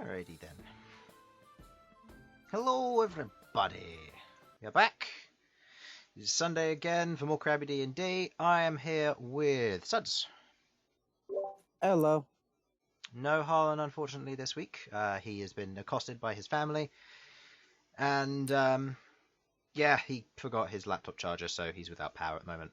Alrighty then. Hello everybody. We're back. It's Sunday again for more Crabby D&D. I am here with Sudz. Hello. No Harlan, unfortunately, this week. He has been accosted by his family. And, he forgot his laptop charger, so he's without power at the moment.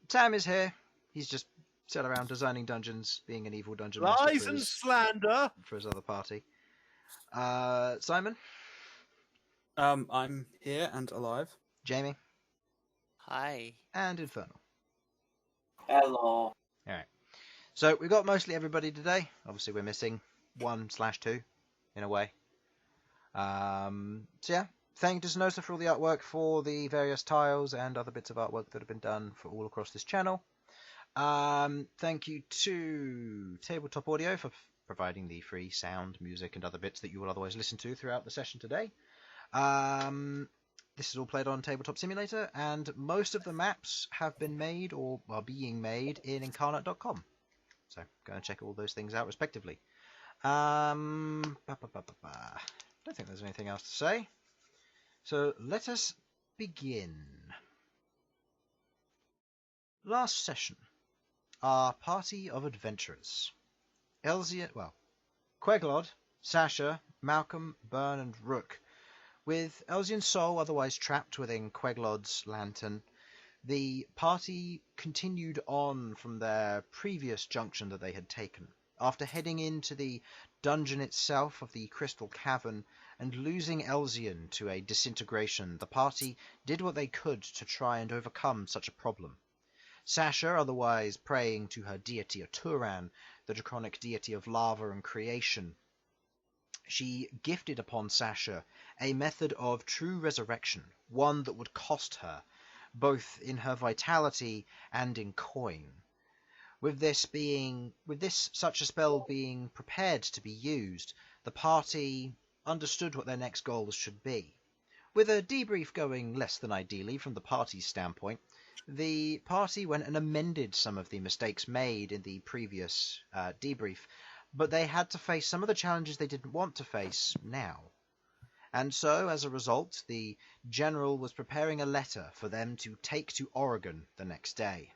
Sam is here. He's just sat around designing dungeons, being an evil dungeon master Lies and slander for his other party. Simon? I'm here and alive. Jamie? Hi. And Infernal. Hello. Alright. So, we've got mostly everybody today. Obviously, we're missing 1/2, in a way. Thank you to Sasha for all the artwork for the various tiles and other bits of artwork that have been done for all across this channel. Thank you to Tabletop Audio for providing the free sound, music, and other bits that you will otherwise listen to throughout the session today. This is all played on Tabletop Simulator, and most of the maps have been made or are being made in incarnate.com. So go and check all those things out respectively. Don't think there's anything else to say. So let us begin. Last session, our party of adventurers. Elsyan, Queglod, Sasha, Malcom, Bern, and Rook. With Elsyan's soul otherwise trapped within Queglod's lantern, the party continued on from their previous junction that they had taken. After heading into the dungeon itself of the Crystal Cavern and losing Elsyan to a disintegration, the party did what they could to try and overcome such a problem. Sasha, otherwise praying to her deity Turan, the draconic deity of lava and creation, she gifted upon Sasha a method of true resurrection, one that would cost her, both in her vitality and in coin. With such a spell being prepared to be used, the party understood what their next goals should be. With a debrief going less than ideally from the party's standpoint, the party went and amended some of the mistakes made in the previous debrief, but they had to face some of the challenges they didn't want to face now. And so, as a result, the general was preparing a letter for them to take to Origan the next day.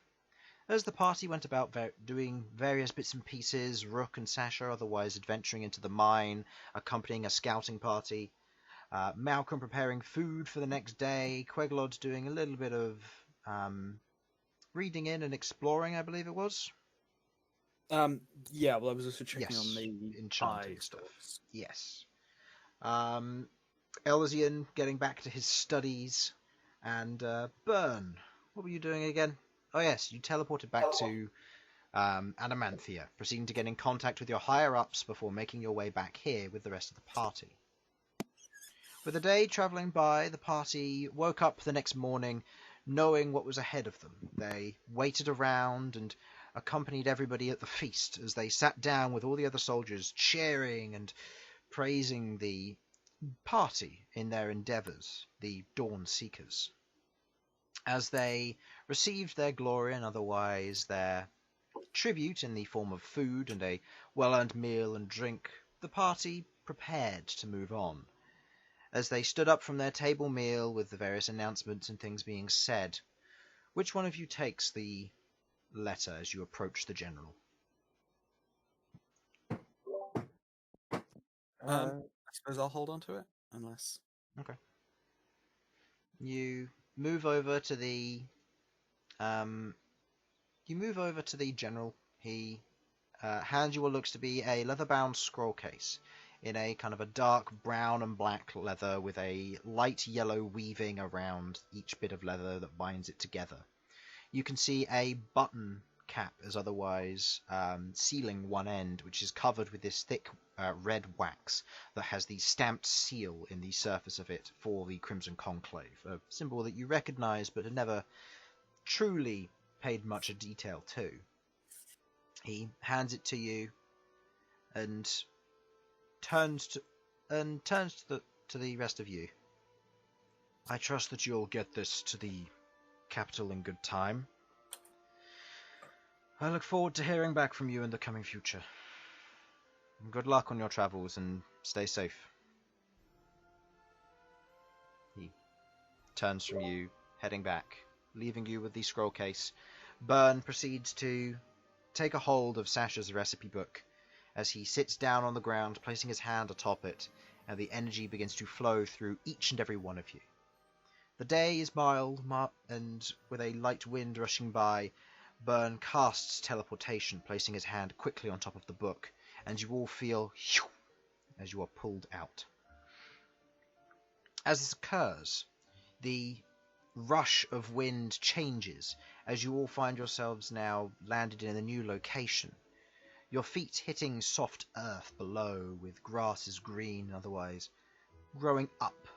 As the party went about doing various bits and pieces, Rook and Sasha otherwise adventuring into the mine, accompanying a scouting party, Malcom preparing food for the next day, Queglod doing a little bit of reading in and exploring, I believe it was. I was also checking on the enchanting stuff. Yes. Elsyan getting back to his studies, and Bern, what were you doing again? Oh yes, you teleported back to Adamanthia, proceeding to get in contact with your higher-ups before making your way back here with the rest of the party. With the day travelling by, the party woke up the next morning knowing what was ahead of them. They waited around and accompanied everybody at the feast as they sat down with all the other soldiers, cheering and praising the party in their endeavours, the Dawn Seekers. As they received their glory and otherwise their tribute in the form of food and a well-earned meal and drink, the party prepared to move on. As they stood up from their table meal with the various announcements and things being said, which one of you takes the letter as you approach the general? I suppose I'll hold on to it, unless... Okay. You move over to the general. He hands you what looks to be a leather-bound scroll case in a kind of a dark brown and black leather with a light yellow weaving around each bit of leather that binds it together. You can see a button cap as otherwise sealing one end, which is covered with this thick red wax that has the stamped seal in the surface of it for the Crimson Conclave, a symbol that you recognize but had never truly paid much detail to. He hands it to you and turns to the rest of you. I trust that you'll get this to the capital in good time. I look forward to hearing back from you in the coming future. Good luck on your travels and stay safe. He turns from you, heading back, leaving you with the scroll case. Bern proceeds to take a hold of Sasha's recipe book as he sits down on the ground, placing his hand atop it, and the energy begins to flow through each and every one of you. The day is mild, and with a light wind rushing by, Bern casts teleportation, placing his hand quickly on top of the book, and you all feel as you are pulled out. As this occurs, the rush of wind changes as you all find yourselves now landed in a new location. Your feet hitting soft earth below, with grasses green and otherwise growing up.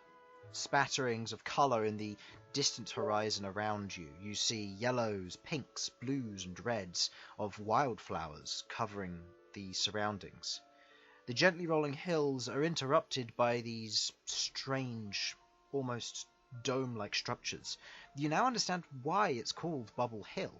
Spatterings of colour in the distant horizon around you. You see yellows, pinks, blues and reds of wildflowers covering the surroundings. The gently rolling hills are interrupted by these strange, almost dome-like structures. You now understand why it's called Bubble Hill.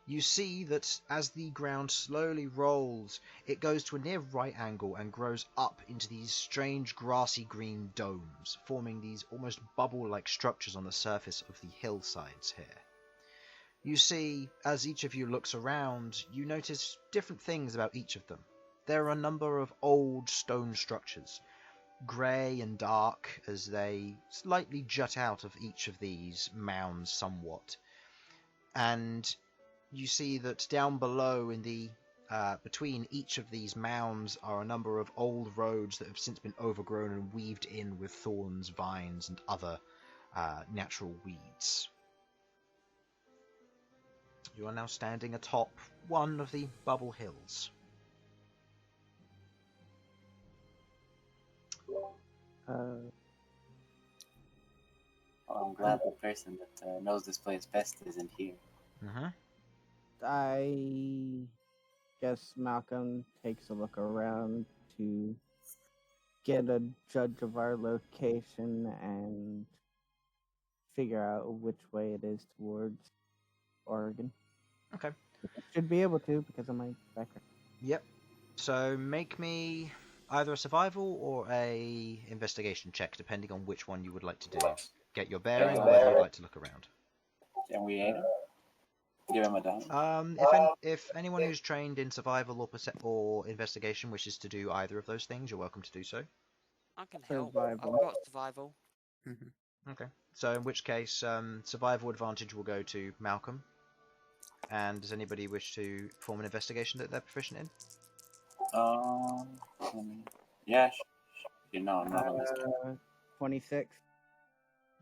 You see that as the ground slowly rolls, it goes to a near right angle and grows up into these strange grassy green domes, forming these almost bubble-like structures on the surface of the hillsides here. You see, as each of you looks around, you notice different things about each of them. There are a number of old stone structures, grey and dark as they slightly jut out of each of these mounds somewhat. And you see that down below in the between each of these mounds are a number of old roads that have since been overgrown and weaved in with thorns, vines, and other natural weeds. You are now standing atop one of the Bubble Hills. Well, I'm glad the person that knows this place best isn't here. Mm-hmm. I guess Malcolm takes a look around to get a judge of our location and figure out which way it is towards Oregon. Okay. Should be able to because of my background. Yep. So make me either a survival or a investigation check, depending on which one you would like to do. Get your bearing or whether you'd like to look around. Can we aid him? Give him a down? If anyone who's trained in survival or investigation wishes to do either of those things, you're welcome to do so. I can help. Survival. I've got survival. Okay. So in which case, survival advantage will go to Malcolm. And does anybody wish to perform an investigation that they're proficient in? Yeah, no, I'm not on this. 26.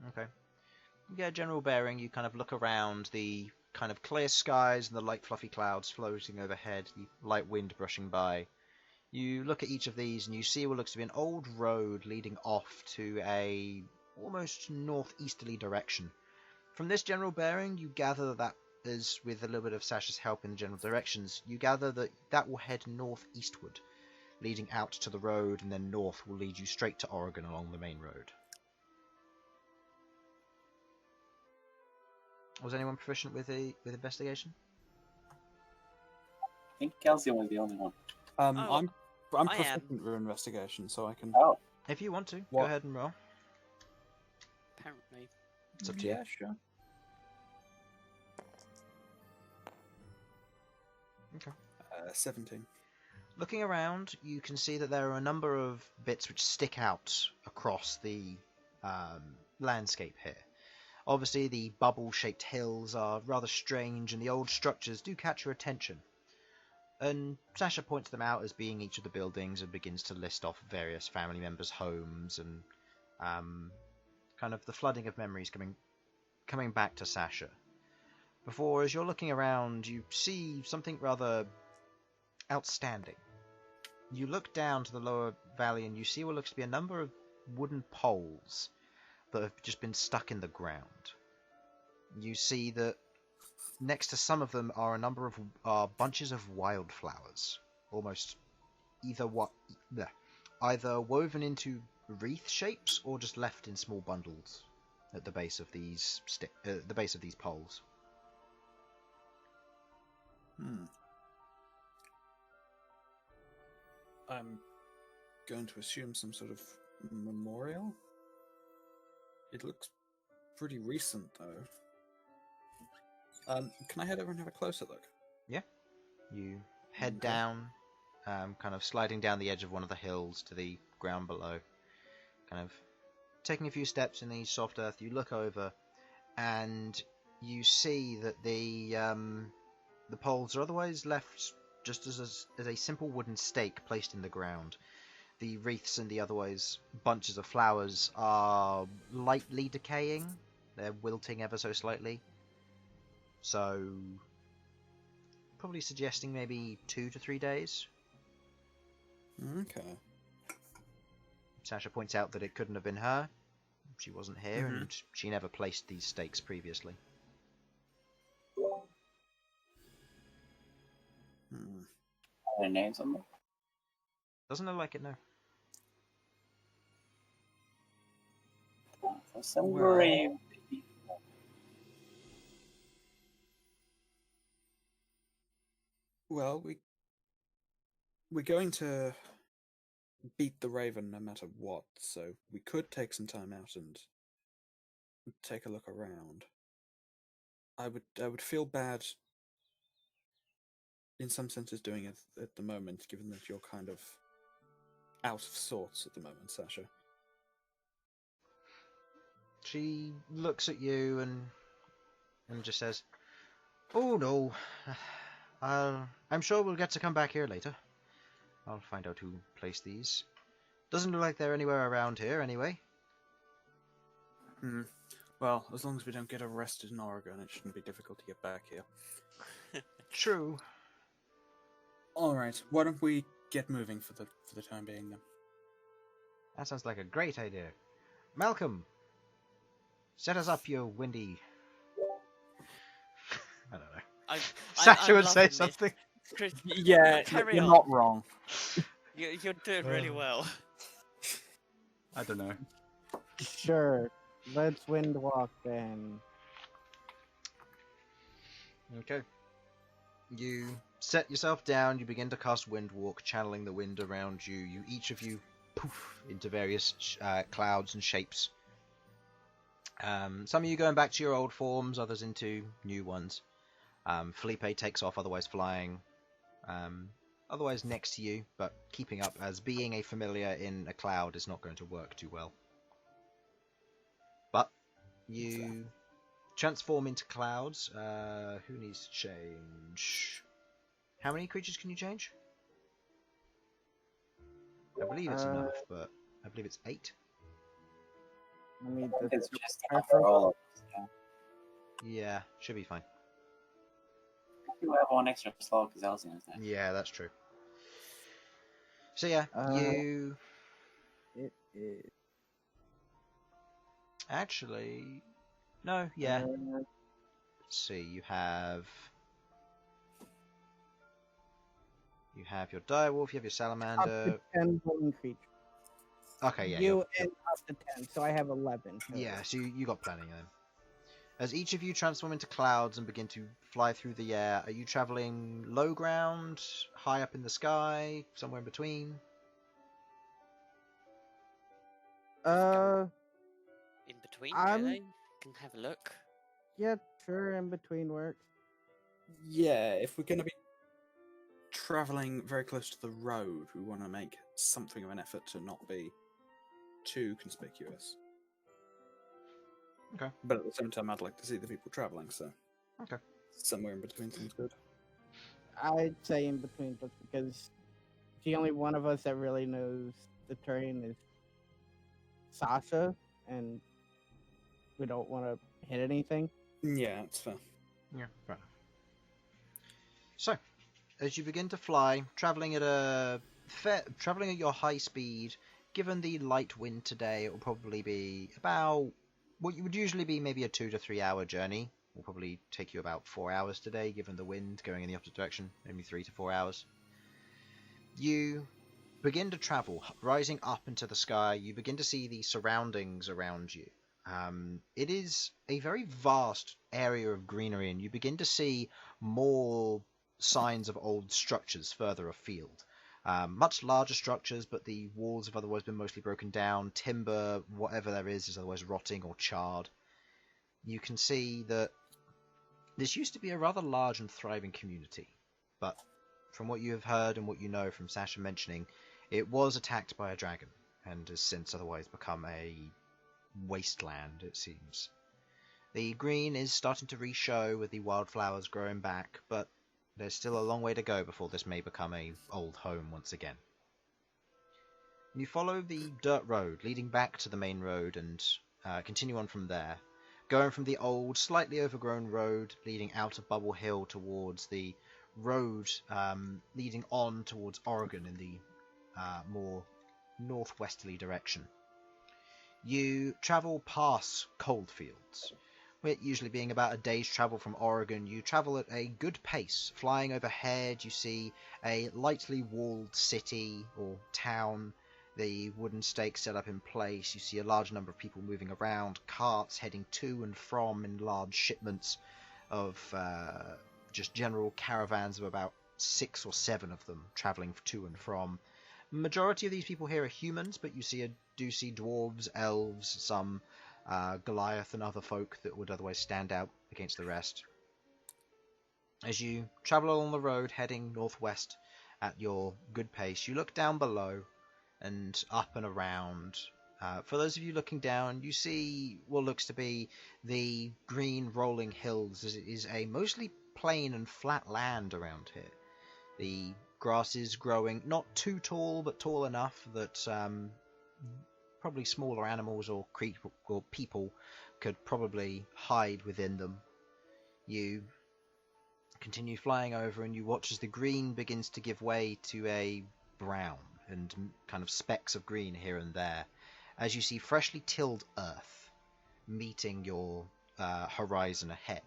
Okay. You get a general bearing. You kind of look around the kind of clear skies and the light fluffy clouds floating overhead, the light wind brushing by. You look at each of these and you see what looks to be an old road leading off to a almost northeasterly direction. From this general bearing, you gather that is, with a little bit of Sasha's help in the general directions, you gather that that will head northeastward, leading out to the road, and then north will lead you straight to Origan along the main road. Was anyone proficient with investigation? I think Elsyan was the only one. I'm I am. proficient with investigation, so I can. Oh, If you want to, What? go ahead and roll. Apparently. It's up to you. Yeah, sure. Okay. 17. Looking around, you can see that there are a number of bits which stick out across the landscape here. Obviously, the bubble-shaped hills are rather strange, and the old structures do catch your attention. And Sasha points them out as being each of the buildings and begins to list off various family members' homes and kind of the flooding of memories coming back to Sasha. Before, as you're looking around, you see something rather outstanding. You look down to the lower valley and you see what looks to be a number of wooden poles that have just been stuck in the ground. You see that next to some of them are a number of bunches of wildflowers, almost either woven into wreath shapes or just left in small bundles at the base of these poles. I'm going to assume some sort of memorial. It looks pretty recent, though. Can I head over and have a closer look? Yeah. You head Okay. down, kind of sliding down the edge of one of the hills to the ground below. Kind of taking a few steps in the soft earth, you look over, and you see that the poles are otherwise left just as a simple wooden stake placed in the ground. The wreaths and the otherwise bunches of flowers are lightly decaying. They're wilting ever so slightly. So, probably suggesting maybe 2 to 3 days. Okay. Sasha points out that it couldn't have been her. She wasn't here, Mhm. and she never placed these stakes previously. Hmm. Are there names on them? Doesn't look like it, no. For some Well- reason. Well, we're going to beat the Raven no matter what, so we could take some time out and take a look around. I would feel bad in some senses doing it at the moment, given that you're kind of out of sorts at the moment, Sasha. She looks at you and just says, "Oh no, I'm sure we'll get to come back here later. I'll find out who placed these. Doesn't look like they're anywhere around here, anyway." Hmm. Well, as long as we don't get arrested in Oregon, it shouldn't be difficult to get back here. True. All right. Why don't we get moving for the time being then? That sounds like a great idea. Malcom, set us up your windy. I don't know. Sasha I'm would say loving this. something. Chris, Yeah, Carry you're on. not wrong. you're doing really well. I don't know. Sure, let's wind walk then. Okay. You set yourself down, you begin to cast Wind Walk, channeling the wind around you. Each of you poof into various clouds and shapes. Some of you going back to your old forms, others into new ones. Felipe takes off, otherwise flying. Otherwise next to you, but keeping up, as being a familiar in a cloud is not going to work too well. But you transform into clouds. Who needs to change? How many creatures can you change? I believe it's enough, but I believe it's 8. Let me It's just just enough for all of us. Yeah. Yeah, should be fine. You have one extra slot because Elsyan is there. Yeah, that's true. So yeah, you It is. actually no, yeah. Let's see. You have your direwolf. You have your Up salamander. to 10 living creatures. Okay, yeah. You and up to 10, so I have 11. total. Yeah, so you got plenty then. As each of you transform into clouds and begin to fly through the air, are you traveling low ground, high up in the sky, somewhere in between? In between, I'm- really? Can have a look. Yeah, sure, in between works. Yeah, if we're going to be traveling very close to the road, we want to make something of an effort to not be too conspicuous. Okay. But at the same time, I'd like to see the people traveling, so Okay. somewhere in between seems good. I'd say in between just because the only one of us that really knows the terrain is Sasha, and we don't want to hit anything. Yeah, it's fair. Yeah, fair enough. So, as you begin to fly, traveling at your high speed, given the light wind today, it will probably be about what would usually be maybe a 2 to 3 hour journey. Will probably take you about 4 hours today, given the wind going in the opposite direction, maybe 3 to 4 hours. You begin to travel, rising up into the sky. You begin to see the surroundings around you. It is a very vast area of greenery, and you begin to see more signs of old structures further afield. Much larger structures, but the walls have otherwise been mostly broken down. Timber, whatever there is otherwise rotting or charred. You can see that this used to be a rather large and thriving community, but from what you have heard and what you know from Sasha mentioning, it was attacked by a dragon, and has since otherwise become a wasteland, it seems. The green is starting to re-show with the wildflowers growing back, but there's still a long way to go before this may become a old home once again. You follow the dirt road leading back to the main road and continue on from there, going from the old, slightly overgrown road leading out of Bubble Hill towards the road leading on towards Origan in the more northwesterly direction. You travel past Coldfields. It usually being about a day's travel from Origan, you travel at a good pace. Flying overhead, you see a lightly walled city or town, the wooden stakes set up in place. You see a large number of people moving around, carts heading to and from in large shipments of just general caravans of about 6 or 7 of them traveling to and from. Majority of these people here are humans, but you do see dwarves, elves, some Goliath and other folk that would otherwise stand out against the rest. As you travel along the road heading northwest at your good pace, you look down below and up and around. For those of you looking down, you see what looks to be the green rolling hills, as it is a mostly plain and flat land around here. The grass is growing, not too tall, but tall enough that probably smaller animals or people could probably hide within them. You continue flying over and you watch as the green begins to give way to a brown and kind of specks of green here and there, as you see freshly tilled earth meeting your horizon ahead.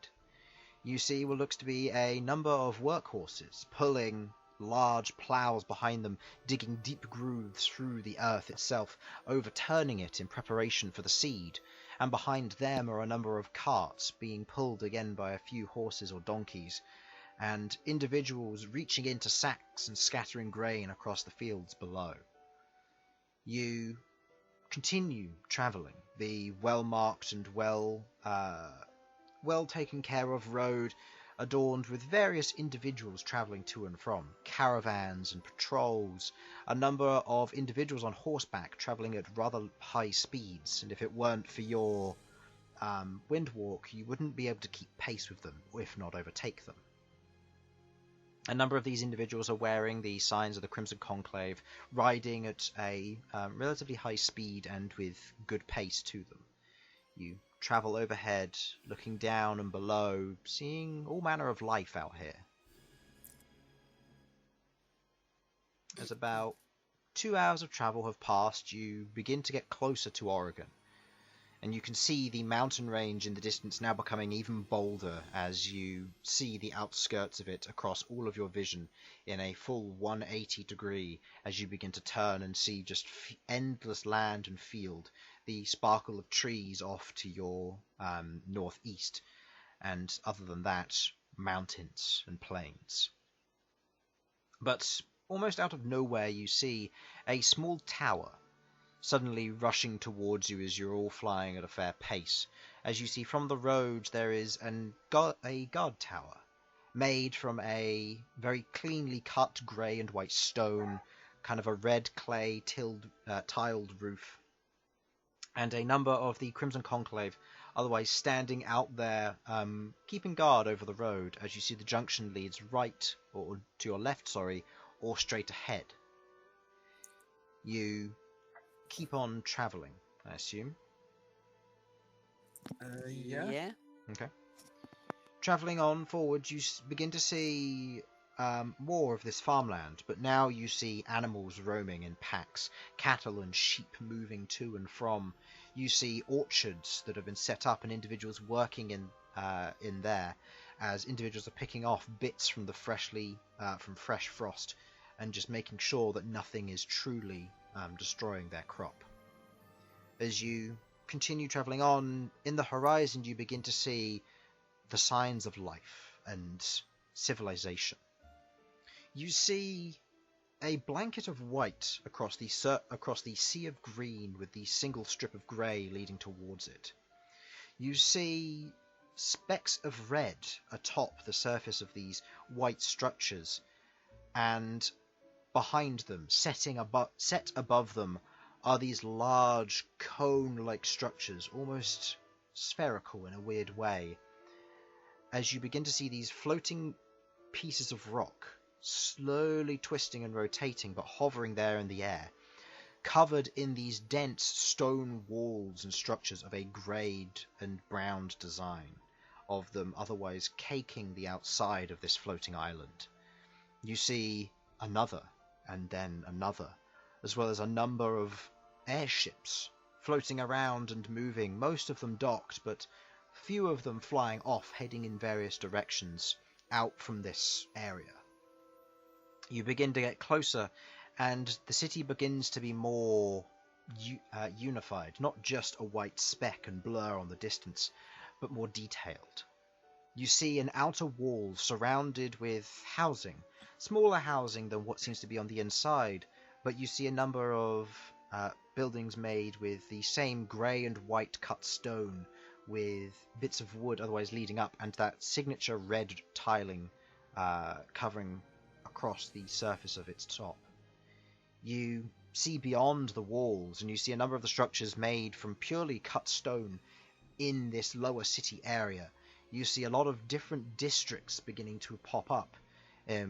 You see what looks to be a number of workhorses pulling large ploughs behind them, digging deep grooves through the earth itself, overturning it in preparation for the seed, and behind them are a number of carts being pulled again by a few horses or donkeys, and individuals reaching into sacks and scattering grain across the fields below. You continue travelling the well-marked and well taken care of road, adorned with various individuals travelling to and from, caravans and patrols, a number of individuals on horseback travelling at rather high speeds, and if it weren't for your windwalk, you wouldn't be able to keep pace with them, if not overtake them. A number of these individuals are wearing the signs of the Crimson Conclave, riding at a relatively high speed and with good pace to them. You travel overhead, looking down and below, seeing all manner of life out here. As about 2 hours of travel have passed, you begin to get closer to Origan, and you can see the mountain range in the distance now becoming even bolder as you see the outskirts of it across all of your vision in a full 180 degree as you begin to turn and see just endless land and field, the sparkle of trees off to your northeast, and other than that, mountains and plains. But almost out of nowhere you see a small tower suddenly rushing towards you as you're all flying at a fair pace. As you see from the road, there is a guard tower made from a very cleanly cut grey and white stone, kind of a red clay tiled roof, and a number of the Crimson Conclave otherwise standing out there, keeping guard over the road as you see the junction leads right, or to your left, or straight ahead. You keep on travelling, I assume. Yeah. Okay. Travelling on forward, you begin to see more of this farmland, but now you see animals roaming in packs, cattle and sheep moving to and from. You see orchards that have been set up and individuals working in there, as individuals are picking off bits from the from fresh frost, and just making sure that nothing is truly destroying their crop. As you continue travelling on, in the horizon you begin to see the signs of life and civilization. You see a blanket of white across the sea of green with the single strip of grey leading towards it. You see specks of red atop the surface of these white structures, and behind them, set above them, are these large cone-like structures, almost spherical in a weird way, as you begin to see these floating pieces of rock slowly twisting and rotating but hovering there in the air, covered in these dense stone walls and structures of a greyed and browned design, of them otherwise caking the outside of this floating island. You see another, and then another, as well as a number of airships floating around and moving, most of them docked, but few of them flying off, heading in various directions out from this area. You begin to get closer, and the city begins to be more unified, not just a white speck and blur on the distance, but more detailed. You see an outer wall surrounded with housing, smaller housing than what seems to be on the inside, but you see a number of buildings made with the same grey and white cut stone, with bits of wood otherwise leading up, and that signature red tiling covering across the surface of its top. You see beyond the walls, and you see a number of the structures made from purely cut stone in this lower city area. You see a lot of different districts beginning to pop up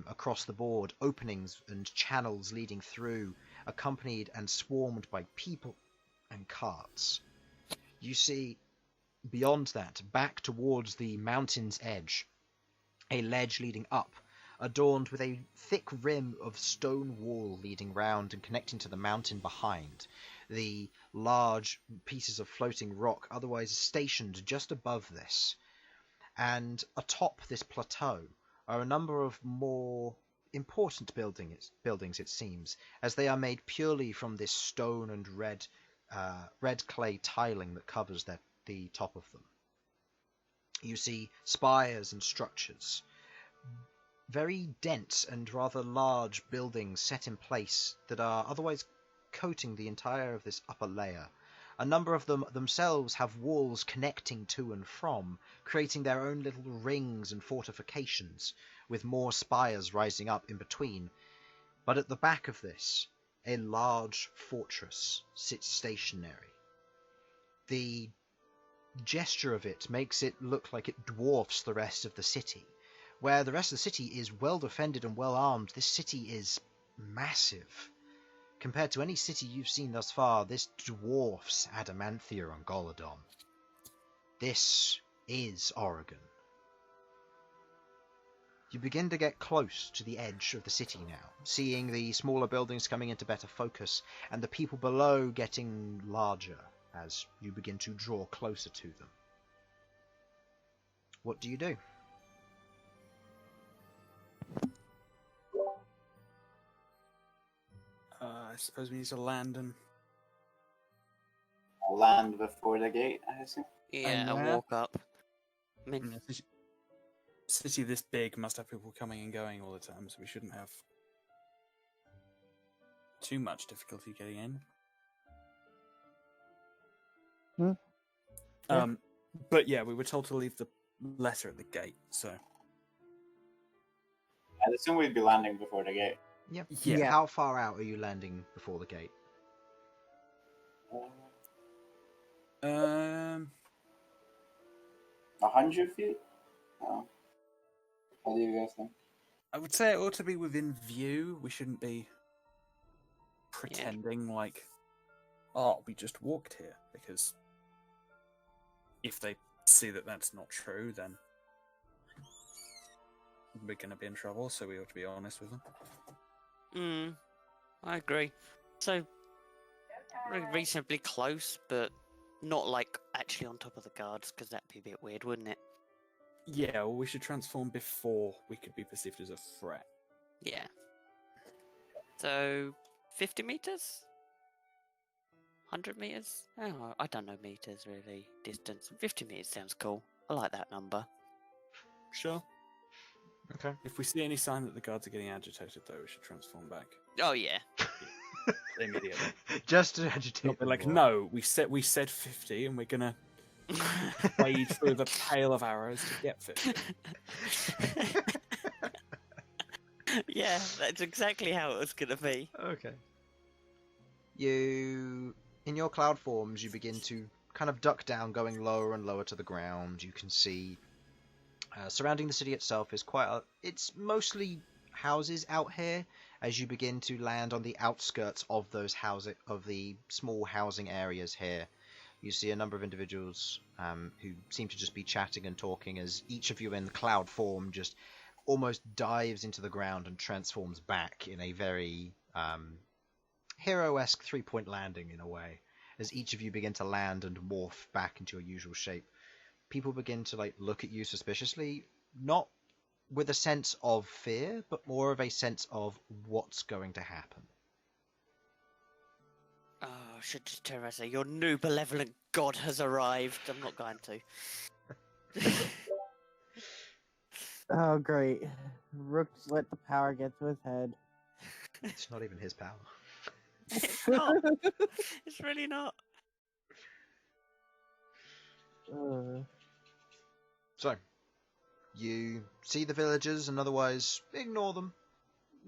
across the board, openings and channels leading through, accompanied and swarmed by people and carts. You see beyond that, back towards the mountain's edge, a ledge leading up, adorned with a thick rim of stone wall leading round and connecting to the mountain behind. The large pieces of floating rock otherwise stationed just above this. And atop this plateau are a number of more important buildings, it seems, as they are made purely from this stone and red clay tiling that covers the top of them. You see spires and structures, very dense and rather large buildings set in place that are otherwise coating the entire of this upper layer. A number of them themselves have walls connecting to and from, creating their own little rings and fortifications, with more spires rising up in between. But at the back of this, a large fortress sits stationary. The gesture of it makes it look like it dwarfs the rest of the city. Where the rest of the city is well defended and well armed, this city is massive. Compared to any city you've seen thus far, this dwarfs Adamanthia and Goladon. This is Origan. You begin to get close to the edge of the city now, seeing the smaller buildings coming into better focus, and the people below getting larger as you begin to draw closer to them. What do you do? I suppose we need to land and... I'll land before the gate, I assume. Yeah, I'll yeah. walk up. I mean, City this big must have people coming and going all the time, so we shouldn't have too much difficulty getting in. But yeah, we were told to leave the letter at the gate, so... I'd assume we'd be landing before the gate. Yep. Yeah. How far out are you landing before the gate? 100 feet? Oh. What do you guys think? I would say it ought to be within view. We shouldn't be pretending like, oh, we just walked here, because if they see that that's not true, then we're going to be in trouble, so we ought to be honest with them. I agree. So, reasonably close, but not like actually on top of the guards, because that'd be a bit weird, wouldn't it? Yeah, well, we should transform before we could be perceived as a threat. Yeah. So, 50 meters? 100 meters? Oh, I don't know meters really. Distance. 50 meters sounds cool. I like that number. Sure. Okay. If we see any sign that the guards are getting agitated, though, we should transform back Oh yeah. immediately. Just to They'll agitate be them like, more. no, we said 50, and we're gonna wade through the hail of arrows to get 50. Yeah, that's exactly how it was gonna be. Okay. You, in your cloud forms, you begin to kind of duck down, going lower and lower to the ground. You can see surrounding the city itself is it's mostly houses out here. As you begin to land on the outskirts of those of the small housing areas here, you see a number of individuals who seem to just be chatting and talking as each of you in the cloud form just almost dives into the ground and transforms back in a very hero-esque three-point landing in a way. As each of you begin to land and morph back into your usual shape, people begin to look at you suspiciously, not with a sense of fear, but more of a sense of what's going to happen. Oh, I should just turn around and say, your new benevolent god has arrived. I'm not going to. Oh, great. Rook's let the power get to his head. It's not even his power. It's not. It's really not. So, you see the villagers and otherwise ignore them.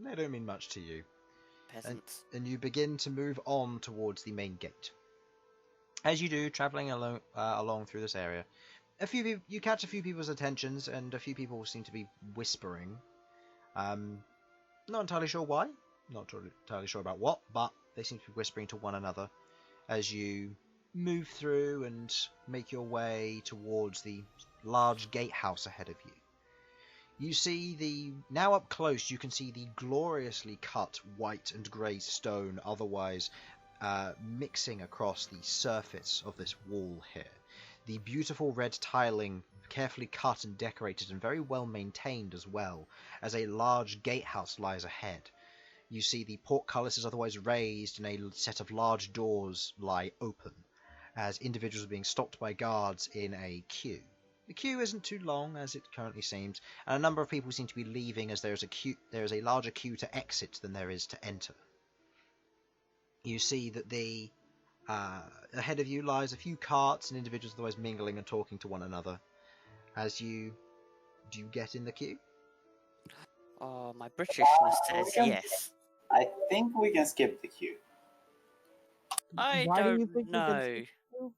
They don't mean much to you. Peasants. And you begin to move on towards the main gate. As you do, travelling along through this area, you catch a few people's attentions, and a few people seem to be whispering. Not entirely sure why, not entirely sure about what, but they seem to be whispering to one another as you move through and make your way towards the large gatehouse ahead of you. You see now up close, you can see the gloriously cut white and grey stone otherwise mixing across the surface of this wall here. The beautiful red tiling, carefully cut and decorated and very well maintained as well, as a large gatehouse lies ahead. You see the portcullis is otherwise raised and a set of large doors lie open, as individuals are being stopped by guards in a queue. The queue isn't too long, as it currently seems, and a number of people seem to be leaving as there is a larger queue to exit than there is to enter. You see that ahead of you lies a few carts and individuals otherwise mingling and talking to one another. Do you get in the queue? Oh, my Britishness says yes. I think we can skip the queue. I Why do you don't think we can know. skip you?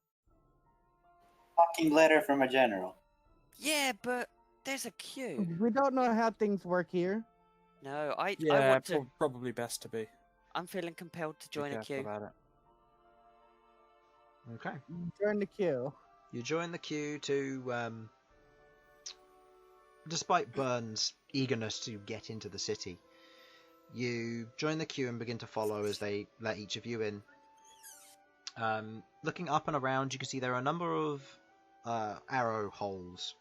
Fucking letter from a general. Yeah, but there's a queue. We don't know how things work here. No, I Yeah, want to. probably best to be I'm feeling compelled to join a careful queue. about it. Okay. Join the queue. You join the queue to, despite Bern's eagerness to get into the city, you join the queue and begin to follow as they let each of you in. Looking up and around, you can see there are a number of arrow holes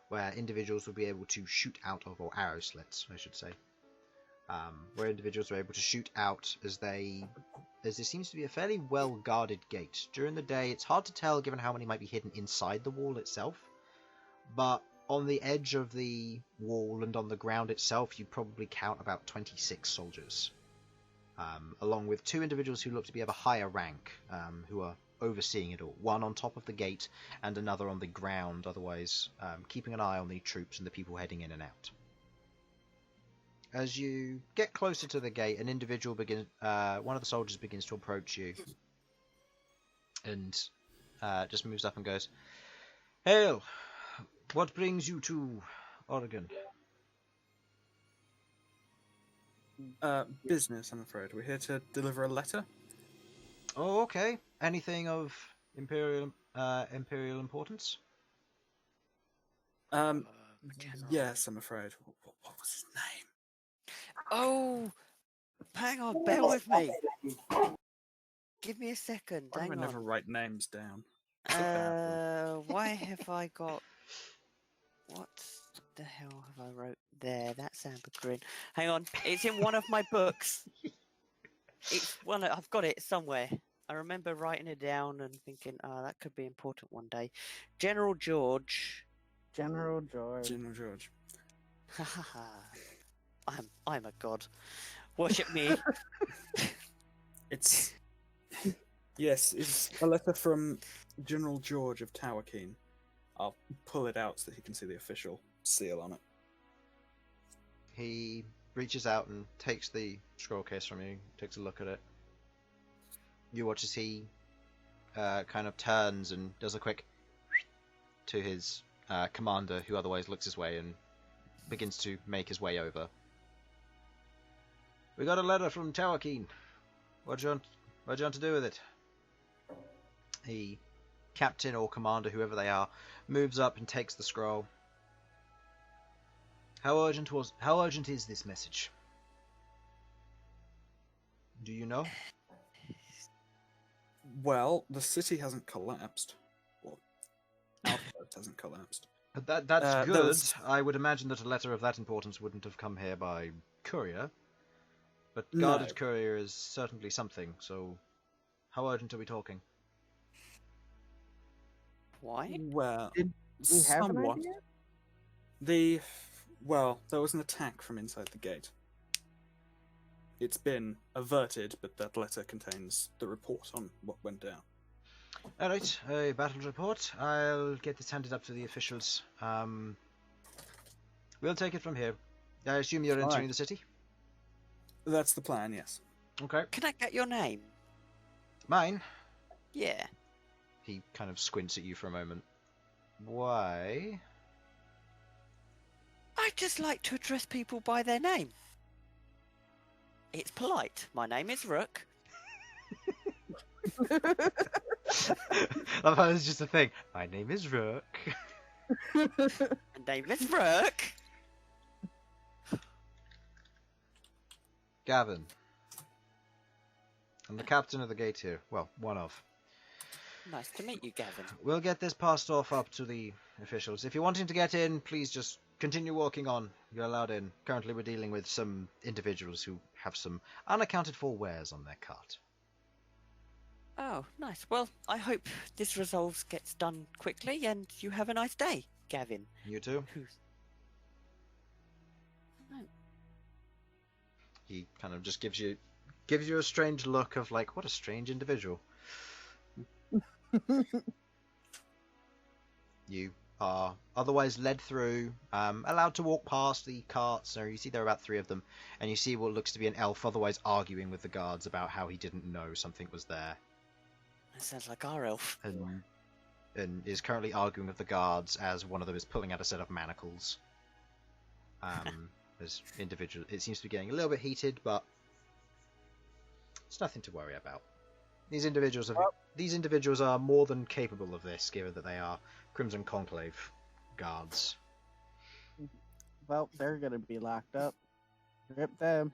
where individuals will be able to shoot out of, or arrow slits, I should say, where individuals are able to shoot out as there seems to be a fairly well-guarded gate. During the day, it's hard to tell given how many might be hidden inside the wall itself, but on the edge of the wall and on the ground itself, you probably count about 26 soldiers, along with two individuals who look to be of a higher rank, who are overseeing it all. One on top of the gate and another on the ground, otherwise keeping an eye on the troops and the people heading in and out. As you get closer to the gate, one of the soldiers begins to approach you and just moves up and goes, "Hail! What brings you to Origan?" Business, I'm afraid. We're here to deliver a letter. Oh, okay. Anything of imperial importance? Yes, I'm afraid. What was his name? Oh, hang on, bear with me. Give me a second. Why do I Hang never on. write names down? It's a bad thing. Why have I got? What the hell have I wrote there? That's Ambergrin. Hang on, it's in one of my books. I've got it somewhere. I remember writing it down and thinking, "Oh, that could be important one day." General George. General George. General George. Ha ha ha. I'm a god. Worship me. It's yes, it's a letter from General George of Towerkeen. I'll pull it out so that he can see the official seal on it. He reaches out and takes the scroll case from you, takes a look at it. You watch as he kind of turns and does a quick to his commander, who otherwise looks his way, and begins to make his way over. We got a letter from Towerkeen. What do you want to do with it? The captain or commander, whoever they are, moves up and takes the scroll. How urgent is this message? Do you know? Well, the city hasn't collapsed. Well, Outpost hasn't collapsed. That's there good. was- I would imagine that a letter of that importance wouldn't have come here by courier. But No. guarded courier is certainly something, so how urgent are we talking? Why? Well, Did we have an somewhat. idea? There was an attack from inside the gate. It's been averted, but that letter contains the report on what went down. Alright, a battle report. I'll get this handed up to the officials. We'll take it from here. I assume you're entering Alright. the city? That's the plan, yes. Okay. Can I get your name? Mine? Yeah. He kind of squints at you for a moment. Why? I just like to address people by their name. It's polite. My name is Rook. I thought it was just a thing. My name is Rook. My name is Rook. Gavin. I'm the captain of the gate here. Well, one of. Nice to meet you, Gavin. We'll get this passed off up to the officials. If you're wanting to get in, please just continue walking on. You're allowed in. Currently we're dealing with some individuals who have some unaccounted for wares on their cart. Oh, nice. Well, I hope this resolves gets done quickly and you have a nice day, Gavin. You too? Who's... Oh. He kind of just gives you a strange look of like, what a strange individual. You are otherwise led through, allowed to walk past the carts. So you see there are about 3 of them, and you see what looks to be an elf otherwise arguing with the guards about how he didn't know something was there, That sounds like our elf. and is currently arguing with the guards as one of them is pulling out a set of manacles. As individual, it seems to be getting a little bit heated, but it's nothing to worry about. These individuals are more than capable of this, given that they are Crimson Conclave guards. Well, they're gonna be locked up. Rip them.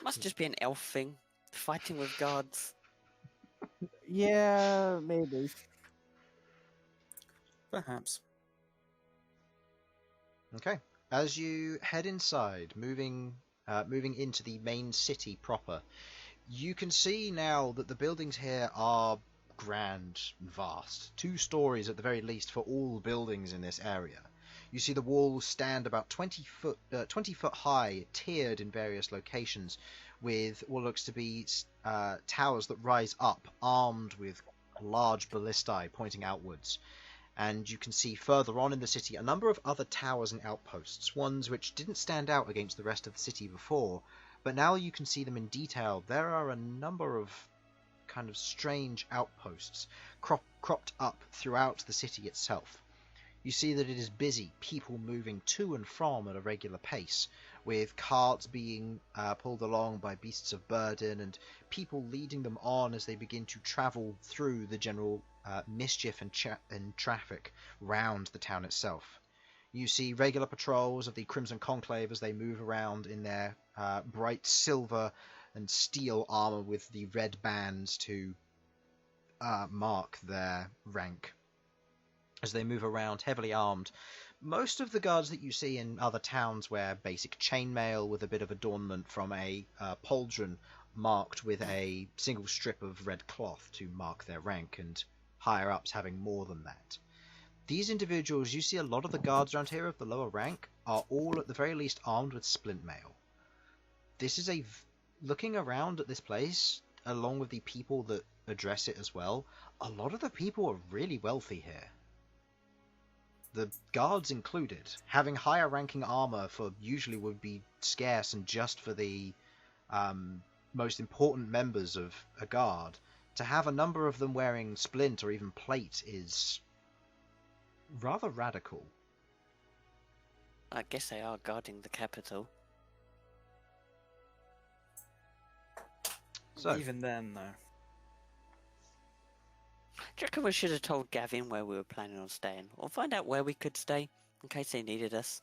Must just be an elf thing. Fighting with guards. Yeah, maybe. Perhaps. Okay. As you head inside, moving into the main city proper, you can see now that the buildings here are grand, vast. 2 stories at the very least for all buildings in this area. You see the walls stand about 20 foot high, tiered in various locations, with what looks to be towers that rise up, armed with large ballistae pointing outwards. And you can see further on in the city a number of other towers and outposts, ones which didn't stand out against the rest of the city before, but now you can see them in detail. There are a number of kind of strange outposts cropped up throughout the city itself. You see that it is busy, people moving to and from at a regular pace, with carts being pulled along by beasts of burden, and people leading them on as they begin to travel through the general mischief and traffic round the town itself. You see regular patrols of the Crimson Conclave as they move around in their bright silver and steel armor with the red bands to mark their rank. As they move around heavily armed, most of the guards that you see in other towns wear basic chainmail with a bit of adornment from a pauldron marked with a single strip of red cloth to mark their rank, and higher ups having more than that. these individuals, you see a lot of the guards around here of the lower rank are all at the very least armed with splint mail. This is looking around at this place, along with the people that address it as well, a lot of the people are really wealthy here. The guards included. Having higher ranking armor for usually would be scarce and just for the most important members of a guard. To have a number of them wearing splint or even plate is rather radical. I guess they are guarding the capital. So, Even then, though. Do you reckon we should have told Gavin where we were planning on staying? Or find out where we could stay, in case they needed us?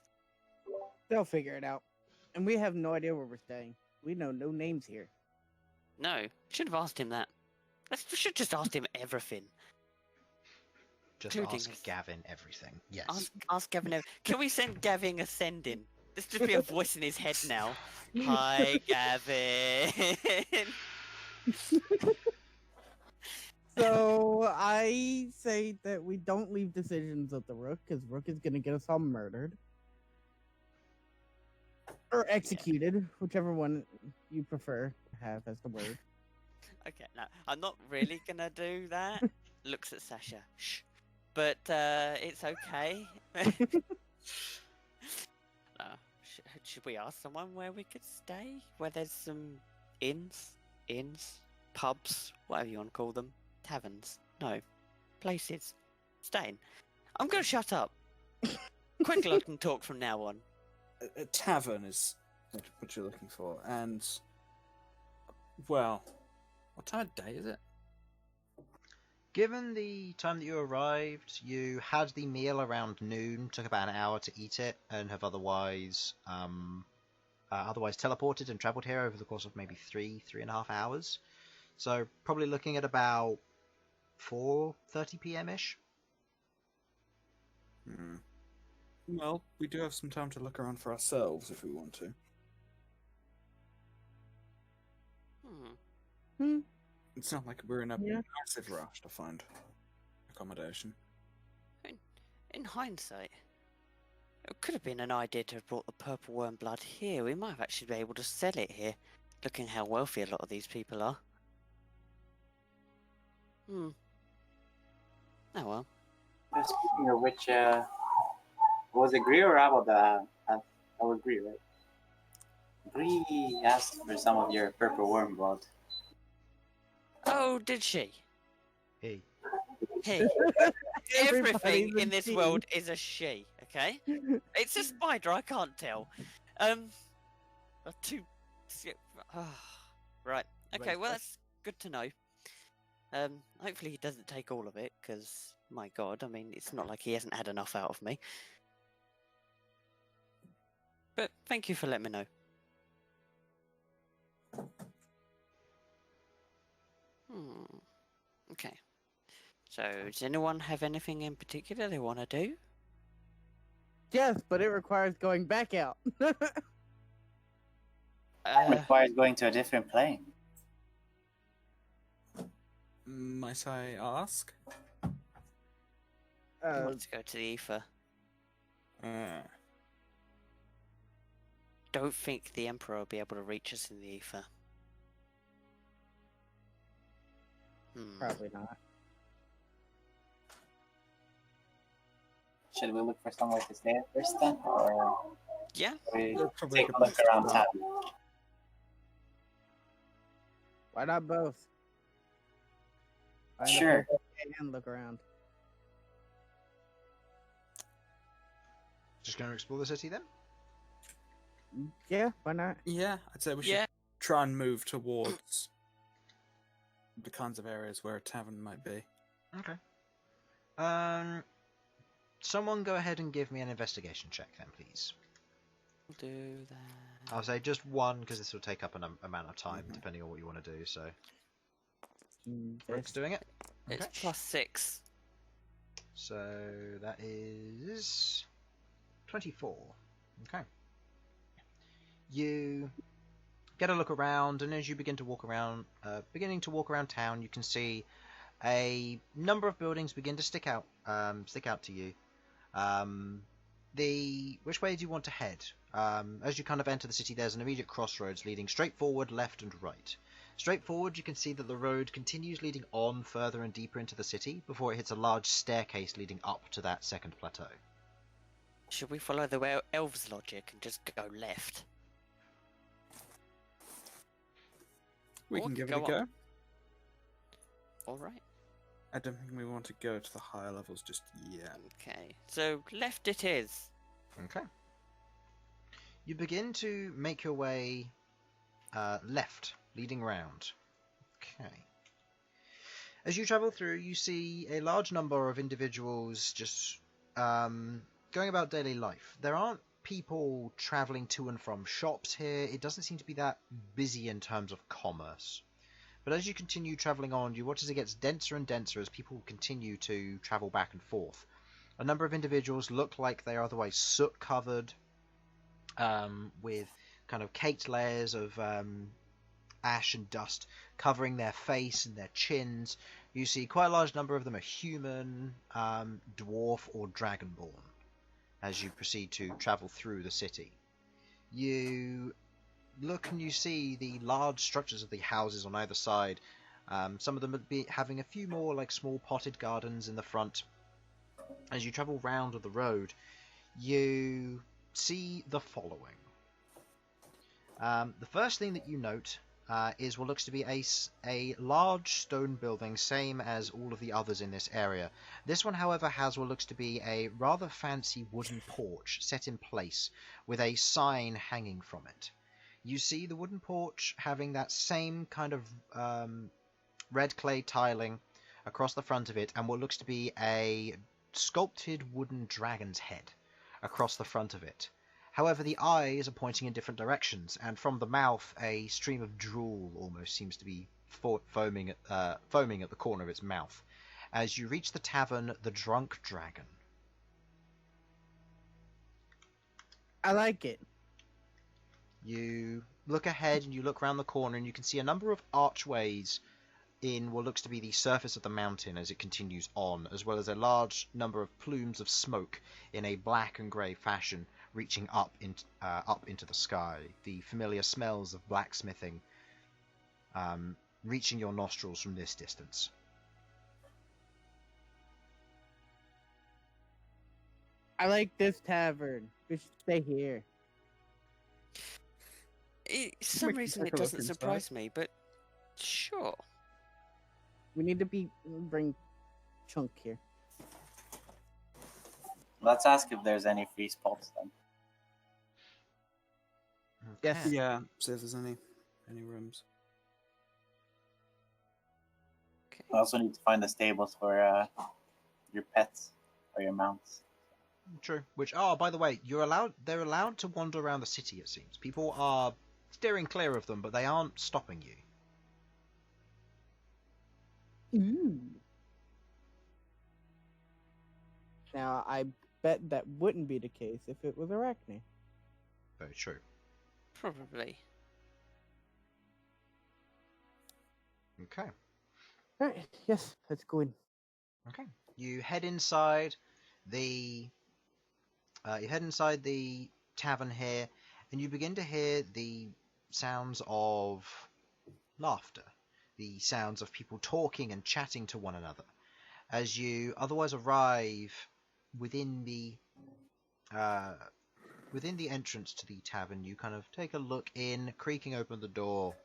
They'll figure it out. And we have no idea where we're staying. We know no names here. No, should have asked him that. We should just asked him everything. just Including ask us. Gavin everything. Yes. Ask Gavin. Can we send Gavin a send-in? There's just be a voice in his head now. Hi, Gavin. So I say that we don't leave decisions at the Rook, because Rook is going to get us all murdered. Or executed, whichever one you prefer to have as the word. Okay, no, I'm not really gonna do that. Looks at Sasha. Shh. But it's okay. Should we ask someone where we could stay? Where there's some inns, pubs, whatever you want to call them. Taverns. No. Places. Staying. I'm gonna shut up. Queglod can talk from now on. A tavern is what you're looking for, and well, what time of day is it? Given the time that you arrived, you had the meal around noon, took about an hour to eat it, and have otherwise teleported and travelled here over the course of maybe 3.5 hours. So probably looking at about 4:30 p.m.-ish. Well, we do have some time to look around for ourselves if we want to. It's not like we're in a massive rush to find accommodation. In hindsight, it could have been an idea to have brought the purple worm blood here. We might have actually been able to sell it here, looking how wealthy a lot of these people are. Oh well. Speaking of which, was it Gree or Rabble that I would agree, right? Gree asked for some of your purple worm blood. Oh, did she? Hey. Hey. Everything Everybody's in a this she. world is a she, okay? It's a spider, I can't tell. Two... Right. Okay, well, that's good to know. Hopefully he doesn't take all of it, because, my god, I mean, it's not like he hasn't had enough out of me. But thank you for letting me know. Okay. So, does anyone have anything in particular they want to do? Yes, but it requires going back out. That requires going to a different plane. Might I ask? Let's go to the ether. Don't think the Emperor will be able to reach us in the ether. Probably not. Should we look for somewhere to stay at first then? Or Yeah. we That's probably take a a good look place to around start. town? Why not both? Find a Sure. place and look around. Just going to explore the city then? Yeah, why not? Yeah, I'd say we should Yeah. try and move towards the kinds of areas where a tavern might be. Okay. Someone go ahead and give me an investigation check then, please. We'll do that. I'll say just one, because this will take up an amount of time, depending on what you want to do, so... Rook's doing it? It's Okay. +6. So that is 24. Okay. You get a look around, and as you begin to walk around, beginning to walk around town, you can see a number of buildings begin to stick out to you. Which way do you want to head? As you kind of enter the city, there's an immediate crossroads leading straight forward, left, and right. Straight forward, you can see that the road continues leading on further and deeper into the city before it hits a large staircase leading up to that second plateau. Should we follow the elves' logic and just go left? We Or can give it go a go. up. All right. I don't think we want to go to the higher levels just yet. Okay. So left it is. Okay. You begin to make your way left, leading round. Okay. As you travel through, you see a large number of individuals just going about daily life. There aren't people traveling to and from shops here. It doesn't seem to be that busy in terms of commerce. But as you continue traveling on, you watch as it gets denser and denser as people continue to travel back and forth. A number of individuals look like they are otherwise soot-covered, with kind of caked layers of ash and dust covering their face and their chins. You see quite a large number of them are human, dwarf, or dragonborn as you proceed to travel through the city. You look and you see the large structures of the houses on either side. Some of them would be having a few more like small potted gardens in the front. As you travel round the road, you see the following. The first thing that you note is what looks to be a large stone building, same as all of the others in this area. This one, however, has what looks to be a rather fancy wooden porch set in place with a sign hanging from it. You see the wooden porch having that same kind of red clay tiling across the front of it, and what looks to be a sculpted wooden dragon's head across the front of it. However, the eyes are pointing in different directions, and from the mouth a stream of drool almost seems to be foaming at the corner of its mouth. As you reach the tavern, the Drunk Dragon. I like it. You look ahead and you look round the corner and you can see a number of archways in what looks to be the surface of the mountain as it continues on, as well as a large number of plumes of smoke in a black and grey fashion reaching up into the sky. The familiar smells of blacksmithing reaching your nostrils from this distance. I like this tavern. We should stay here. For some We can reason take it a look doesn't inside. surprise me, but sure. We need to bring Chunk here. Let's ask if there's any free spots then. Yes. Okay. Yeah, see if there's any rooms. Okay. We also need to find the stables for your pets or your mounts. True. Which, by the way, they're allowed to wander around the city, it seems. People are steering clear of them, but they aren't stopping you. Ooh. Now, I bet that wouldn't be the case if it was Arachne. Very true. Probably. Okay. Alright, yes, let's go in. Okay. You head inside the tavern here, and you begin to hear the sounds of laughter, the sounds of people talking and chatting to one another. As you otherwise arrive within the entrance to the tavern, you kind of take a look in, creaking open the door,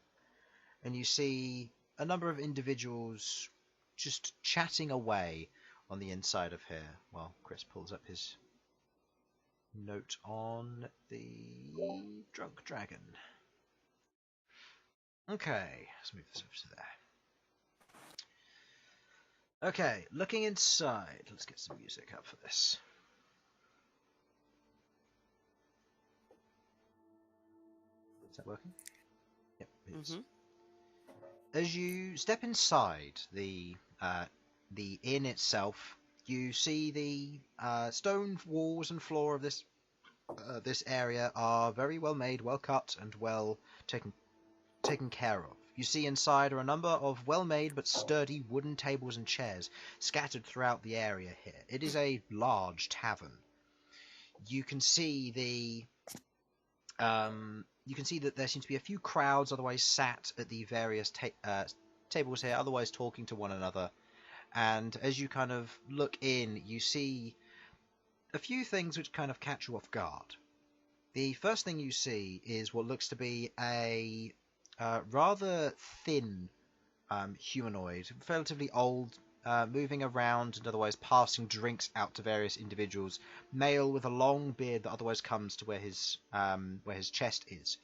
and you see a number of individuals just chatting away on the inside of here while Chris pulls up his note on the Drunk Dragon. Okay, let's move this over to there. Okay, looking inside. Let's get some music up for this. Is that working? Yep, it is. Mm-hmm. As you step inside the inn itself, you see the stone walls and floor of this area are very well made, well cut, and well taken care of. You see inside are a number of well-made but sturdy wooden tables and chairs scattered throughout the area here. It is a large tavern. You can see that there seem to be a few crowds otherwise sat at the various tables here, otherwise talking to one another. And as you kind of look in, you see a few things which kind of catch you off guard. The first thing you see is what looks to be a rather thin humanoid, relatively old, moving around and otherwise passing drinks out to various individuals. Male with a long beard that otherwise comes to where his chest is.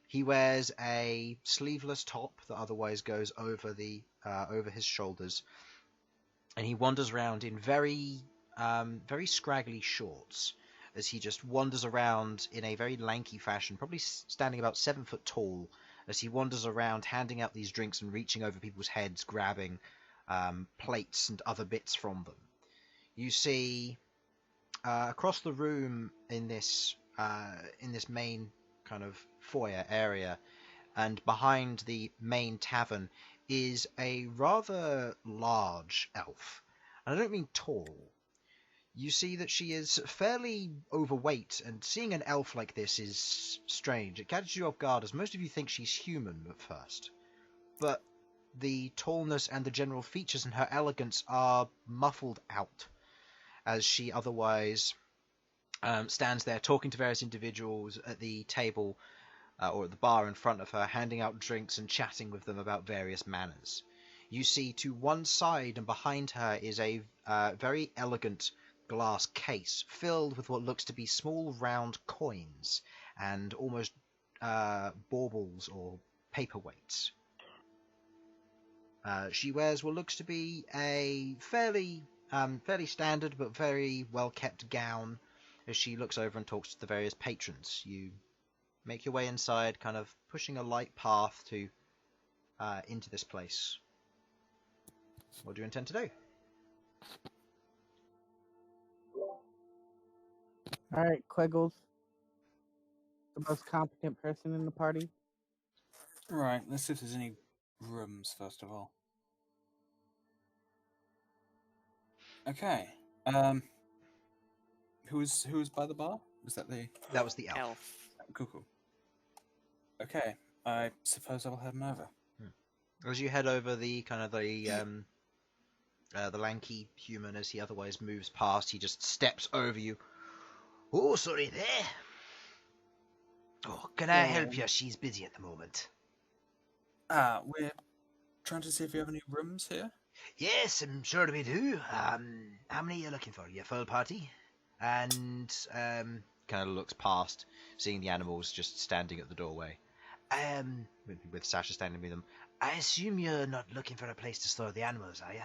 He wears a sleeveless top that otherwise goes over over his shoulders, and he wanders around in very scraggly shorts as he just wanders around in a very lanky fashion, probably standing about 7 foot tall, as he wanders around handing out these drinks and reaching over people's heads, grabbing plates and other bits from them. You see across the room in this main kind of foyer area, and behind the main tavern, is a rather large elf. And I don't mean tall. You see that she is fairly overweight, and seeing an elf like this is strange. It catches you off guard, as most of you think she's human at first. But the tallness and the general features and her elegance are muffled out, as she otherwise stands there talking to various individuals at the table or at the bar in front of her, handing out drinks and chatting with them about various matters. You see to one side and behind her is a very elegant glass case filled with what looks to be small round coins and almost baubles or paperweights. She wears what looks to be a fairly standard but very well kept gown as she looks over and talks to the various patrons. You make your way inside, kind of pushing a light path to into this place. What do you intend to do? Alright, Queggles. The most competent person in the party. Right, let's see if there's any rooms, first of all. Okay. Who was by the bar? Was that the... That was the elf. Cool. Okay, I suppose I will head on over. As you head over, the lanky human, as he otherwise moves past, he just steps over you. Oh, sorry there. Oh, can I help you? She's busy at the moment. We're trying to see if you have any rooms here. Yes, I'm sure we do. How many are you looking for? Your full party? And kind of looks past, seeing the animals just standing at the doorway. With Sasha standing with them. I assume you're not looking for a place to store the animals, are you?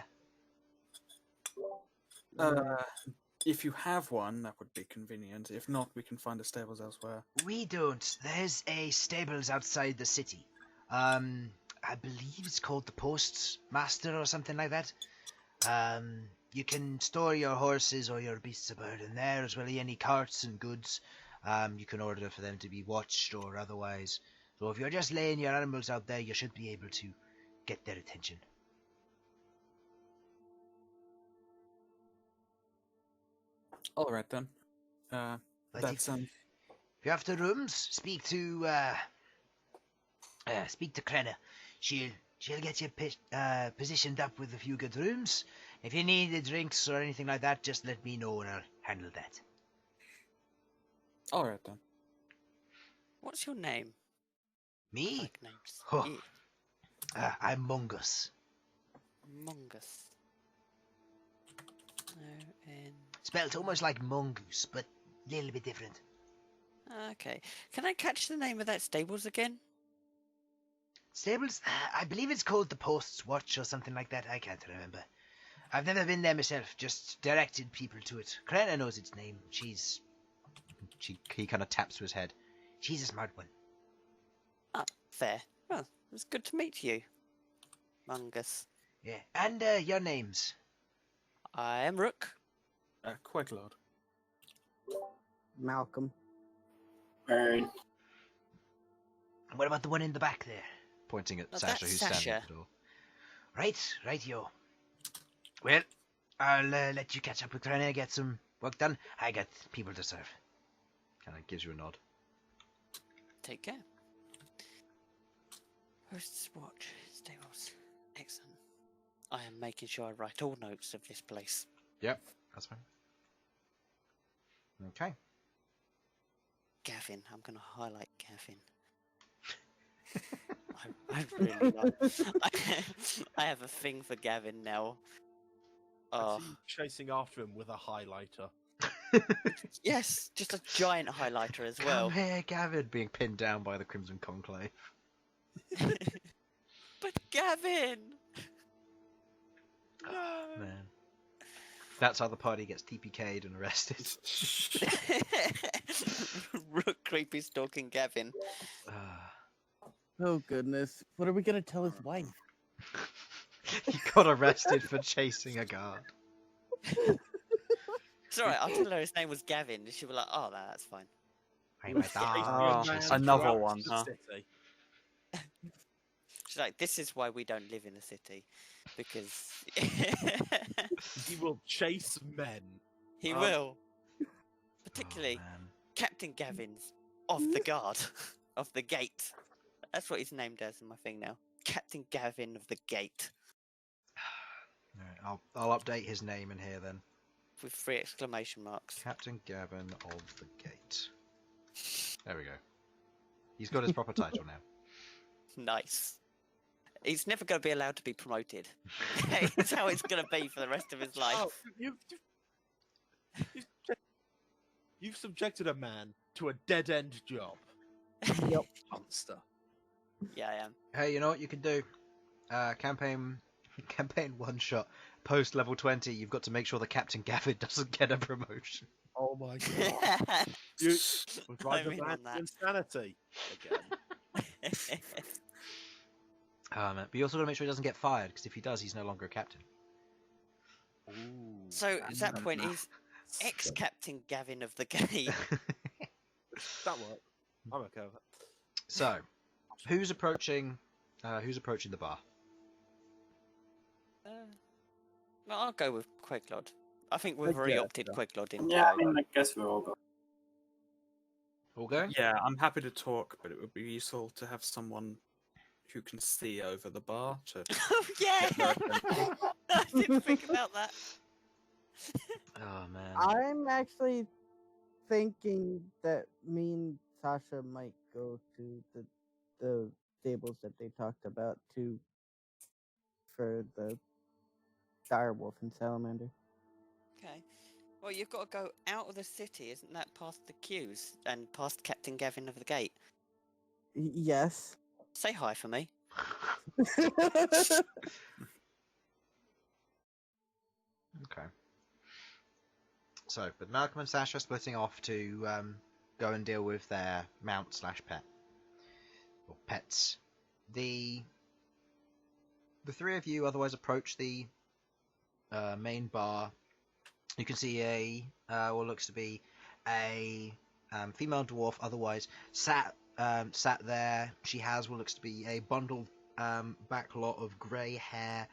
If you have one, that would be convenient. If not, we can find the stables elsewhere. We don't. There's a stables outside the city. I believe it's called the Post Master or something like that. You can store your horses or your beasts of burden there, as well as any carts and goods. You can order for them to be watched or otherwise. So if you're just laying your animals out there, you should be able to get their attention. All right then. If you have the rooms, speak to Krenna. She'll get you positioned up with a few good rooms. If you need the drinks or anything like that, just let me know and I'll handle that. All right then. What's your name? Me? Like names. Oh. Yeah. I'm Mungus. Mungus. O-N... Spelt almost like mongoose, but a little bit different. Okay. Can I catch the name of that stables again? Stables? I believe it's called the Post's Watch or something like that. I can't remember. I've never been there myself, just directed people to it. Krenna knows its name. He kind of taps to his head. She's a smart one. Ah, fair. Well, it's good to meet you, Mungus. Yeah, and your names? I am Rook. Queglod. Malcom. Bern. What about the one in the back there? pointing at Oh, Sasha, that's who's standing Sasha. at the door. Right, yo. Well, I'll let you catch up with Renee, get some work done. I got people to serve. Kind of gives you a nod. Take care. Host's watch. Stables. Excellent. I am making sure I write all notes of this place. Yep, that's fine. Okay. Gavin. I'm going to highlight Gavin. I really like. I have a thing for Gavin now. I Oh, see you chasing after him with a highlighter. yes, just a giant highlighter as well. Come here, Gavin, being pinned down by the Crimson Conclave. But Gavin! No! Oh, man. That's how the party gets TPK'd and arrested. Rook creepy stalking Gavin. Oh goodness, what are we gonna tell his wife? He got arrested for chasing a guard. It's alright, I'll tell her his name was Gavin, and she'll be like, oh, that's fine. Hey, my Chasing dog. a man another throughout one, the huh? city. She's like, this is why we don't live in the city. Because He will chase men. he will. Oh, Particularly man. Captain Gavin's of the guard. Of the gate. That's what he's named as in my thing now. Captain Gavin of the gate. Alright, I'll update his name in here then. With 3 exclamation marks. Captain Gavin of the Gate. There we go. He's got his proper title now. Nice. He's never going to be allowed to be promoted. It's how it's going to be for the rest of his life. Oh, you've subjected a man to a dead-end job. Yep. Monster. Yeah, I am. Hey, you know what you can do? Campaign one shot. Post level 20, you've got to make sure that Captain Gavin doesn't get a promotion. Oh my god. You would drive I'm a in man on to that. insanity again. But you also got to make sure he doesn't get fired, because if he does, he's no longer a captain. Ooh. So at that point, he's ex-Captain Gavin of the gate. That worked. I'm okay with it. So, who's approaching the bar? Well, I'll go with Queglod. I think we've already Yeah, opted Queglod in. Yeah, I mean, I guess we'll all go. All go? Yeah, I'm happy to talk, but it would be useful to have someone who can see over the bar to. Oh, yeah! Get their I didn't think about that. Oh man. I'm actually thinking that me and Sasha might go to the stables that they talked about for the direwolf and salamander. Okay. Well, you've got to go out of the city, isn't that past the queues and past Captain Gavin of the gate? Yes. Say hi for me. Okay. So, but Malcolm and Sasha are splitting off to go and deal with their mount/pet or pets. The three of you otherwise approach the main bar. You can see what looks to be a female dwarf, otherwise sat there. She has what looks to be a bundled back lot of grey hair,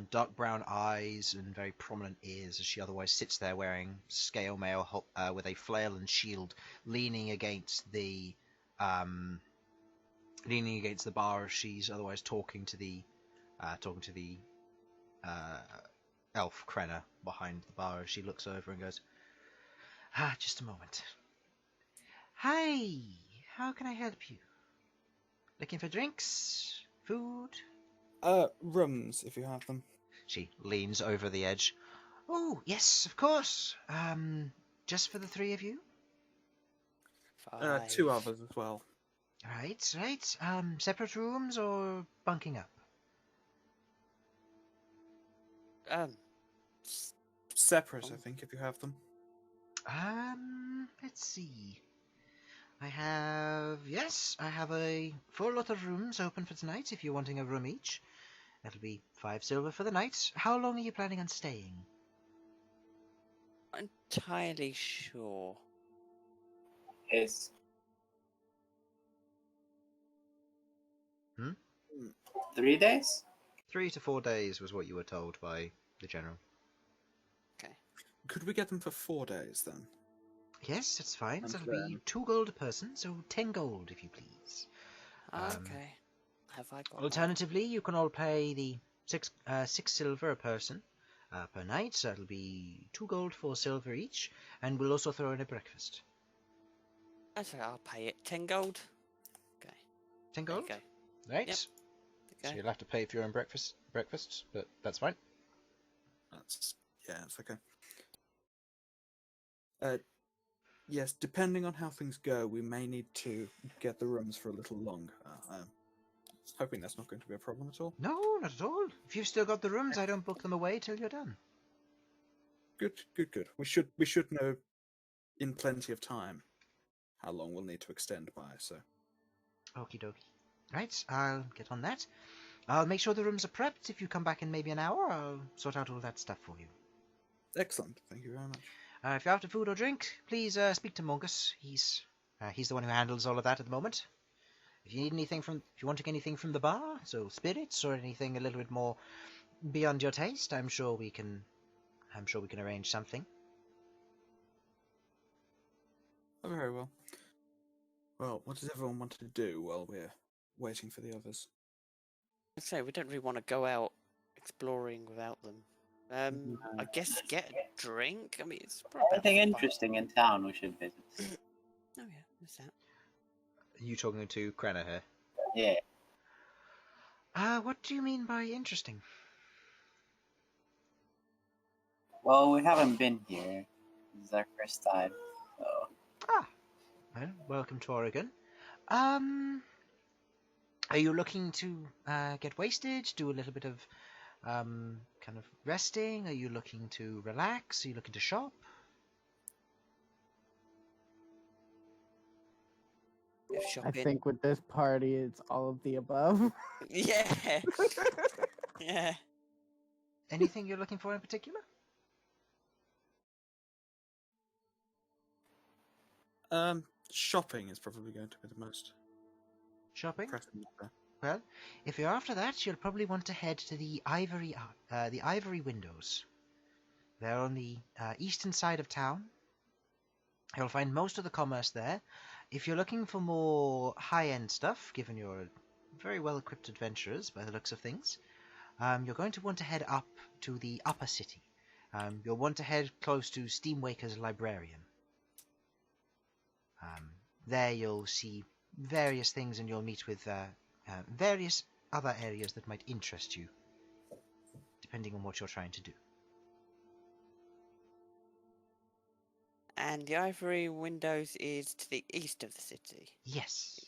dark brown eyes, and very prominent ears, as she otherwise sits there wearing scale mail with a flail and shield, leaning against the bar as she's otherwise talking to the elf Krenner behind the bar as she looks over and goes, just a moment. Hi, how can I help you? Looking for drinks? Food? Rooms, if you have them. She leans over the edge. Oh, yes, of course. Just for the three of you? 5. 2 others as well. Right. Separate rooms or bunking up? Separate, I think, if you have them. Let's see. I have a full lot of rooms open for tonight if you're wanting a room each. That'll be 5 silver for the night. How long are you planning on staying? Not entirely sure. Is 3 days? 3 to 4 days was what you were told by the general. Okay. Could we get them for 4 days then? Yes, that's fine. And So it'll be then- 2 gold a person, so 10 gold if you please. Okay. Have I got that? Alternatively, you can all pay the 6 silver a person per night, so it'll be 2 gold, 4 silver each, and we'll also throw in a breakfast. That's okay, I'll pay it. 10 gold? Okay. 10 There you gold? go. Right. Yep. So Okay. you'll have to pay for your own breakfast, but that's fine. That's okay. Yes, depending on how things go, we may need to get the rooms for a little longer. I'm hoping that's not going to be a problem at all. No, not at all. If you've still got the rooms, I don't book them away till you're done. Good. We should know in plenty of time how long we'll need to extend by. So Okie dokie. Right, I'll get on that. I'll make sure the rooms are prepped. If you come back in maybe an hour, I'll sort out all that stuff for you. excellent. Thank you very much. If you're after food or drink, please speak to Mungus. He's the one who handles all of that at the moment. If you need anything if you want anything from the bar, so spirits or anything a little bit more beyond your taste, I'm sure we can arrange something. Oh, very well. Well, what does everyone want to do while we're waiting for the others? I'd say we don't really want to go out exploring without them. I guess get a drink. I mean, it's probably Anything about interesting in town we should visit? Oh yeah, what's that? Are you talking to Krenna here? Yeah. What do you mean by interesting? Well, we haven't been here. This is our first time, so... Well, welcome to Oregon. Are you looking to get wasted? Do a little bit of kind of resting? Are you looking to relax? Are you looking to shop? Go I shopping. think with this party, it's all of the above. Yeah. Yeah. Anything you're looking for in particular? Shopping is probably going to be the most Shopping? pressing matter. Well, if you're after that, you'll probably want to head to the Ivory Windows. They're on the eastern side of town. You'll find most of the commerce there. If you're looking for more high-end stuff, given you're very well-equipped adventurers by the looks of things, you're going to want to head up to the upper city. You'll want to head close to Steamwaker's librarian. There you'll see various things, and you'll meet with various other areas that might interest you, depending on what you're trying to do. And the Ivory Windows is to the east of the city. Yes.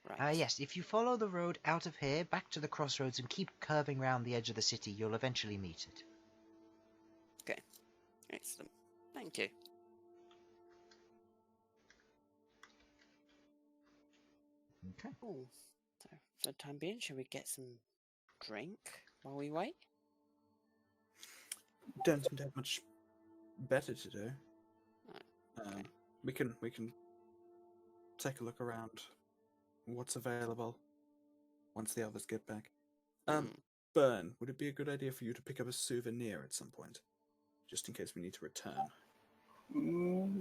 Right. Yes, if you follow the road out of here, back to the crossroads, and keep curving round the edge of the city, you'll eventually meet it. Okay. Excellent. Thank you. Okay. Cool. So, for the time being, shall we get some drink while we wait? Don't seem to have much better to do. Okay. We can take a look around what's available once the others get back. Bern, would it be a good idea for you to pick up a souvenir at some point, just in case we need to return?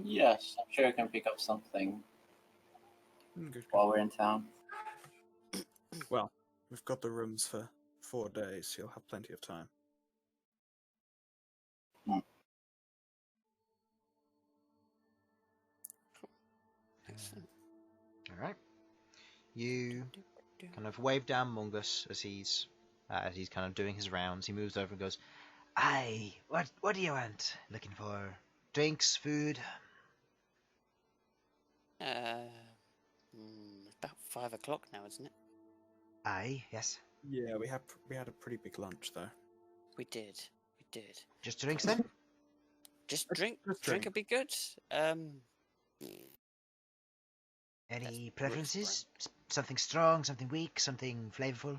Yes, I'm sure I can pick up something Good. while we're in town. Well, we've got the rooms for 4 days, so you'll have plenty of time. Excellent. All right. You kind of wave down Mungus as he's kind of doing his rounds. He moves over and goes, "Aye, what do you want? Looking for drinks, food?" It's about 5 o'clock now, isn't it? Aye, yes. Yeah, we had a pretty big lunch though. We did. Just drinks then? Just Just drink. drink. Drink would be good. Any That's preferences? Something strong, something weak, something flavorful?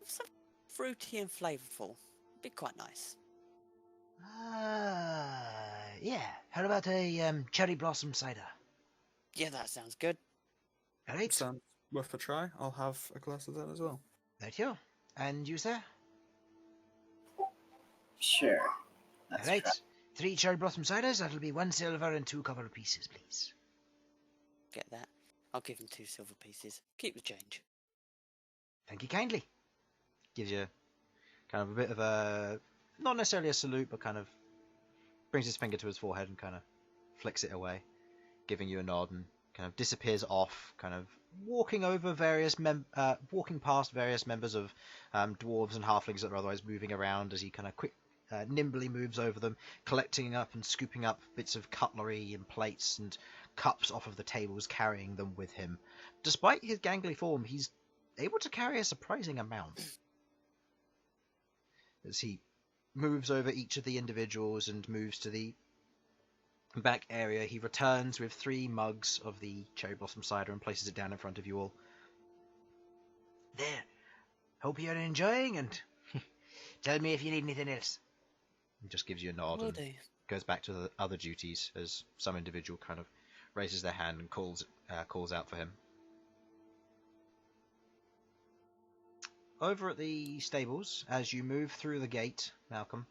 Some fruity and flavorful. Be quite nice. Yeah. How about a cherry blossom cider? Yeah, that sounds good. All right. Sounds worth a try. I'll have a glass of that as well. Right here. And you, sir? Sure. Let's All right. try. 3 cherry blossom ciders. That'll be 1 silver and 2 copper pieces, please. Get that. I'll give him 2 silver pieces. Keep the change. Thank you kindly. Gives you kind of a bit of a, not necessarily a salute, but kind of brings his finger to his forehead and kind of flicks it away, giving you a nod, and kind of disappears off, kind of walking past various members of dwarves and halflings that are otherwise moving around as he kind of nimbly moves over them, collecting up and scooping up bits of cutlery and plates and cups off of the tables, carrying them with him. Despite his gangly form, he's able to carry a surprising amount. As he moves over each of the individuals and moves to the back area, he returns with 3 mugs of the cherry blossom cider and places it down in front of you all. There. Hope you're enjoying, and tell me if you need anything else. He just gives you a nod and goes back to the other duties as some individual kind of raises their hand and calls out for him. Over at the stables, as you move through the gate, Malcom,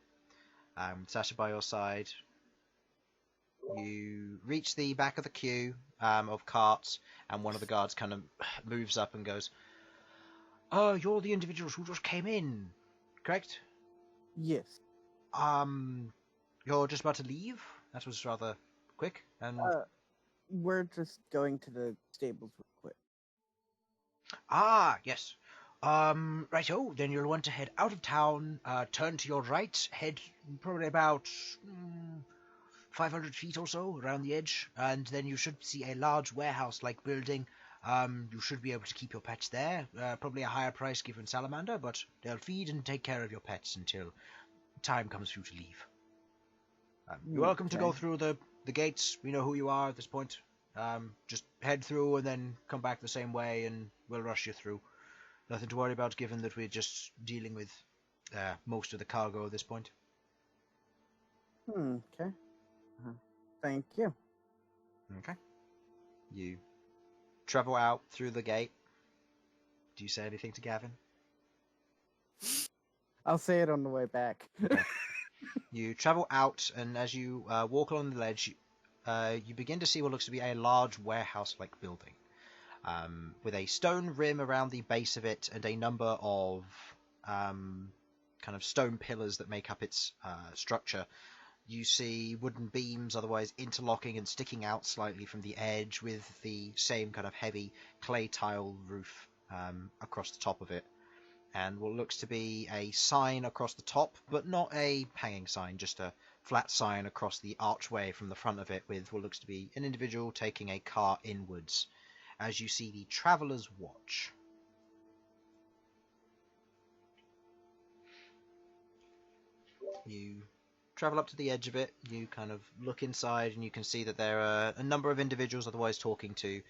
Sasha by your side, you reach the back of the queue of carts, and one of the guards kind of moves up and goes, "Oh, you're the individuals who just came in, correct? Yes. You're just about to leave? That was rather quick." And We're just going to the stables real quick. yes. Righto, then you'll want to head out of town, turn to your right, head probably about 500 feet or so around the edge, and then you should see a large warehouse-like building. You should be able to keep your pets there, probably a higher price given Salamander, but they'll feed and take care of your pets until time comes for you to leave. You're welcome to go through the gates. We know who you are at this point. Just head through and then come back the same way, and we'll rush you through. Nothing to worry about, given that we're just dealing with most of the cargo at this point. Okay. Thank you. Okay. You travel out through the gate. Do you say anything to Gavin? I'll say it on the way back. You travel out, and as you walk along the ledge, you begin to see what looks to be a large warehouse-like building. With a stone rim around the base of it and a number of kind of stone pillars that make up its structure. You see wooden beams otherwise interlocking and sticking out slightly from the edge, with the same kind of heavy clay tile roof across the top of it. And what looks to be a sign across the top, but not a hanging sign, just a flat sign across the archway from the front of it, with what looks to be an individual taking a car inwards. As you see the Traveller's Watch. You travel up to the edge of it, you kind of look inside, and you can see that there are a number of individuals otherwise talking to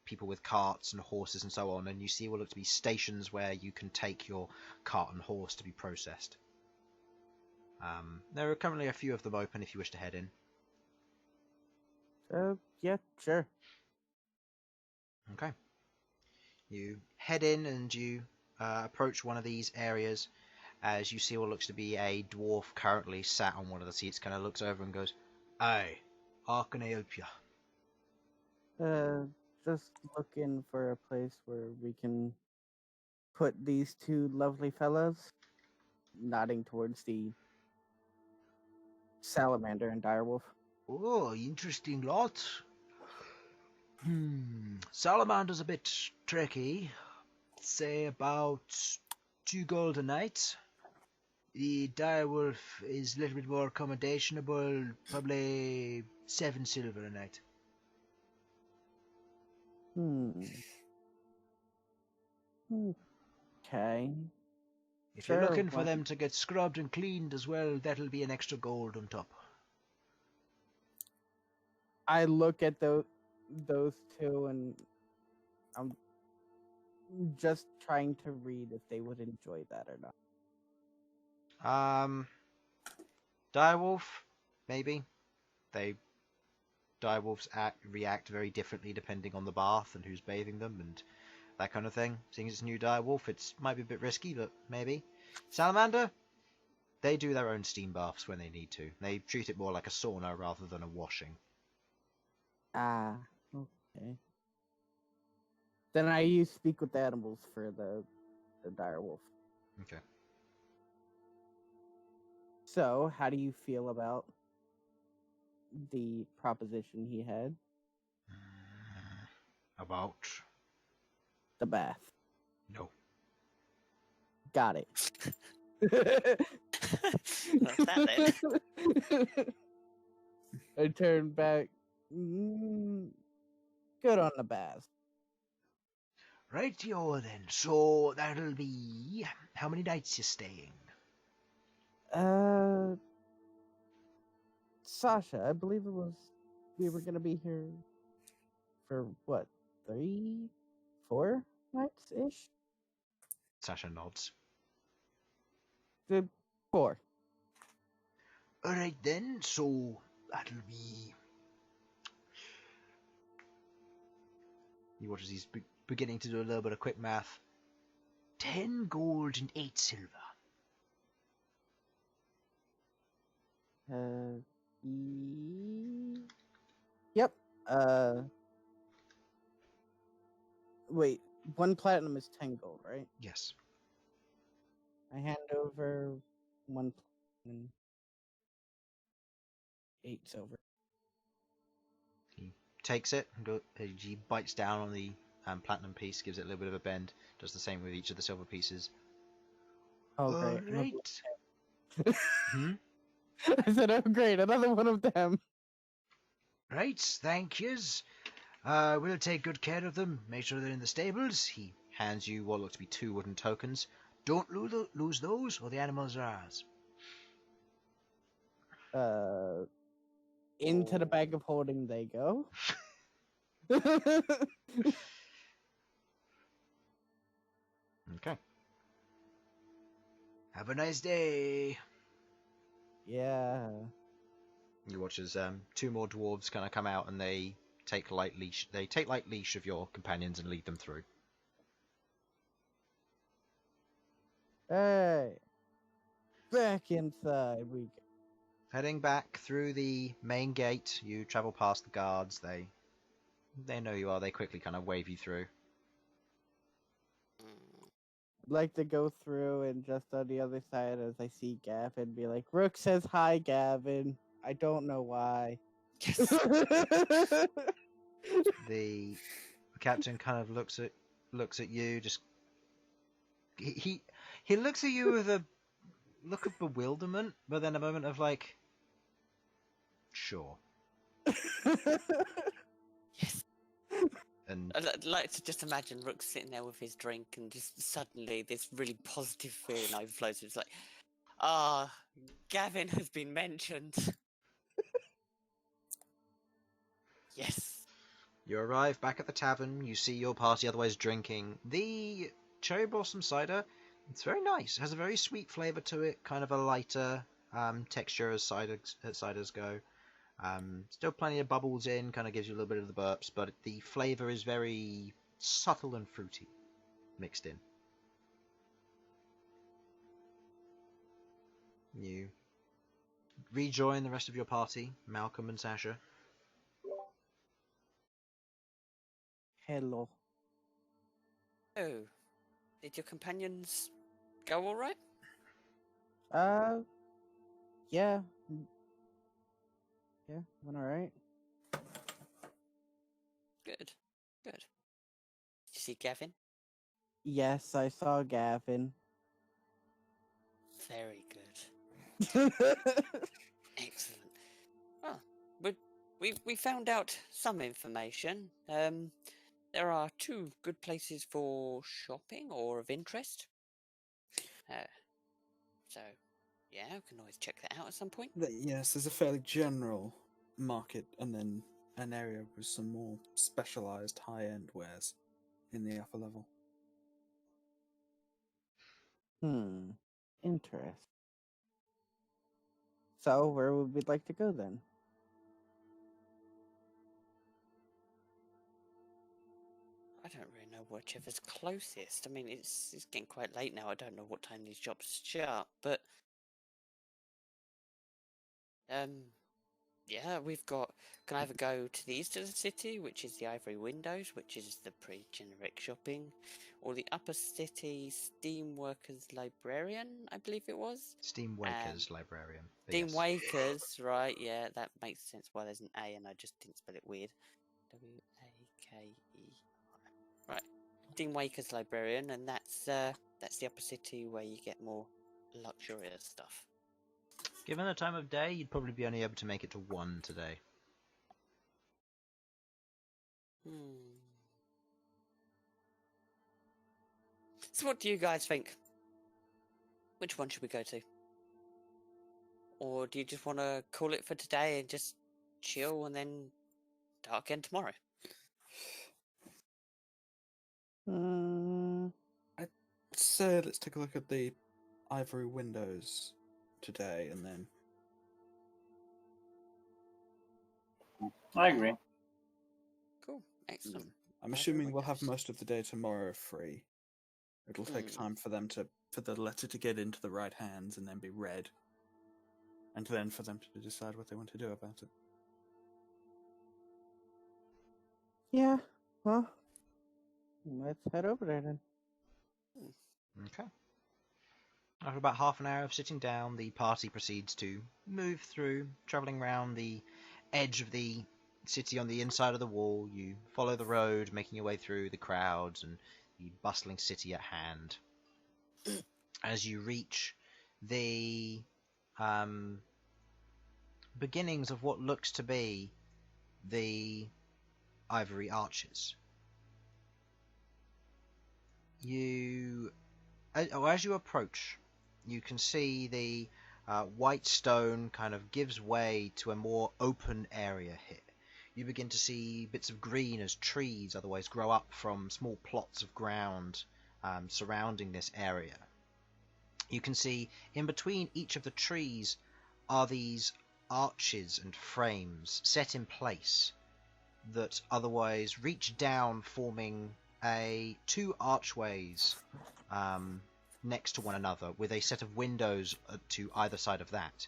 people with carts and horses and so on, and you see what look to be stations where you can take your cart and horse to be processed. There are currently a few of them open if you wish to head in. Yeah, sure. Okay. You head in and you approach one of these areas as you see what looks to be a dwarf currently sat on one of the seats, kind of looks over and goes, "Aye, how can I help you?" Just looking for a place where we can put these 2 lovely fellows, nodding towards the salamander and direwolf. "Oh, interesting lot. Salamander's a bit tricky. Say about 2 gold a night. The direwolf is a little bit more accommodationable, probably 7 silver a night." Okay. If you're looking for them to get scrubbed and cleaned as well, that'll be an extra gold on top. I look at those 2, and I'm just trying to read if they would enjoy that or not. Direwolf, maybe. They direwolves react very differently depending on the bath and who's bathing them and that kind of thing. Seeing as it's a new direwolf, it might be a bit risky, but maybe. Salamander, they do their own steam baths when they need to. They treat it more like a sauna rather than a washing. Ah, okay. Then I use speak with animals for the direwolf. Okay. So, how do you feel about the proposition he had? About? The bath. No. Got it. What's that then? I turned back. Good on the bath. Rightio then. So that'll be how many nights you staying? Sasha, I believe it was. We were gonna be here for what, 3, 4 nights ish. Sasha nods. Good 4. All right then. So that'll be. He watches. He's beginning to do a little bit of quick math. 10 gold and 8 silver. Yep. Wait, 1 platinum is 10 gold, right? Yes. I hand over 1 platinum, 8 silver. He takes it and he bites down on the platinum piece, gives it a little bit of a bend. Does the same with each of the silver pieces. Oh, great. All right. I said, oh, great, another one of them. Right, thank yous. We'll take good care of them. Make sure they're in the stables. He hands you what look to be 2 wooden tokens. Don't lose those, or the animals are ours. Into the bag of holding they go. Okay. Have a nice day. Yeah. You watch as 2 more dwarves kind of come out and they take light leash. They take light leash of your companions and lead them through. Hey. Back inside we go. Heading back through the main gate, you travel past the guards. They know you are. They quickly kind of wave you through. I'd like to go through and just on the other side as I see Gavin be like, Rook says hi, Gavin. I don't know why. Yes. The captain kind of looks at you. Just he looks at you with a look of bewilderment, but then a moment of like, sure. Yes. And I'd like to just imagine Rook sitting there with his drink and just suddenly this really positive feeling overflows. It's like, Gavin has been mentioned. Yes. you arrive back at the tavern. You see your party otherwise drinking the cherry blossom cider. It's very nice. It has a very sweet flavour to it, kind of a lighter texture as ciders go. Still plenty of bubbles in, kind of gives you a little bit of the burps, but the flavour is very subtle and fruity mixed in. You rejoin the rest of your party, Malcom and Sasha. Hello. Oh, did your companions go all right? Yeah. Yeah, went alright. Good. Good. Did you see Gavin? Yes, I saw Gavin. Very good. Excellent. Oh, we found out some information. There are 2 good places for shopping or of interest. So, yeah, we can always check that out at some point. Yes, there's a fairly general market and then an area with some more specialized high-end wares in the upper level. Interesting. So, where would we like to go then? I don't really know whichever's closest. I mean, it's getting quite late now. I don't know what time these shops shut, but yeah, can either go to the east of the city, which is the Ivory Windows, which is the pre-generic shopping, or the upper city Steamworkers Librarian, I believe it was. Steamwakers Librarian. But Steam yes. Wakers, right? Yeah, that makes sense. Why there's an A and I just didn't spell it weird. Wakey. Right, Steam Wakers Librarian, and that's the upper city where you get more luxurious stuff. Given the time of day, you'd probably be only able to make it to one today. So what do you guys think? Which one should we go to? Or do you just want to call it for today and just chill and then start again tomorrow? I'd say let's take a look at the Ivory Windows today and then... I agree. Cool, excellent. I'm assuming we'll have most of the day tomorrow free. It'll take time for the letter to get into the right hands and then be read. And then for them to decide what they want to do about it. Yeah, well, let's head over there then. Okay. After about half an hour of sitting down, the party proceeds to move through, travelling round the edge of the city on the inside of the wall. You follow the road, making your way through the crowds and the bustling city at hand. As you reach the beginnings of what looks to be the Ivory Arches, as you approach, you can see the white stone kind of gives way to a more open area here. You begin to see bits of green as trees otherwise grow up from small plots of ground surrounding this area. You can see in between each of the trees are these arches and frames set in place that otherwise reach down, forming two archways next to one another, with a set of windows to either side of that.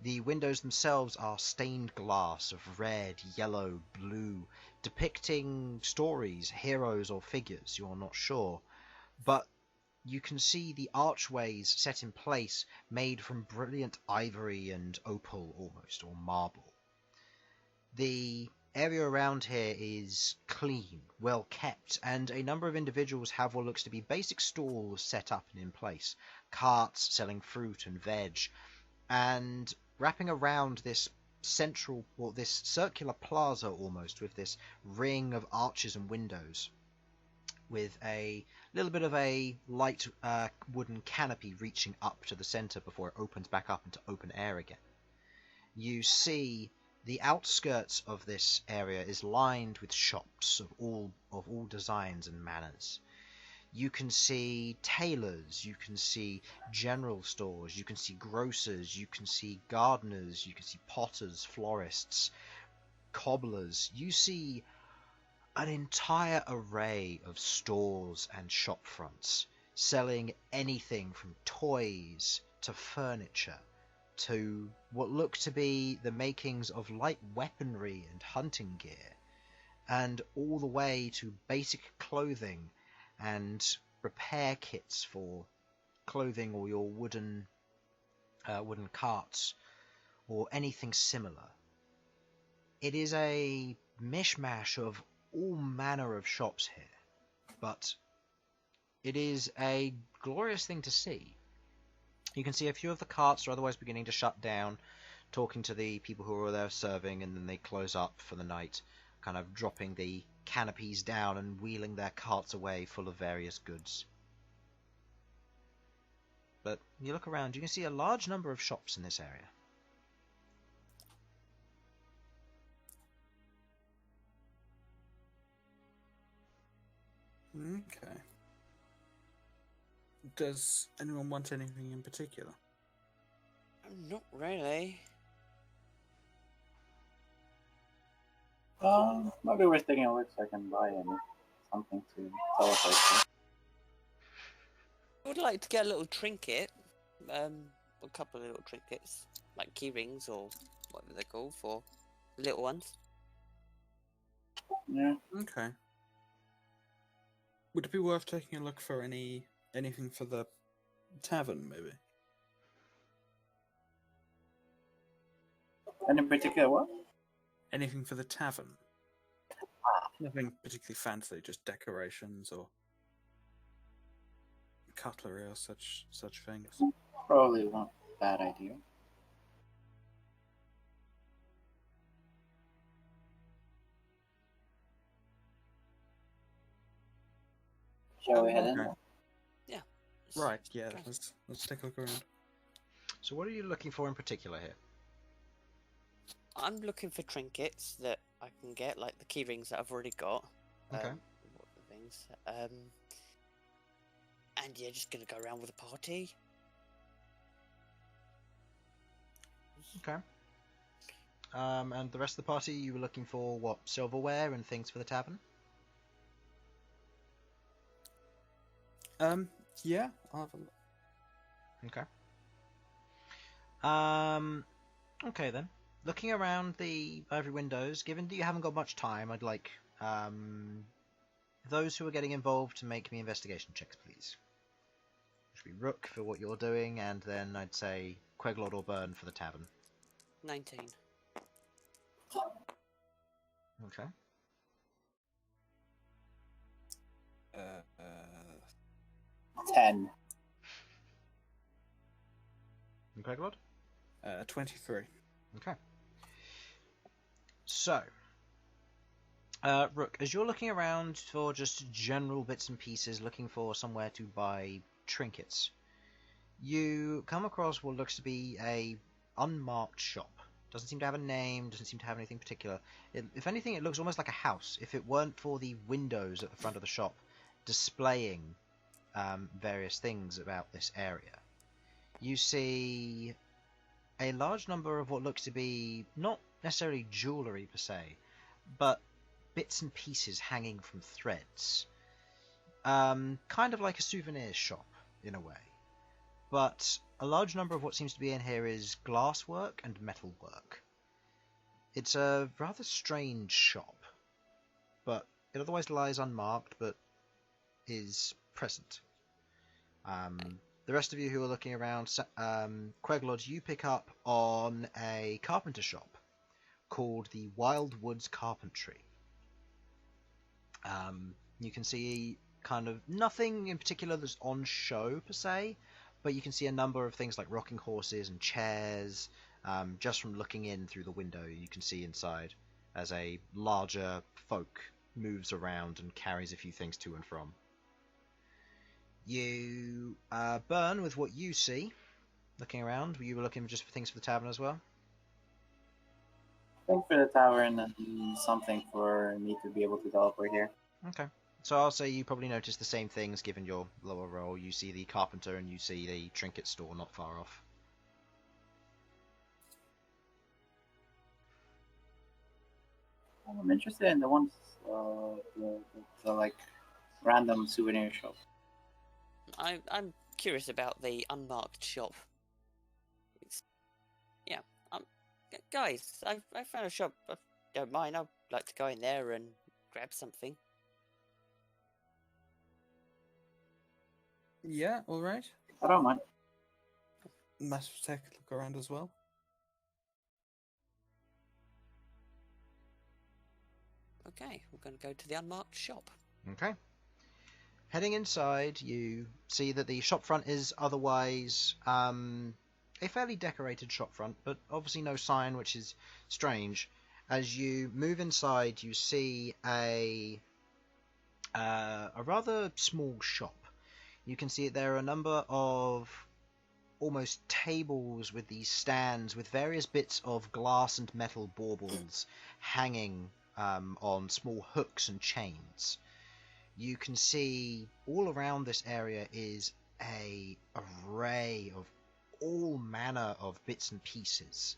The windows themselves are stained glass of red, yellow, blue, depicting stories, heroes or figures, you're not sure. But you can see the archways set in place made from brilliant ivory and opal almost, or marble. The area around here is clean, well kept, and a number of individuals have what looks to be basic stalls set up and in place, carts selling fruit and veg, and wrapping around this central, or this circular plaza almost, with this ring of arches and windows, with a little bit of a light wooden canopy reaching up to the center before it opens back up into open air again. You see the outskirts of this area is lined with shops of all designs and manners. You can see tailors, you can see general stores, you can see grocers, you can see gardeners, you can see potters, florists, cobblers. You see an entire array of stores and shop fronts selling anything from toys to furniture to what look to be the makings of light weaponry and hunting gear, and all the way to basic clothing and repair kits for clothing or your wooden carts or anything similar. It is a mishmash of all manner of shops here, but it is a glorious thing to see. You can see a few of the carts are otherwise beginning to shut down, talking to the people who are there serving, and then they close up for the night, kind of dropping the canopies down and wheeling their carts away full of various goods. But you look around, you can see a large number of shops in this area. Okay. Does anyone want anything in particular? Not really. Maybe we're taking a look so I can buy any something to teleport to. I would like to get a little trinket, a couple of little trinkets, like key rings or whatever they're called for little ones. Yeah. Okay. Would it be worth taking a look for anything for the tavern, maybe? And in particular, what? Anything for the tavern? Nothing particularly fancy, just decorations or cutlery or such things. Probably not a bad idea. Shall we head in? Okay. Yeah. Right, yeah, Okay. let's take a look around. So what are you looking for in particular here? I'm looking for trinkets that I can get, like the key rings that I've already got. Okay. What other things? And yeah, just gonna go around with a party. Okay. And the rest of the party, you were looking for what? Silverware and things for the tavern? Yeah, I'll have a look. Okay. Okay then. Looking around the ivory windows, given that you haven't got much time, I'd like those who are getting involved to make me investigation checks, please. It should be Rook for what you're doing, and then I'd say Queglod or Bern for the tavern. 19. Okay. 10. And Queglod? 23. Okay. So, Rook, as you're looking around for just general bits and pieces, looking for somewhere to buy trinkets, you come across what looks to be a unmarked shop. Doesn't seem to have a name, doesn't seem to have anything particular. If anything, it looks almost like a house, if it weren't for the windows at the front of the shop displaying various things about this area. You see a large number of what looks to be not necessarily jewellery per se, but bits and pieces hanging from threads. Kind of like a souvenir shop, in a way. But a large number of what seems to be in here is glasswork and metalwork. It's a rather strange shop, but it otherwise lies unmarked, but is present. The rest of you who are looking around, Queglod, you pick up on a carpenter shop called the Wild Woods Carpentry. You can see kind of nothing in particular that's on show per se, but you can see a number of things like rocking horses and chairs. Just from looking in through the window, you can see inside as a larger folk moves around and carries a few things to and from. You Bern with what you see, looking around. You were looking just for things for the tavern as well? I think for the tavern and something for me to be able to teleport here. Okay. So I'll say you probably notice the same things given your lower role. You see the carpenter and you see the trinket store not far off. I'm interested in the ones, the like random souvenir shop. I'm curious about the unmarked shop. Yeah, guys, I found a shop. I don't mind. I'd like to go in there and grab something. Yeah, alright. I don't mind. Let's take a look around as well. Okay, we're going to go to the unmarked shop. Okay. Heading inside, you see that the shopfront is otherwise a fairly decorated shopfront, but obviously no sign, which is strange. As you move inside, you see a rather small shop. You can see there are a number of almost tables with these stands with various bits of glass and metal baubles hanging on small hooks and chains. You can see all around this area is a array of all manner of bits and pieces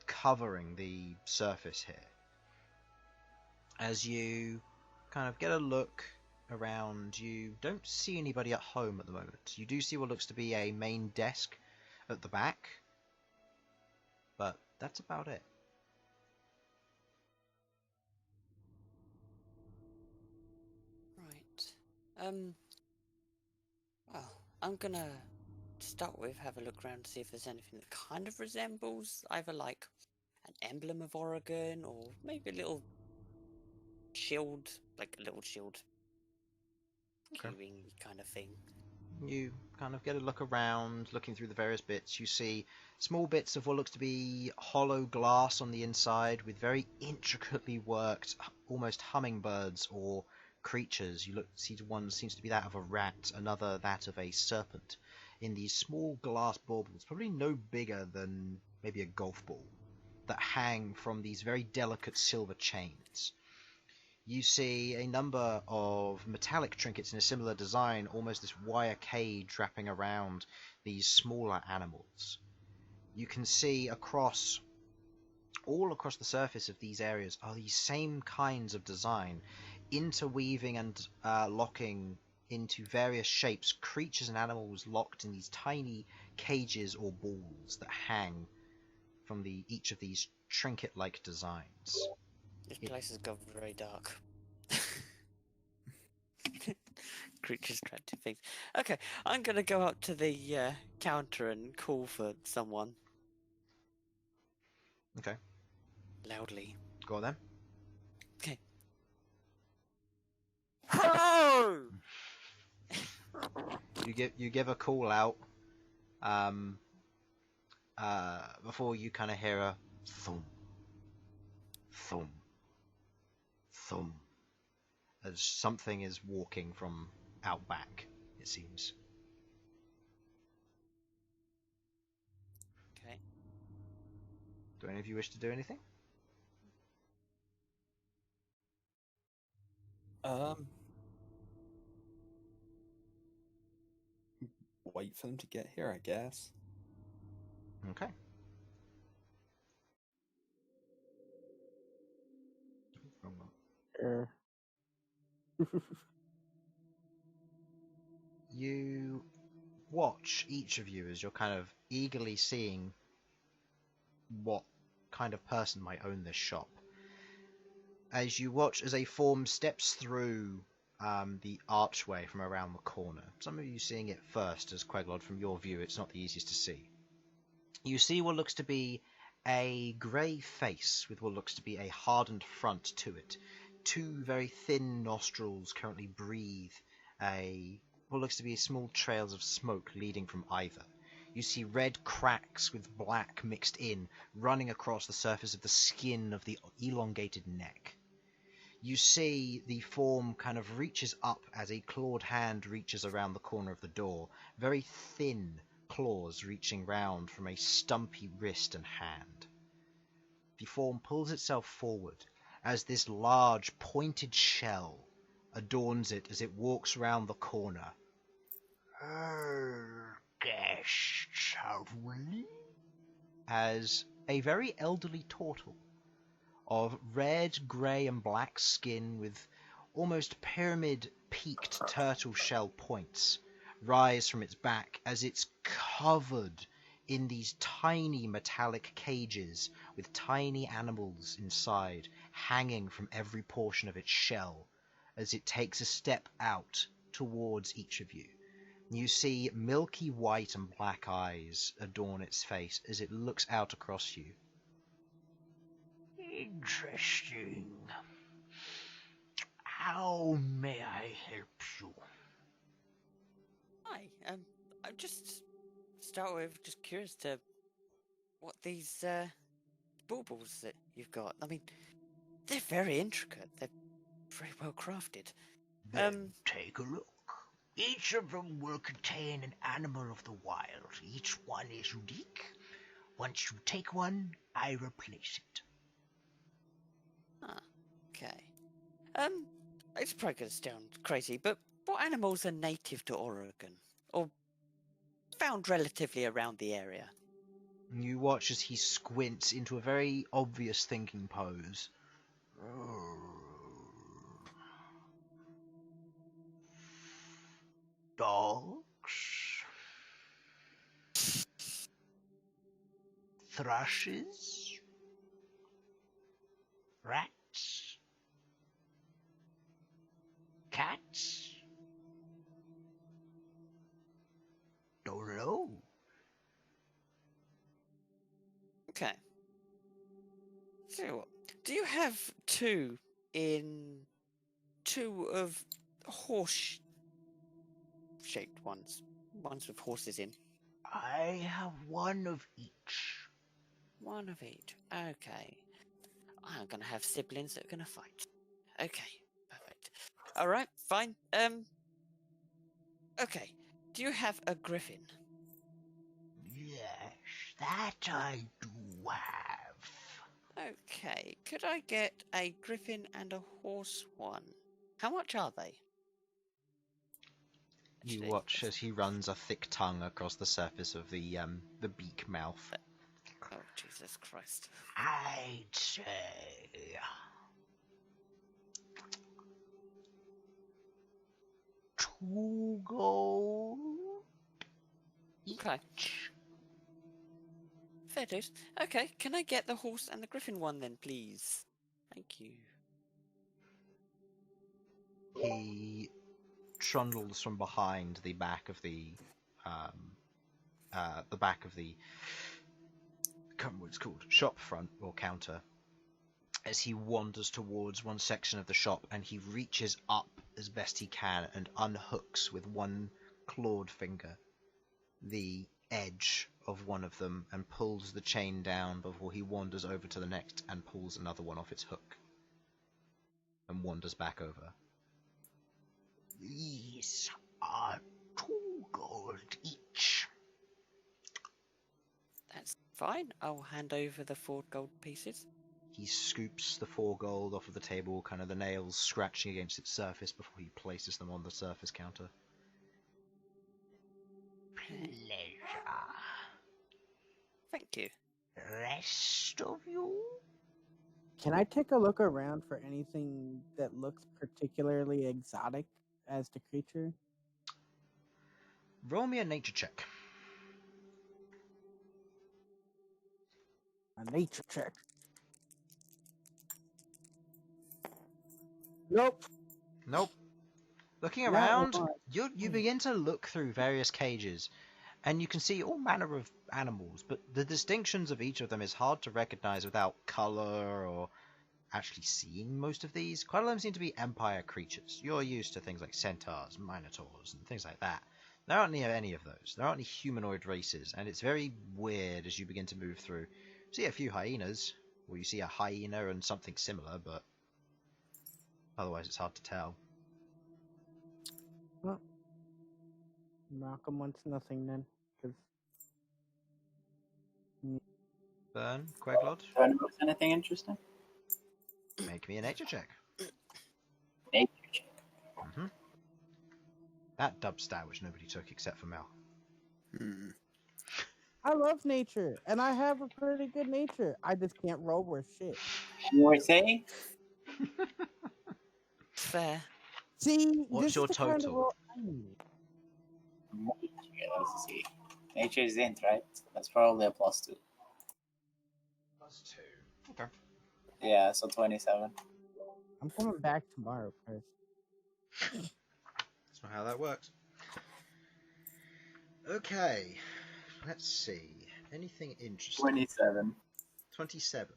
covering the surface here. As you kind of get a look around. You don't see anybody at home at the moment. You do see what looks to be a main desk at the back, but that's about it. Right. Well, I'm gonna start with have a look around to see if there's anything that kind of resembles either like an emblem of Origan or maybe a little shield, like a little shield Okay. keyring kind of thing. You kind of get a look around, looking through the various bits. You see small bits of what looks to be hollow glass on the inside with very intricately worked, almost hummingbirds or creatures. You see one seems to be that of a rat, another that of a serpent, in these small glass baubles, probably no bigger than maybe a golf ball, that hang from these very delicate silver chains. You see a number of metallic trinkets in a similar design, almost this wire cage wrapping around these smaller animals. You can see all across the surface of these areas are these same kinds of design, interweaving and locking into various shapes, creatures and animals locked in these tiny cages or balls that hang from each of these trinket-like designs. This place has got very dark. Creatures trapped in things. Okay, I'm gonna go up to the counter and call for someone Okay, loudly. go on then. Okay. Hello! You give a call out before you kind of hear a thump, thump, thump, as something is walking from out back, it seems. Okay. Do any of you wish to do anything? Wait for them to get here, I guess. Okay. Wrong one. You watch, each of you, as you're kind of eagerly seeing what kind of person might own this shop. As you watch as a form steps through the archway from around the corner. Some of you seeing it first, as Queglod, from your view, it's not the easiest to see. You see what looks to be a grey face with what looks to be a hardened front to it. Two very thin nostrils currently breathe what looks to be small trails of smoke leading from either. You see red cracks with black mixed in, running across the surface of the skin of the elongated neck. You see the form kind of reaches up as a clawed hand reaches around the corner of the door, very thin claws reaching round from a stumpy wrist and hand. The form pulls itself forward as this large pointed shell adorns it as it walks round the corner. Guess, shall we? As a very elderly turtle of red, grey and black skin with almost pyramid-peaked turtle shell points rise from its back as it's covered in these tiny metallic cages with tiny animals inside hanging from every portion of its shell as it takes a step out towards each of you. You see milky white and black eyes adorn its face as it looks out across you. Interesting. How may I help you? Hi. I'm just start with just curious to what these baubles that you've got. I mean, they're very intricate. They're very well crafted. Then take a look. Each of them will contain an animal of the wild. Each one is unique. Once you take one, I replace it. Okay. It's probably gonna sound crazy, but what animals are native to Oregon? Or found relatively around the area? You watch as he squints into a very obvious thinking pose. dogs, thrushes, rats, cats. Don't know. Okay. So, do you have two of horse-shaped ones? Ones with horses in. I have one of each. One of each. Okay. I'm gonna have siblings that are gonna fight. Okay, perfect. Alright, fine. Okay. Do you have a griffin? Yes, that I do have. Okay. Could I get a griffin and a horse one? How much are they? You Actually, watch as he runs a thick tongue across the surface of the beak mouth. oh, Jesus Christ. I'd say 2 gold Okay. each. Fair dues. Okay, can I get the horse and the griffin one then, please? Thank you. He trundles from behind the back of the what's called shop front or counter, as he wanders towards one section of the shop, and he reaches up as best he can and unhooks with one clawed finger the edge of one of them and pulls the chain down before he wanders over to the next and pulls another one off its hook and wanders back over. These are 2 gold each. That's fine. I'll hand over the 4 gold pieces. He scoops the 4 gold off of the table, kind of the nails scratching against its surface before he places them on the surface counter. Pleasure. Thank you. Rest of you? Can I take a look around for anything that looks particularly exotic as the creature? Roll me a nature check. A nature check. Nope. Nope. Looking Not around, one. you begin to look through various cages, and you can see all manner of animals, but the distinctions of each of them is hard to recognize without color or actually seeing most of these. Quite a lot of them seem to be empire creatures. You're used to things like centaurs, minotaurs, and things like that. There aren't any of those. There aren't any humanoid races, and it's very weird as you begin to move through. You see a few hyenas, or you see a hyena and something similar, but otherwise it's hard to tell. Well, Malcolm wants nothing then, because Bern, Queglod, Do I notice anything interesting? make me a nature check. Nature check. That dub stat which nobody took except for Mel. I love nature, and I have a pretty good nature. I just can't roll worth shit. You were saying? Fair. See, What's this your is the kind of total? roll I need. Nature, let's see. Nature is int, right? That's probably a +2. +2. Okay. Yeah, so 27. I'm coming back tomorrow, Chris. That's not how that works. Okay. Let's see. Anything interesting? 27. 27.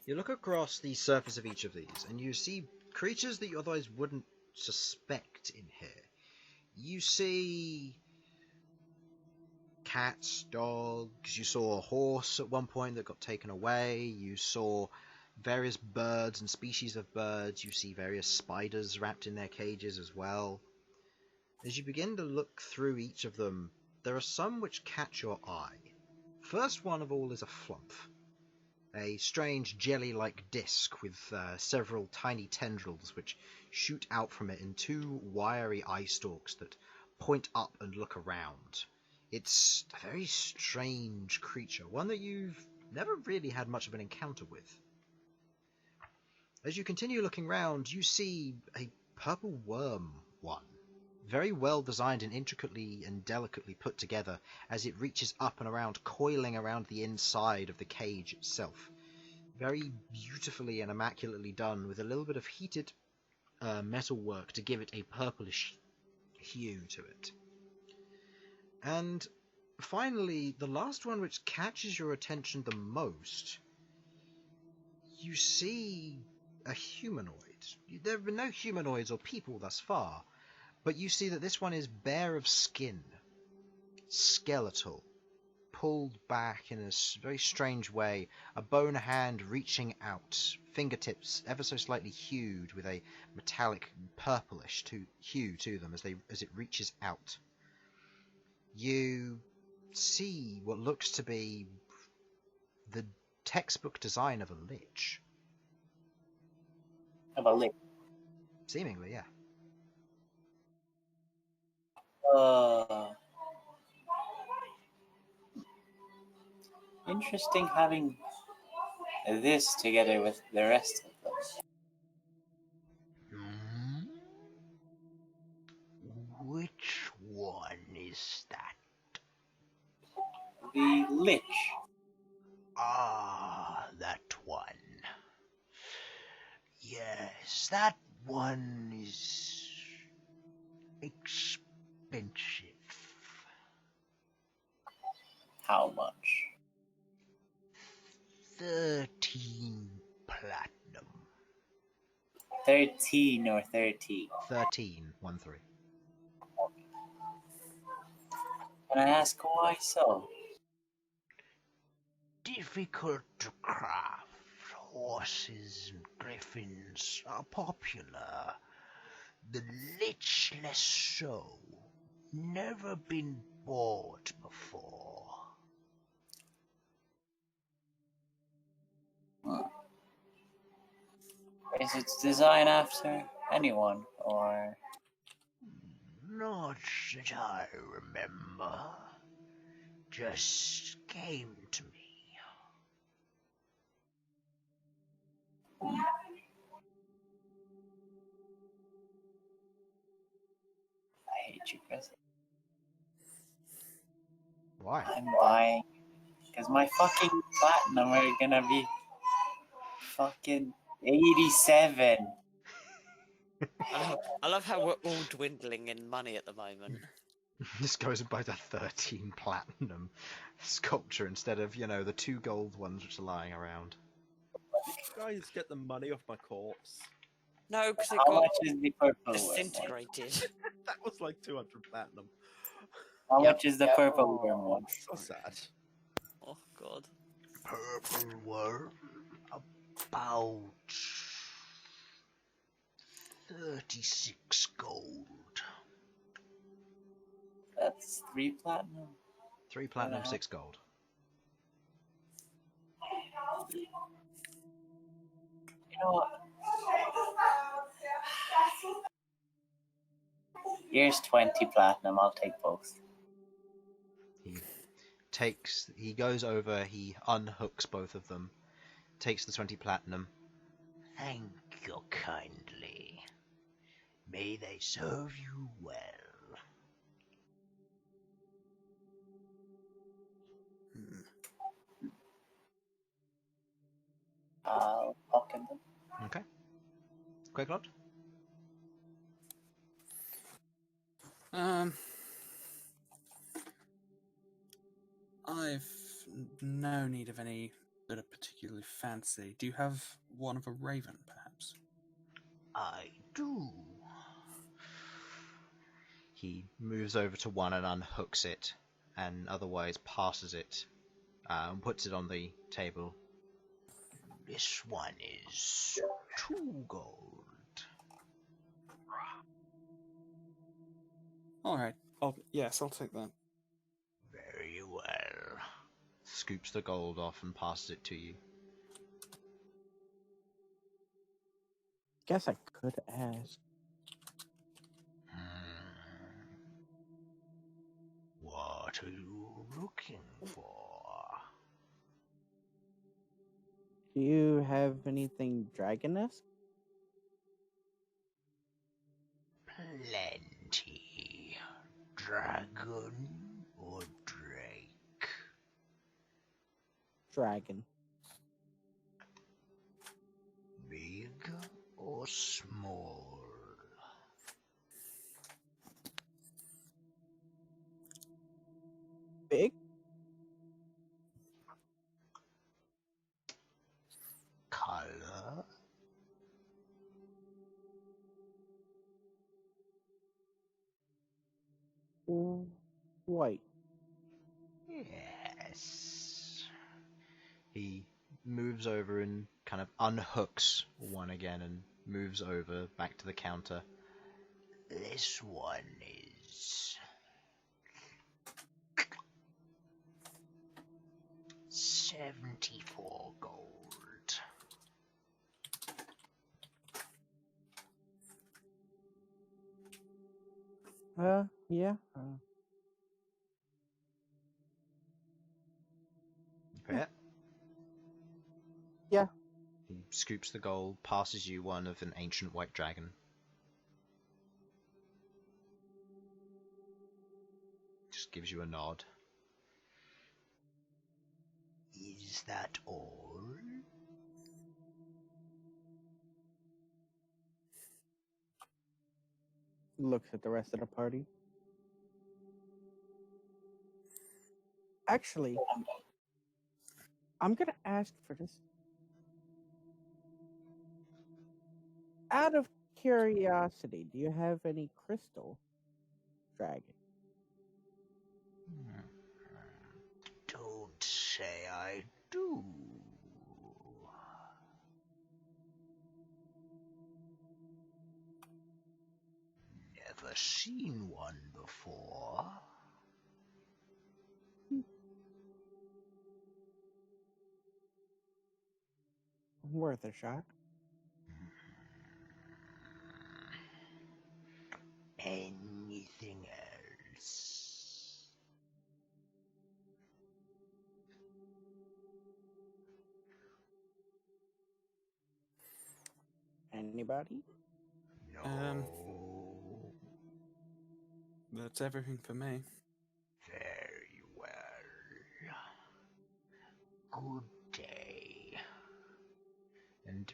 You look across the surface of each of these, and you see creatures that you otherwise wouldn't suspect in here. You see cats, dogs, you saw a horse at one point that got taken away, you saw various birds and species of birds, you see various spiders wrapped in their cages as well. As you begin to look through each of them, there are some which catch your eye. First one of all is a flump, a strange jelly-like disc with several tiny tendrils which shoot out from it in 2 wiry eye stalks that point up and look around. It's a very strange creature, one that you've never really had much of an encounter with. As you continue looking round, you see a purple worm one, very well designed and intricately and delicately put together as it reaches up and around, coiling around the inside of the cage itself. Very beautifully and immaculately done, with a little bit of heated metal work to give it a purplish hue to it. And finally, the last one which catches your attention the most, you see a humanoid. There have been no humanoids or people thus far, but you see that this one is bare of skin, skeletal, pulled back in a very strange way, a bone hand reaching out, fingertips ever so slightly hued with a metallic purplish hue to them as it reaches out. You see what looks to be the textbook design of a lich. Of a lich. Seemingly, yeah. Interesting having this together with the rest of them. Which one is that? The lich. Ah, that one. Yes, that one is expensive. How much? 13 platinum. 13 or 30? 13, 1-3. Can I ask why so? Difficult to craft. Horses and griffins are popular. The lich less so. Never been bought before. Is its design after anyone, or? Not that I remember. Just came to me. I hate you, Chris. Why? I'm buying. Because my fucking platinum are gonna be fucking 87. I love how we're all dwindling in money at the moment. This goes and buys a 13 platinum sculpture instead of, the 2 gold ones which are lying around. Guys, get the money off my corpse. No, because it How got much is the purple one? disintegrated. That was like 200 platinum. How Yep. much is the purple worm one? So sad. Oh god. Purple worm, about 36 gold. That's 3 platinum. 3 platinum, 6 gold. You know what? Here's 20 platinum. I'll take both. He goes over, he unhooks both of them, takes the 20 platinum. Thank you kindly. May they serve you well. I'll pocket them. Okay. Queglod? I've no need of any that are particularly fancy. Do you have one of a raven, perhaps? I do. He moves over to one and unhooks it, and otherwise passes it, and puts it on the table. This one is 2 gold. Alright, yes, I'll take that. Very well. Scoops the gold off and passes it to you. Guess I could ask. What are you looking for? Do you have anything dragon-esque? Plenty. Dragon or drake? Dragon. Big or small? Big? Color? White. Yes. He moves over and kind of unhooks one again and moves over back to the counter. This one is 74 gold. Yeah. Pay it? Yeah. He scoops the gold, passes you one of an ancient white dragon. Just gives you a nod. Is that all? Looks at the rest of the party. Actually, I'm gonna ask for this. Out of curiosity, do you have any crystal dragon? Don't say I do. Never seen one before. Worth a shot. Anything else? Anybody? No. That's everything for me. Very well. Good day. And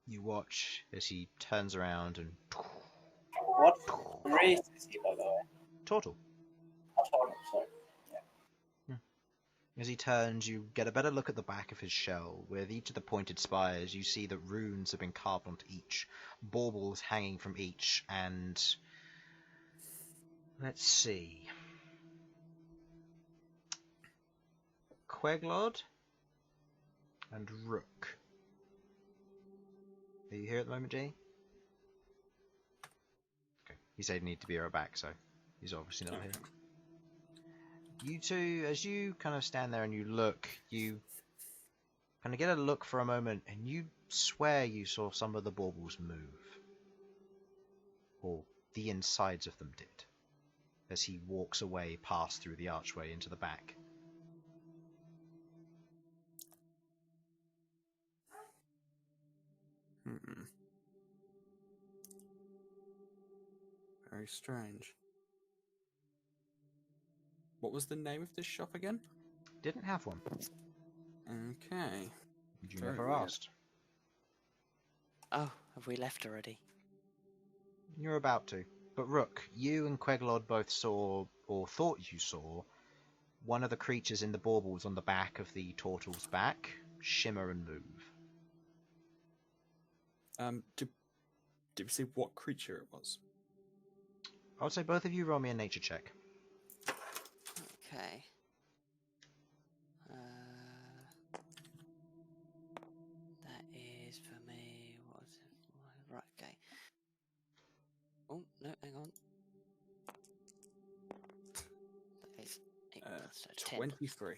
you watch as he turns around and... What race is he, by the way? Turtle. Oh, sorry. As he turns, you get a better look at the back of his shell. With each of the pointed spires, you see that runes have been carved onto each, baubles hanging from each, and... let's see... Queglod and Rook. Are you here at the moment, Jenny? Okay. He said he needed to be right back, so he's obviously not here. You two, as you kind of stand there and you look, you kind of get a look for a moment, and you swear you saw some of the baubles move. Or the insides of them did. As he walks away past through the archway into the back. Very strange. What was the name of this shop again? Didn't have one. Okay. You Very never weird. asked. Oh, have we left already? You're about to. But Rook, you and Queglod both saw, or thought you saw, one of the creatures in the baubles on the back of the turtle's back shimmer and move. Did we see what creature it was? I would say both of you roll me a nature check. Okay. That is for me. What was it? Right, okay. Oh, no, hang on. That is 8 plus 10. 23.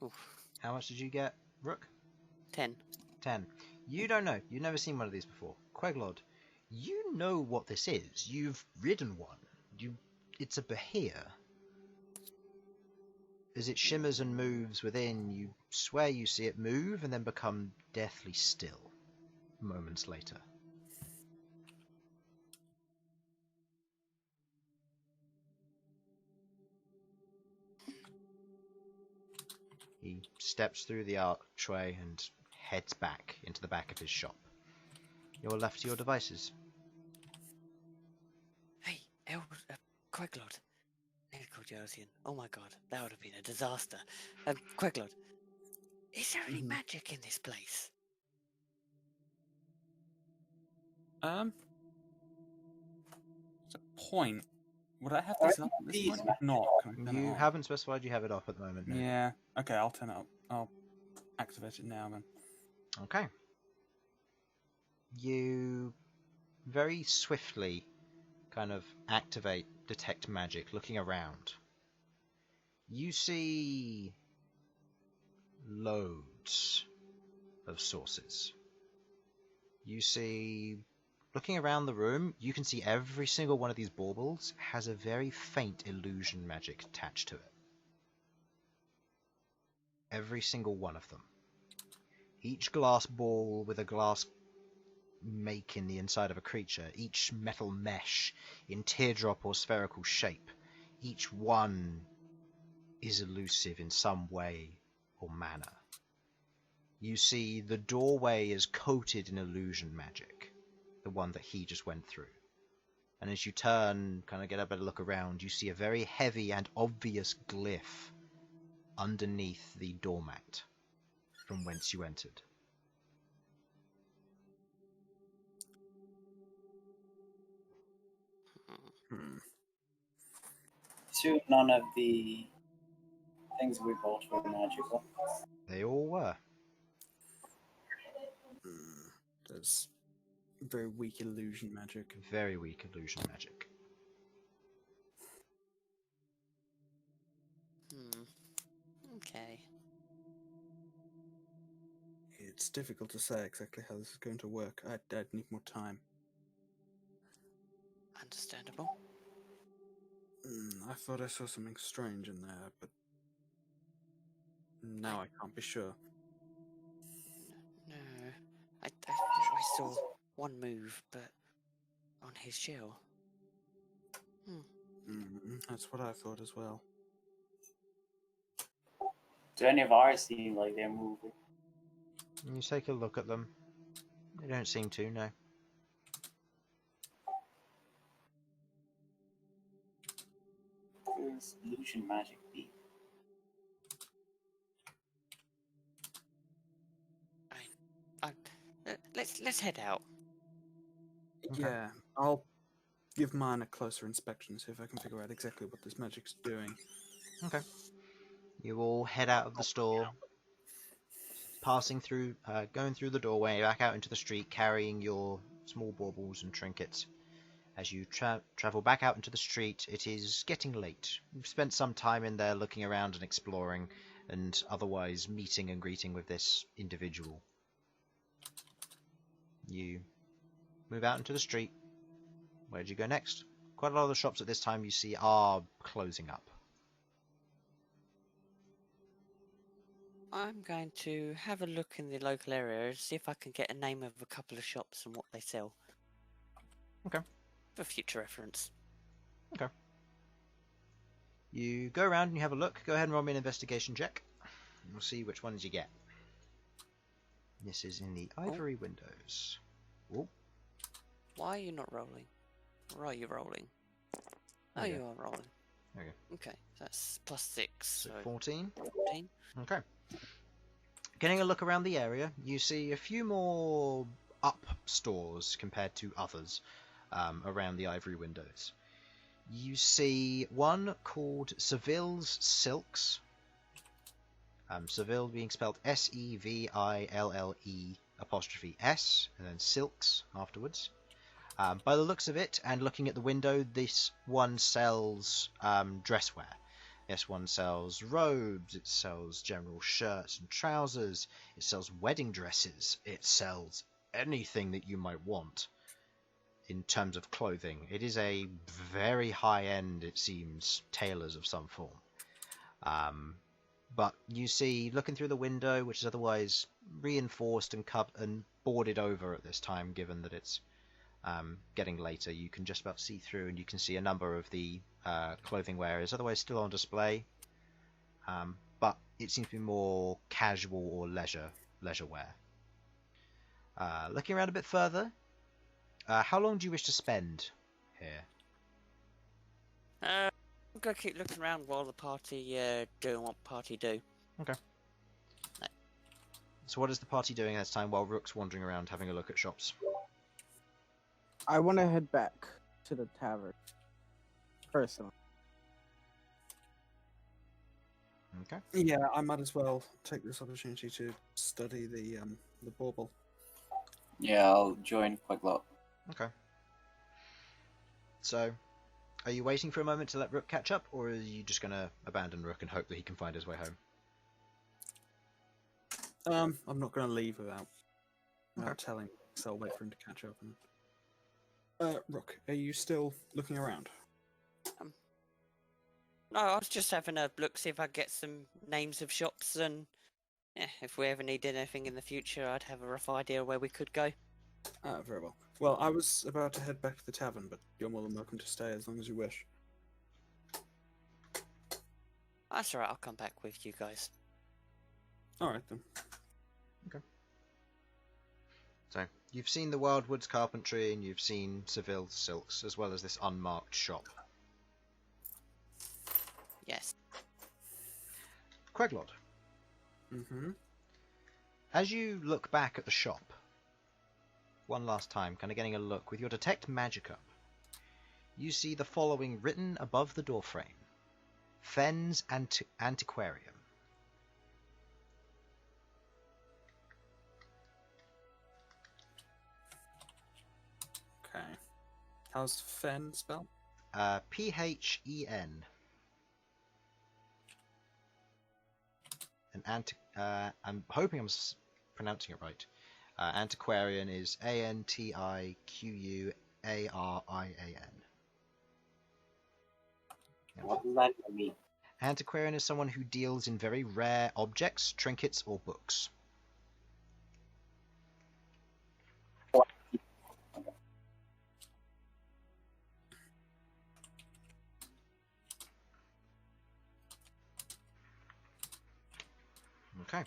Oof. How much did you get, Rook? 10. 10. You don't know. You've never seen one of these before. Queglod, you know what this is. You've ridden one. It's a behir. As it shimmers and moves within, you swear you see it move and then become deathly still moments later. He steps through the archway and heads back into the back of his shop. You're left to your devices. Hey, Queglod. Nearly called you Elsyan. Oh my god, that would have been a disaster. Queglod, is there any magic in this place? It's a point. Would I have this up at this point? If not, can I turn it You on? haven't specified you have it up at the moment, no. Yeah. Okay, I'll turn it up. I'll activate it now then. Okay. You very swiftly kind of activate Detect Magic, looking around. You see loads of sources. You see, looking around the room, you can see every single one of these baubles has a very faint illusion magic attached to it. Every single one of them. Each glass ball with a glass make in the inside of a creature, each metal mesh in teardrop or spherical shape, each one is elusive in some way or manner. You see the doorway is coated in illusion magic, the one that he just went through. And as you turn, kind of get a better look around, you see a very heavy and obvious glyph underneath the doormat from whence you entered. So none of the things we bought were magical. They all were. There's very weak illusion magic. Very weak illusion magic. Okay. It's difficult to say exactly how this is going to work. I'd need more time. Understandable. I thought I saw something strange in there, but now I can't be sure. No. I saw one move, but on his shield. That's what I thought as well. Do any of ours seem like they're moving? You take a look at them. They don't seem to, no. Where's illusion magic be? Let's head out. Okay. Yeah, I'll give mine a closer inspection, see if I can figure out exactly what this magic's doing. Okay. You all head out of the store, passing through, going through the doorway, back out into the street, carrying your small baubles and trinkets. As you travel back out into the street, it is getting late. You've spent some time in there looking around and exploring, and otherwise meeting and greeting with this individual. You move out into the street. Where do you go next? Quite a lot of the shops at this time you see are closing up. I'm going to have a look in the local area and see if I can get a name of a couple of shops and what they sell. Okay. For future reference. Okay. You go around and you have a look. Go ahead and roll me an investigation check. And we'll see which ones you get. This is in the ivory windows. Oh. Why are you not rolling? Or are you rolling? Oh, Okay. you are rolling. Okay. Okay, that's +6, So so 14. 14. Okay. Getting a look around the area, you see a few more up stores compared to others around the ivory windows. You see one called Seville's Silks. Seville being spelled Seville apostrophe S and then Silks afterwards. By the looks of it, and looking at the window, this one sells dresswear. This one sells robes, it sells general shirts and trousers, it sells wedding dresses, it sells anything that you might want in terms of clothing. It is a very high-end, it seems, tailors of some form. But you see, looking through the window, which is otherwise reinforced and boarded over at this time, given that it's getting later, you can just about see through, and you can see a number of the clothing wear is otherwise still on display. But it seems to be more casual or leisure wear. Looking around a bit further, how long do you wish to spend here? I'm gonna keep looking around while the party doing what party do. Okay. So what is the party doing at this time while Rook's wandering around having a look at shops? I want to head back to the tavern. Personally. Okay. Yeah, I might as well take this opportunity to study the bauble. Yeah, I'll join Queglod. Okay. So, are you waiting for a moment to let Rook catch up, or are you just going to abandon Rook and hope that he can find his way home? I'm not going to leave without Okay. telling, so I'll wait for him to catch up. Rook, are you still looking around? No, I was just having a look, see if I could get some names of shops, and if we ever need anything in the future, I'd have a rough idea where we could go. Very well. Well, I was about to head back to the tavern, but you're more than welcome to stay as long as you wish. That's alright, I'll come back with you guys. Alright then. So, you've seen the Wildwoods carpentry, and you've seen Seville silks, as well as this unmarked shop. Yes. Queglod, Mm-hmm. as you look back at the shop, one last time, kind of getting a look, with your Detect Magic up, you see the following written above the doorframe. Fen's Antiquarium. Okay. How's Fen spelled? Phen. I'm hoping I'm pronouncing it right. Antiquarian is Antiquarian. What does that even mean? Antiquarian is someone who deals in very rare objects, trinkets, or books. Okay.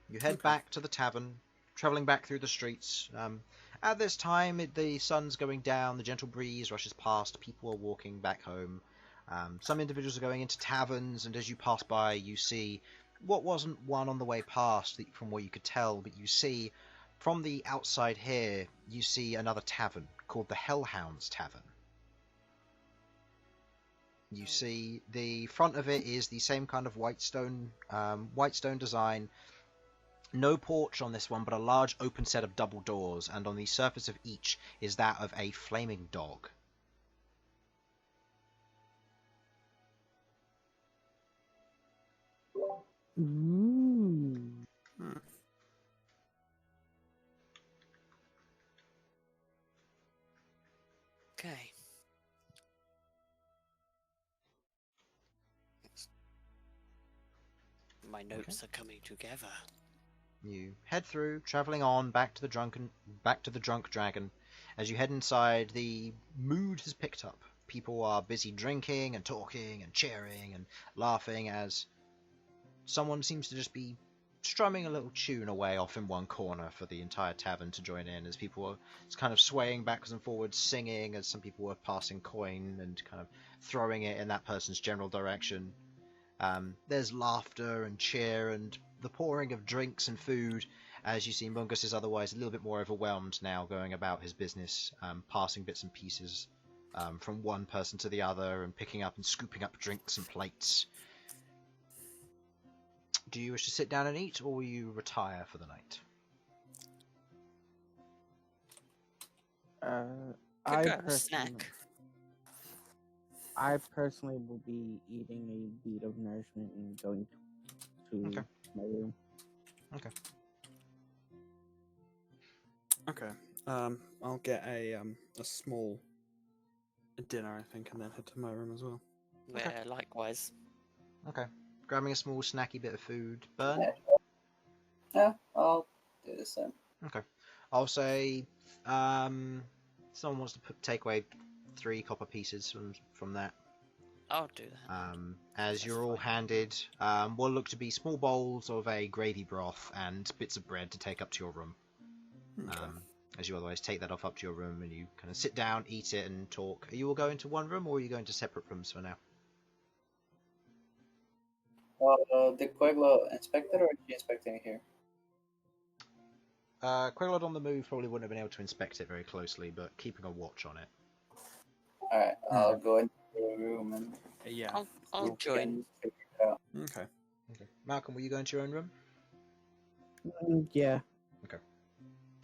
You head back to the tavern, travelling back through the streets. At this time, the sun's going down, the gentle breeze rushes past, people are walking back home. Some individuals are going into taverns, and as you pass by, you see what wasn't one on the way past, from what you could tell, but you see, from the outside here, you see another tavern called the Hellhounds Tavern. You see the front of it is the same kind of white stone design. No porch on this one, but a large open set of double doors, and on the surface of each is that of a flaming dog. Ooh. Okay. My notes are coming together. You head through, travelling on back to the drunk dragon. As you head inside, the mood has picked up. People are busy drinking and talking and cheering and laughing as someone seems to just be strumming a little tune away off in one corner for the entire tavern to join in, as people are kind of swaying backwards and forwards, singing, as some people were passing coin and kind of throwing it in that person's general direction. There's laughter and cheer and the pouring of drinks and food, as you see Mungus is otherwise a little bit more overwhelmed now, going about his business, passing bits and pieces from one person to the other and picking up and scooping up drinks and plates. Do you wish to sit down and eat, or will you retire for the night? I Could grab a personally, snack. I personally will be eating a bead of nourishment and going to Okay. my room. Okay. I'll get a small dinner, I think, and then head to my room as well. Yeah, likewise. Okay. Grabbing a small snacky bit of food. Bern? Yeah, I'll do the same. Okay. I'll say someone wants to take away 3 copper pieces from that. I'll do that. As That's you're all fine. handed what look to be small bowls of a gravy broth and bits of bread to take up to your room. Okay. As you otherwise take that off up to your room and you kind of sit down, eat it, and talk. Are you all going to one room or are you going to separate rooms for now? The Queglod inspected, or is she inspecting it here? Queglod on the move probably wouldn't have been able to inspect it very closely, but keeping a watch on it. Alright, I'll go into the room and Yeah. I'll join. figure it out. Okay. Okay. Malcolm, will you go into your own room? Yeah.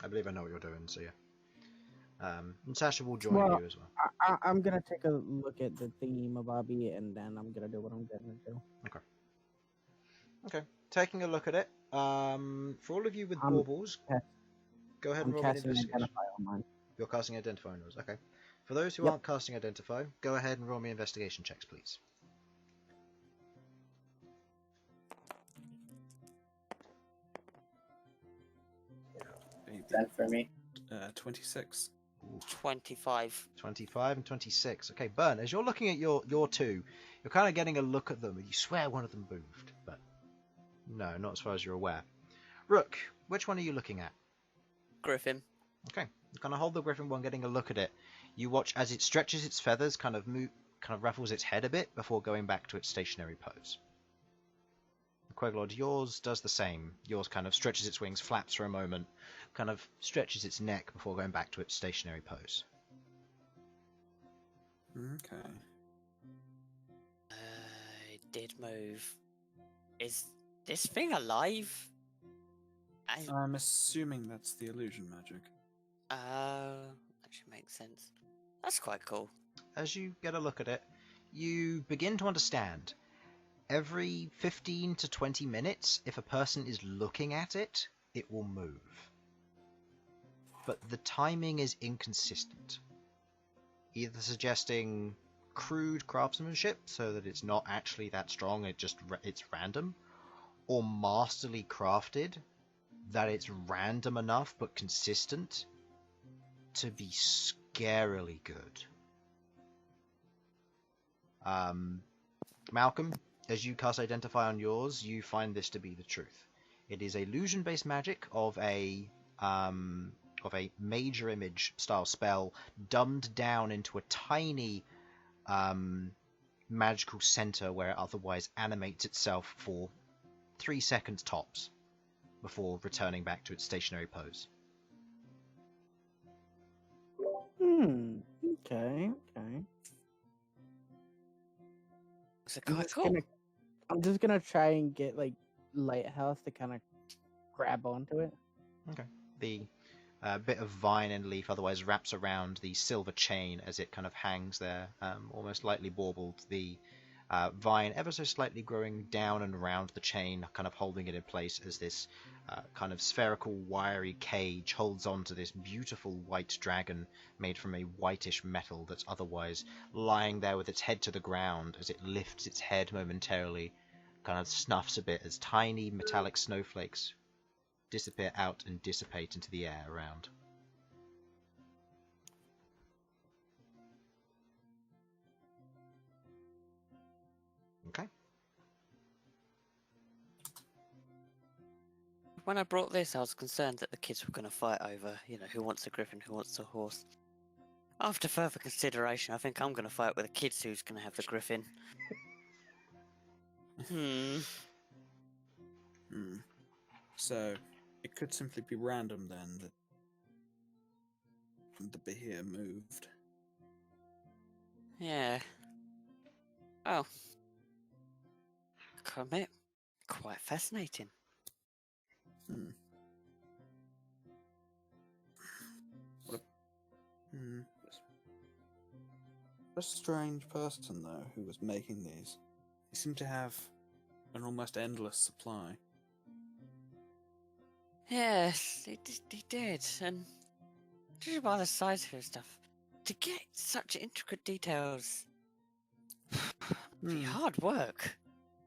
I believe I know what you're doing, so yeah. And Sasha will join Well, you as well. I'm gonna take a look at the thingy mabobby, and then I'm gonna do what I'm gonna do. Okay. Taking a look at it. For all of you with I'm baubles, cast- go ahead I'm and roll me an casting investigation. Identify on mine. You're casting Identify on yours. Okay. For those who Yep. aren't casting Identify, go ahead and roll me investigation checks, please. Then for me. 26. 25. 25 and 26. Okay, Bern, as you're looking at your two, you're kind of getting a look at them, and you swear one of them moved, but no, not as far as you're aware. Rook, which one are you looking at? Griffin. Okay, you kind of hold the griffin one, getting a look at it. You watch as it stretches its feathers, kind of ruffles its head a bit before going back to its stationary pose. Queglod, yours does the same. Yours kind of stretches its wings, flaps for a moment, kind of stretches its neck before going back to its stationary pose. Okay. It did move. Is this thing alive? I'm assuming that's the illusion magic. That should make sense. That's quite cool. As you get a look at it, you begin to understand. Every 15 to 20 minutes, if a person is looking at it, it will move. But the timing is inconsistent. Either suggesting crude craftsmanship, so that it's not actually that strong, it's random, or masterly crafted, that it's random enough but consistent to be scarily good. Malcolm, as you cast Identify on yours, you find this to be the truth. It is illusion-based magic of a major image style spell, dumbed down into a tiny magical center where it otherwise animates itself for 3 seconds tops before returning back to its stationary pose. Okay. Is it quite cool? I'm just gonna try and get like Lighthouse to kind of grab onto it. Okay. The bit of vine and leaf otherwise wraps around the silver chain as it kind of hangs there, almost lightly baubled. The vine ever so slightly growing down and around the chain, kind of holding it in place as this kind of spherical, wiry cage holds on to this beautiful white dragon made from a whitish metal that's otherwise lying there with its head to the ground as it lifts its head momentarily, kind of snuffs a bit as tiny metallic snowflakes disappear out and dissipate into the air around. Okay. When I brought this, I was concerned that the kids were going to fight over, who wants a griffin, who wants a horse. After further consideration, I think I'm going to fight with the kids who's going to have the griffin. So, it could simply be random then that the Behir moved. Yeah. Oh. I admit, quite fascinating. What a strange person, though, who was making these. He seemed to have an almost endless supply. Yes, he did, and judging by the size of his stuff, to get such intricate details, be hard work.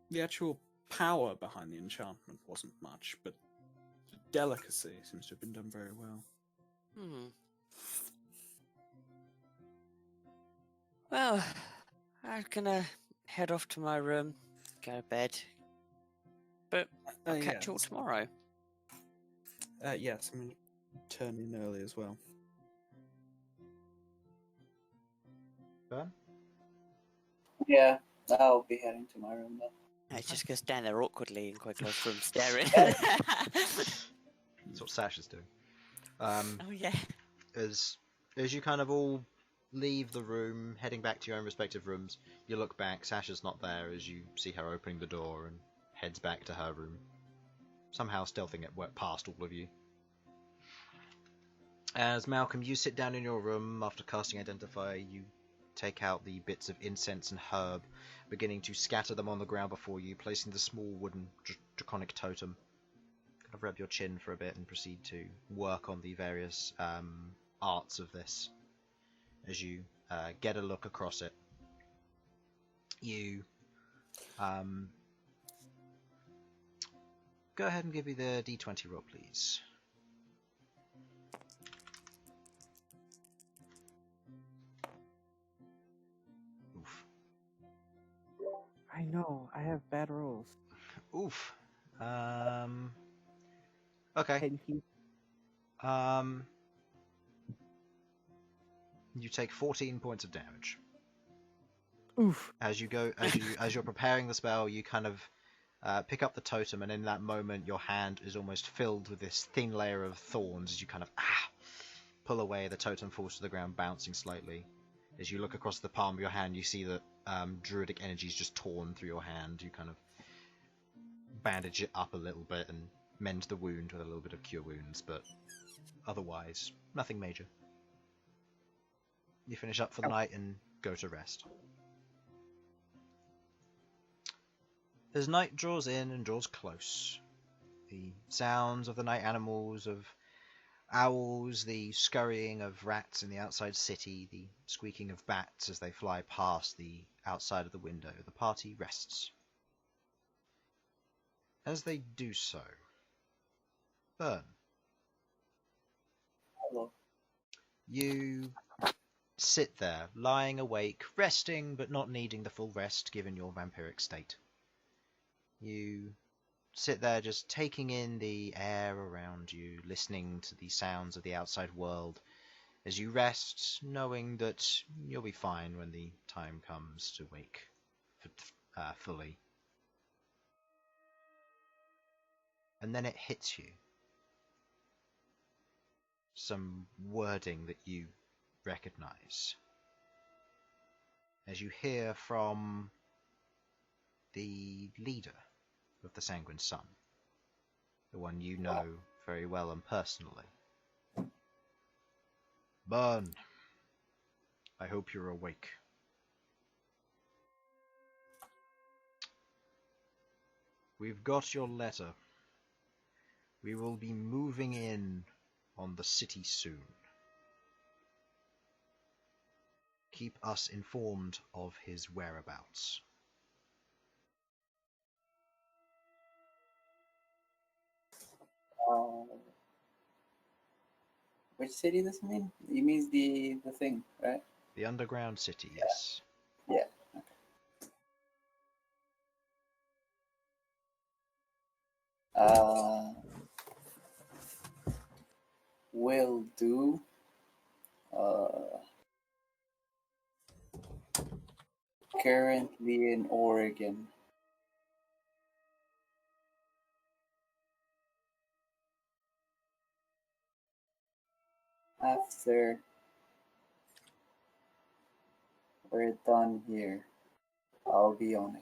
The actual power behind the enchantment wasn't much, but the delicacy seems to have been done very well. Well, I'm gonna head off to my room, go to bed. But I'll catch you all tomorrow. Yes, I'm going to turn in early as well. Bern? Yeah, I'll be heading to my room then. It's just going to stand there awkwardly in Queglod's room staring. That's what Sasha's doing. Oh yeah. As you kind of all leave the room, heading back to your own respective rooms, you look back. Sasha's not there as you see her opening the door and heads back to her room, somehow stealthing it past all of you. As Malcom, you sit down in your room after casting Identify. You take out the bits of incense and herb, beginning to scatter them on the ground before you, placing the small wooden draconic totem. Kind of rub your chin for a bit and proceed to work on the various arts of this. As you get a look across it, you go ahead and give me the D20 roll, please. Oof. I know, I have bad rolls. Oof. Okay. Can he... You take 14 points of damage. Oof. As you're preparing the spell, you kind of pick up the totem, and in that moment, your hand is almost filled with this thin layer of thorns. As you kind of pull away, the totem falls to the ground, bouncing slightly. As you look across the palm of your hand, you see that druidic energy is just torn through your hand. You kind of bandage it up a little bit and mend the wound with a little bit of cure wounds, but otherwise, nothing major. You finish up for the night and go to rest. As night draws in and draws close, the sounds of the night animals, of owls, the scurrying of rats in the outside city, the squeaking of bats as they fly past the outside of the window, the party rests. As they do so, Bern, Hello. you sit there, lying awake, resting but not needing the full rest given your vampiric state. You sit there just taking in the air around you, listening to the sounds of the outside world as you rest, knowing that you'll be fine when the time comes to wake fully. And then it hits you. Some wording that you recognize. As you hear from the leader of the Sanguine Sun, the one you know very well and personally. Bern, I hope you're awake. We've got your letter. We will be moving in on the city soon. Keep us informed of his whereabouts. Which city does he mean? He means the thing, right? The underground city, yes. Yeah. Okay. Will do. Currently in Oregon. After we're done here, I'll be on it.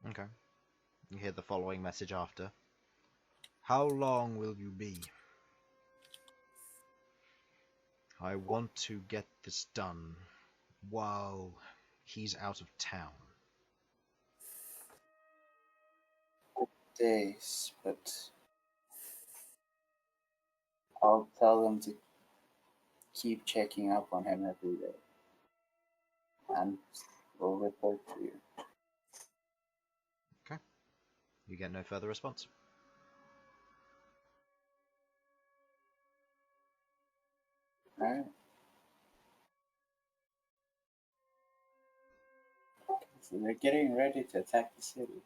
Okay. You hear the following message after. How long will you be? I want to get this done while he's out of town. Days, but I'll tell them to keep checking up on him every day. And we'll report to you. Okay. You get no further response. Alright. So they're getting ready to attack the city.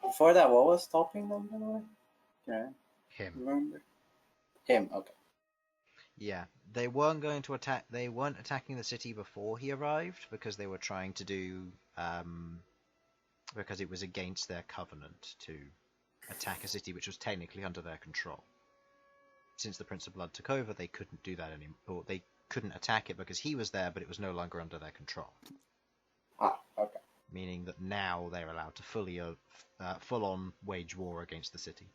Before that, what was stopping them? By the way? Can I Him. remember? Him. Okay. Yeah, they weren't going to attack. They weren't attacking the city before he arrived because they were trying to do, because it was against their covenant to attack a city which was technically under their control. Since the Prince of Blood took over, they couldn't do that anymore. Or they couldn't attack it because he was there, but it was no longer under their control. Ah, okay. Meaning that now they're allowed to full-on wage war against the city.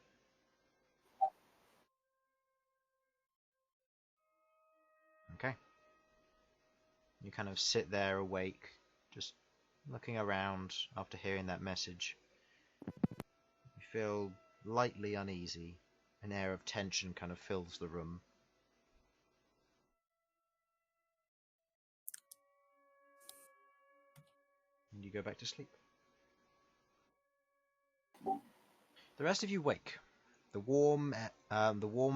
Okay. You kind of sit there awake, just looking around after hearing that message. You feel lightly uneasy. An air of tension kind of fills the room. And you go back to sleep. The rest of you wake. The warm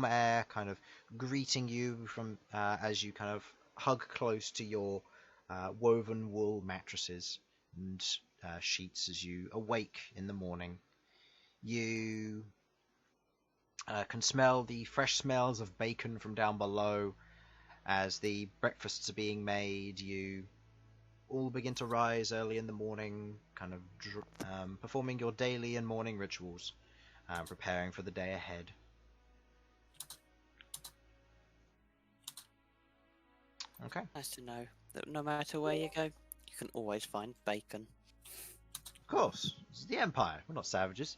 air kind of greeting you from as you kind of hug close to your woven wool mattresses and sheets as you awake in the morning. You can smell the fresh smells of bacon from down below as the breakfasts are being made. You all begin to rise early in the morning, kind of performing your daily and morning rituals, preparing for the day ahead. Okay. Nice to know that no matter where you go, you can always find bacon. Of course. This is the Empire. We're not savages.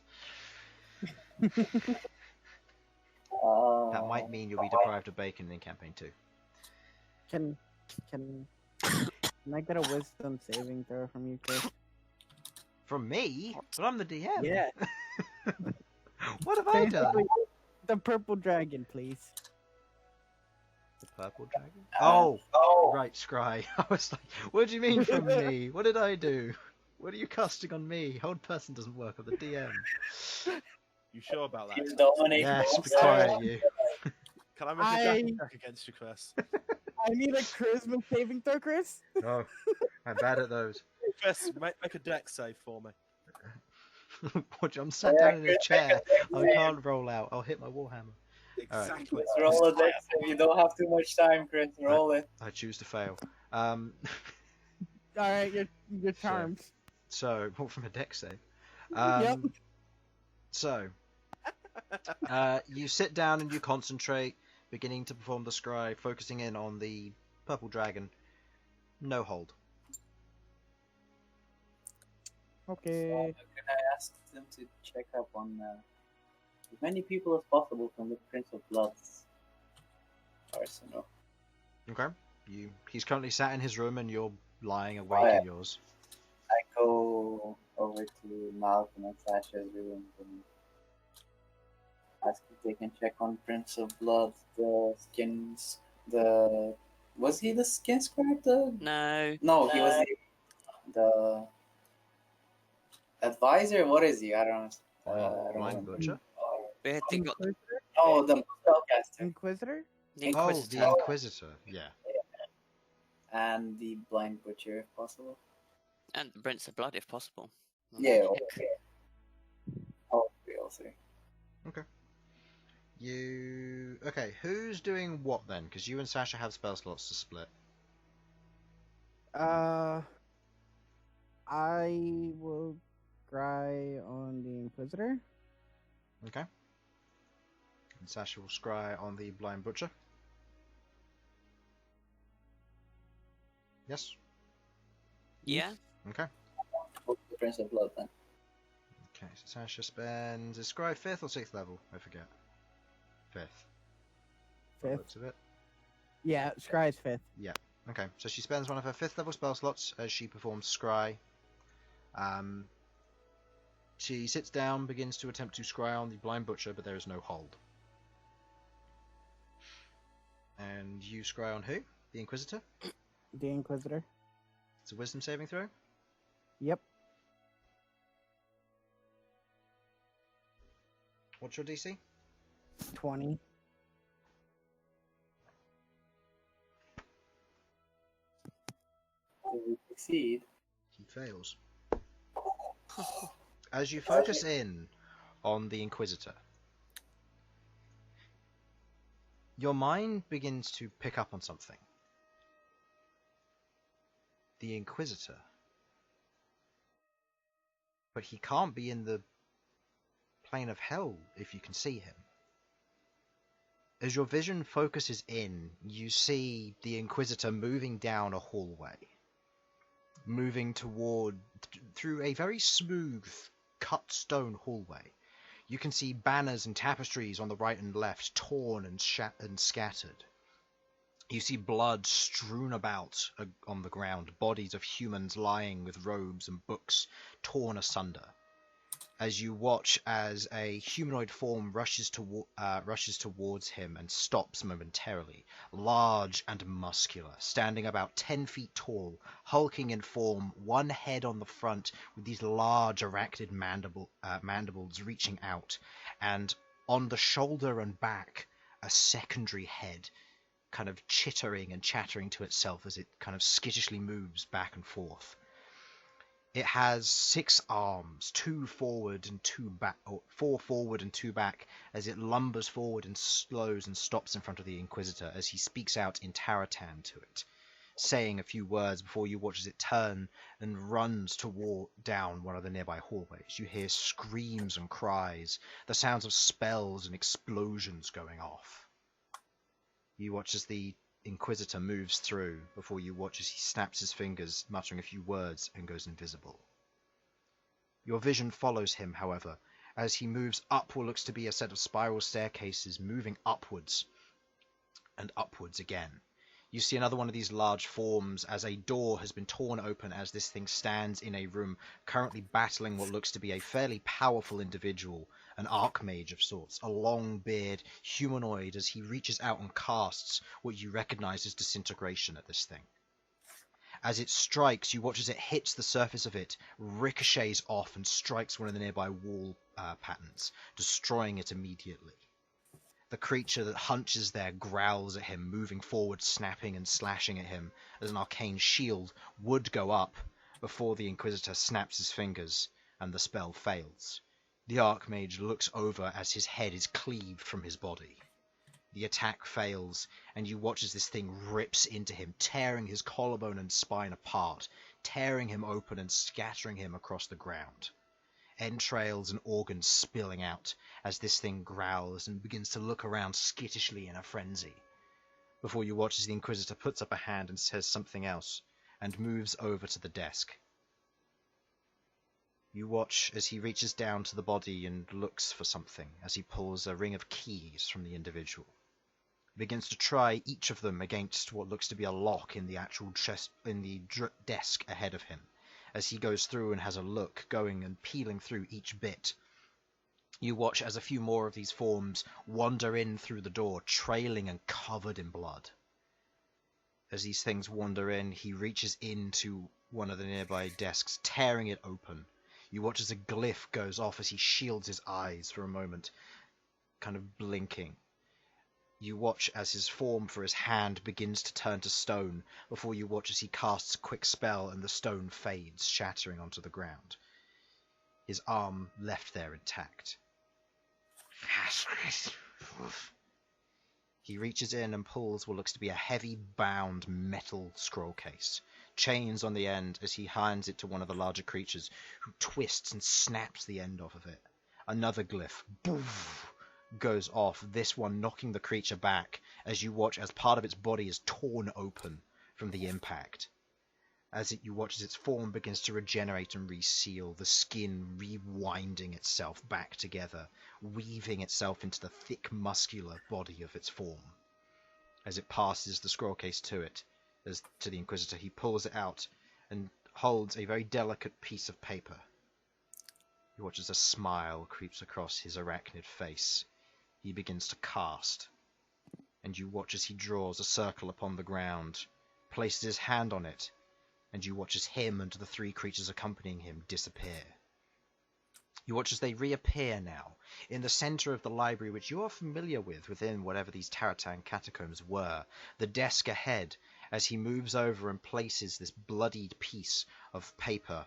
That might mean you'll be deprived of bacon in campaign 2. Can I get a wisdom saving throw from you, Chris? From me? But I'm the DM. Yeah. What have I done? Basically, the purple dragon, please. The purple dragon? Oh, right, Scry. I was like, what do you mean from me? What did I do? What are you casting on me? Hold person doesn't work on the DM. You sure about that? He's dominating. Yes, be quiet, you. Can I make a dragon check against you, Chris? I need a charisma saving throw, Chris. Oh, I'm bad at those. Chris, make a deck save for me. I'm sat down in a chair. I can't roll out. I'll hit my warhammer. Exactly. Let's roll a deck so you don't have too much time, Chris. Roll it. I choose to fail. All right, you're charmed. So, what from a deck save? Yep. So, you sit down and you concentrate, beginning to perform the scry, focusing in on the purple dragon. No hold. Okay. So, can I ask them to check up on as many people as possible from the Prince of Blood's arsenal? Okay. He's currently sat in his room and you're lying awake in yours. I go over to Malcom and Sasha's room and ask if they can check on Prince of Blood, the skins, was he the skin scribe? No, he was the advisor. What is he? I don't know. Blind Butcher? We had to got the Oh, the spellcaster Inquisitor? Inquisitor. Oh, the Inquisitor, yeah. and the blind butcher, if possible. And the Prince of Blood, if possible. Yeah, okay. All three. Okay. Okay, who's doing what then? Because you and Sasha have spell slots to split. I will scry on the Inquisitor. Okay. And Sasha will scry on the Blind Butcher. Yes? Yeah. Okay. The Prince of Blood then. Okay, so Sasha spends... Is scry 5th or 6th level? I forget. 5th. By the Fifth. looks of it. Yeah, scry's 5th. Yeah. Okay, so she spends one of her 5th level spell slots as she performs scry. She sits down, begins to attempt to scry on the Blind Butcher, but there is no hold. And you scry on who? The Inquisitor? The Inquisitor. It's a wisdom saving throw? Yep. What's your DC? 20. Do we succeed? He fails. As you focus in on the Inquisitor, your mind begins to pick up on something. The Inquisitor. But he can't be in the plane of hell if you can see him. As your vision focuses in, you see the Inquisitor moving down a hallway. Moving through a very smooth, cut stone hallway. You can see banners and tapestries on the right and left, torn and scattered. You see blood strewn about on the ground, bodies of humans lying with robes and books torn asunder. As you watch as a humanoid form rushes towards him and stops momentarily, large and muscular, standing about 10 feet tall, hulking in form, one head on the front with these large arachnid mandibles reaching out, and on the shoulder and back, a secondary head kind of chittering and chattering to itself as it kind of skittishly moves back and forth. It has 6 arms, 2 forward and 2 back, or 4 forward and 2 back, as it lumbers forward and slows and stops in front of the Inquisitor as he speaks out in Taratan to it, saying a few words before you watch as it turn and runs down one of the nearby hallways. You hear screams and cries, the sounds of spells and explosions going off. You watch as the Inquisitor moves through before you watch as he snaps his fingers, muttering a few words, and goes invisible. Your vision follows him, however, as he moves up what looks to be a set of spiral staircases, moving upwards and upwards again. You see another one of these large forms as a door has been torn open as this thing stands in a room currently battling what looks to be a fairly powerful individual, an archmage of sorts, a long beard, humanoid, as he reaches out and casts what you recognize as disintegration at this thing. As it strikes, you watch as it hits the surface of it, ricochets off and strikes one of the nearby wall patterns, destroying it immediately. The creature that hunches there growls at him, moving forward, snapping and slashing at him as an arcane shield would go up before the Inquisitor snaps his fingers and the spell fails. The Archmage looks over as his head is cleaved from his body. The attack fails, and you watch as this thing rips into him, tearing his collarbone and spine apart, tearing him open and scattering him across the ground. Entrails and organs spilling out as this thing growls and begins to look around skittishly in a frenzy. Before you watch as the Inquisitor puts up a hand and says something else, and moves over to the desk. You watch as he reaches down to the body and looks for something, as he pulls a ring of keys from the individual. He begins to try each of them against what looks to be a lock in the actual chest, in the desk ahead of him. As he goes through and has a look, going and peeling through each bit. You watch as a few more of these forms wander in through the door, trailing and covered in blood. As these things wander in, he reaches into one of the nearby desks, tearing it open. You watch as a glyph goes off as he shields his eyes for a moment, kind of blinking. You watch as his form for his hand begins to turn to stone, before you watch as he casts a quick spell and the stone fades, shattering onto the ground. His arm left there intact. He reaches in and pulls what looks to be a heavy bound metal scroll case, chains on the end as he hands it to one of the larger creatures, who twists and snaps the end off of it. Another glyph, boof, goes off, this one knocking the creature back as you watch as part of its body is torn open from the impact. You watch as its form begins to regenerate and reseal, the skin rewinding itself back together, weaving itself into the thick muscular body of its form. As it passes the scroll case to the Inquisitor, he pulls it out and holds a very delicate piece of paper. You watch as a smile creeps across his arachnid face. He begins to cast, and you watch as he draws a circle upon the ground, places his hand on it, and you watch as him and the 3 creatures accompanying him disappear. You watch as they reappear now, in the center of the library which you are familiar with within whatever these Taratan catacombs were, the desk ahead, as he moves over and places this bloodied piece of paper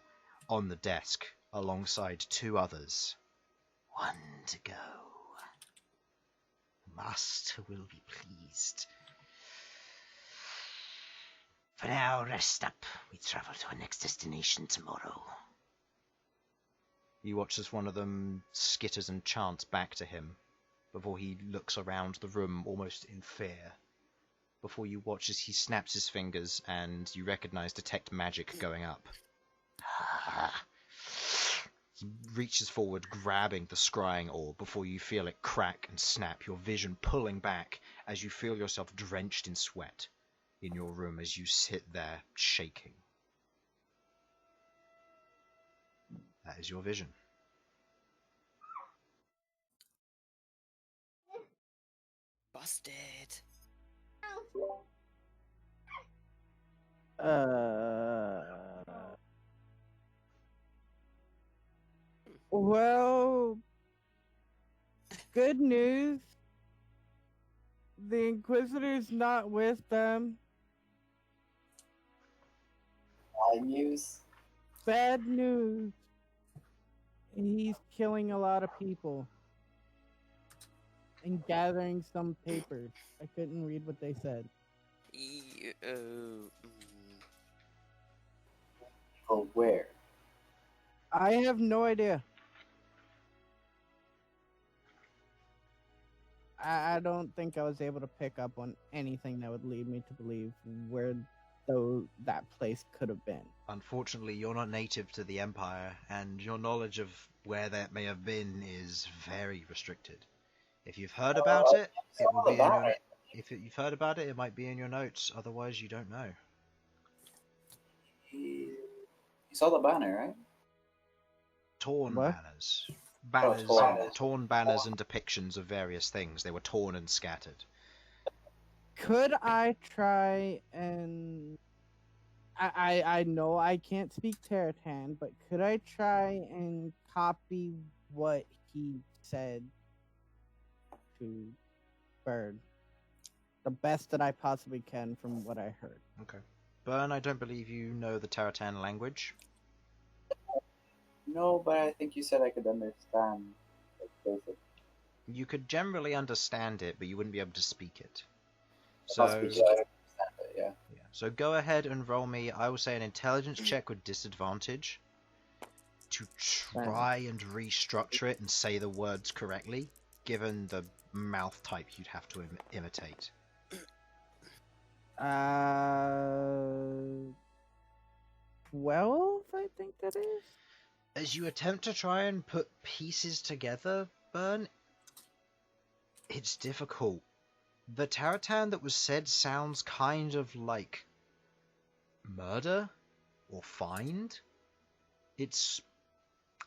on the desk alongside two others. One to go. Master will be pleased. For now, rest up. We travel to our next destination tomorrow. You watch as one of them skitters and chants back to him before he looks around the room almost in fear. Before you watch as he snaps his fingers and you recognize detect magic going up. He reaches forward, grabbing the scrying orb before you feel it crack and snap, your vision pulling back as you feel yourself drenched in sweat in your room as you sit there shaking. That is your vision. Busted. Well, good news. The Inquisitor's not with them. Bad news. Bad news. He's killing a lot of people. And gathering some papers. I couldn't read what they said. Oh, where? I have no idea. I don't think I was able to pick up on anything that would lead me to believe where that place could have been. Unfortunately, you're not native to the Empire, and your knowledge of where that may have been is very restricted. If you've heard about it, it will be in your... If you've heard about it, it might be in your notes. Otherwise, you don't know. You saw the banner, right? Torn What? banners. torn. Torn banners and depictions of various things. They were torn and scattered. Could I try and... I know I can't speak Terratan, but could I try and copy what he said to Bern? The best that I possibly can from what I heard. Okay. Bern, I don't believe you know the Terratan language. No, but I think you said I could understand. Like, basic. You could generally understand it, but you wouldn't be able to speak it. I'll So, speak it, I understand it, yeah. so go ahead and roll me, I will say, an intelligence check with disadvantage to try and restructure it and say the words correctly, given the mouth type you'd have to imitate. 12, I think that is. As you attempt to try and put pieces together, Bern, it's difficult. The Terratan that was said sounds kind of like murder or find. It's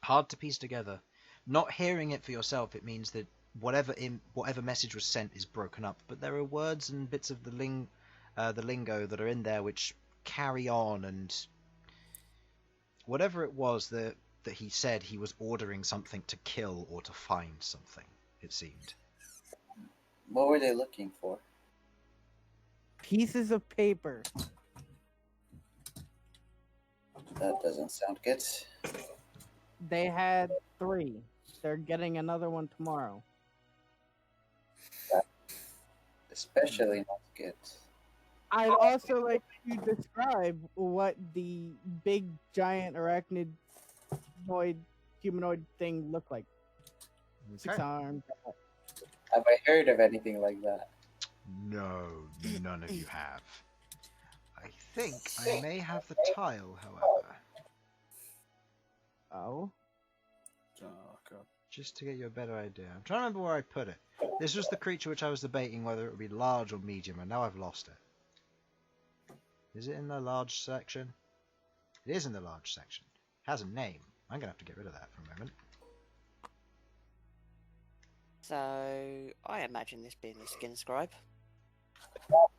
hard to piece together. Not hearing it for yourself, it means that whatever message was sent is broken up. But there are words and bits of the lingo that are in there which carry on, and whatever it was that he said, he was ordering something to kill or to find something, it seemed. What were they looking for? Pieces of paper. That doesn't sound good. They had 3. They're getting another one tomorrow. Especially not good. I'd also like to describe what the big, giant, humanoid thing looked like. 6 arms. Have I heard of anything like that? No, none of you have. I think I may have the tile, however. Oh? Oh, God. Just to get you a better idea. I'm trying to remember where I put it. This was the creature which I was debating whether it would be large or medium, and now I've lost it. Is it in the large section? It is in the large section. It has a name. I'm going to have to get rid of that for a moment. So, I imagine this being the skin scribe.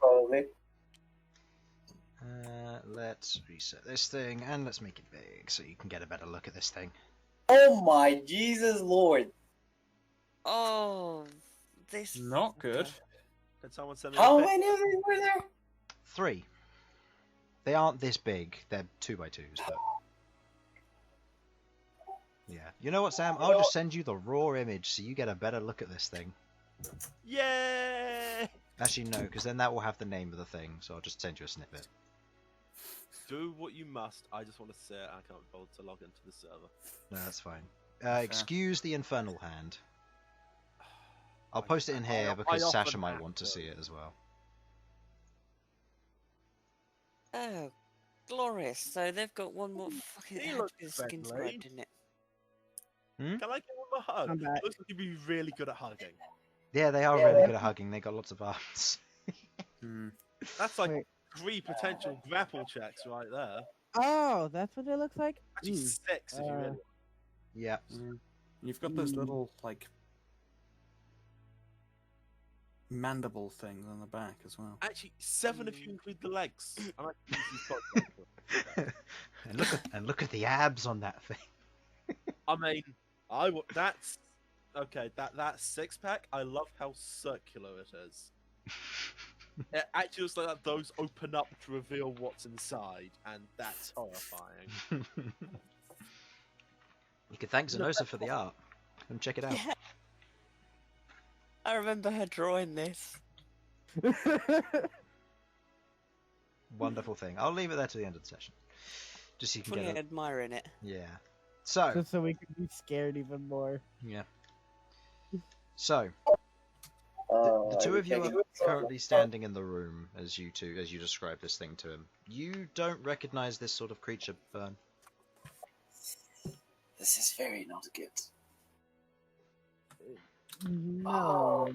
Probably. Let's reset this thing, and let's make it big so you can get a better look at this thing. Oh my Jesus Lord! Oh, this... Not good. Did someone send me How a pic? many of these were there? 3. They aren't this big. They're 2x2s, but yeah. You know what, Sam? I'll just send you the raw image so you get a better look at this thing. Yay! Actually, no, because then that will have the name of the thing. So I'll just send you a snippet. Do what you must. I just want to say I can't be bothered to log into the server. No, that's fine. Excuse the Infernal hand. I'll post it in here I because often Sasha might have want to to. see it as well. Oh, glorious. So they've got one more fucking He had looks his skin friendly. scribed, didn't it? Can I give him a hug? I'm back. Looks like he'd be really good at hugging. Yeah, they are really good at hugging. They got lots of arms. That's like Wait. 3 potential grapple checks right there. Oh, that's what it looks like? Actually, 6 if you really. Yeah. You've got those Mm. little, like, mandible things on the back as well. Actually, 7 if you include the legs. I'm actually using these and look at the abs on that thing. I mean, that's okay. That 6-pack. I love how circular it is. It actually looks like that those open up to reveal what's inside, and that's horrifying. You can thank Zenosa for the art. Come check it out. Yeah. I remember her drawing this. Wonderful thing. I'll leave it there to the end of the session. Just so you can Fully get it. admiring it. Yeah. So, Just so we can be scared even more. yeah. So, Uh, the two of you taking are with currently standing in the room as you describe this thing to him. You don't recognize this sort of creature, Bern. This is very not good. No.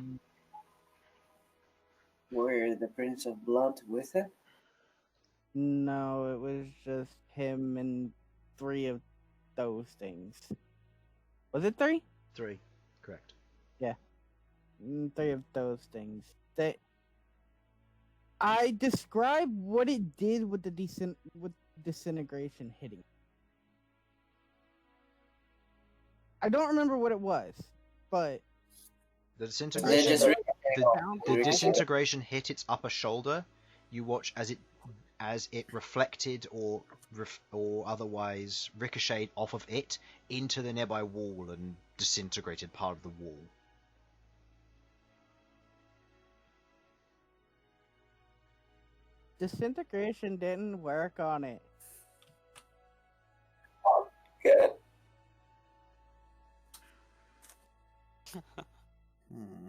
Were the Prince of Blood with him? No, it was just him and 3 of those things. Was it 3? 3. Correct. 3 of those things. I described what it did with the disintegration hitting. I don't remember what it was, but The They disintegration, just the disintegration hit its upper shoulder. You watch as it reflected or otherwise ricocheted off of it into the nearby wall and disintegrated part of the wall. disintegration didn't work on it. good. Hmm.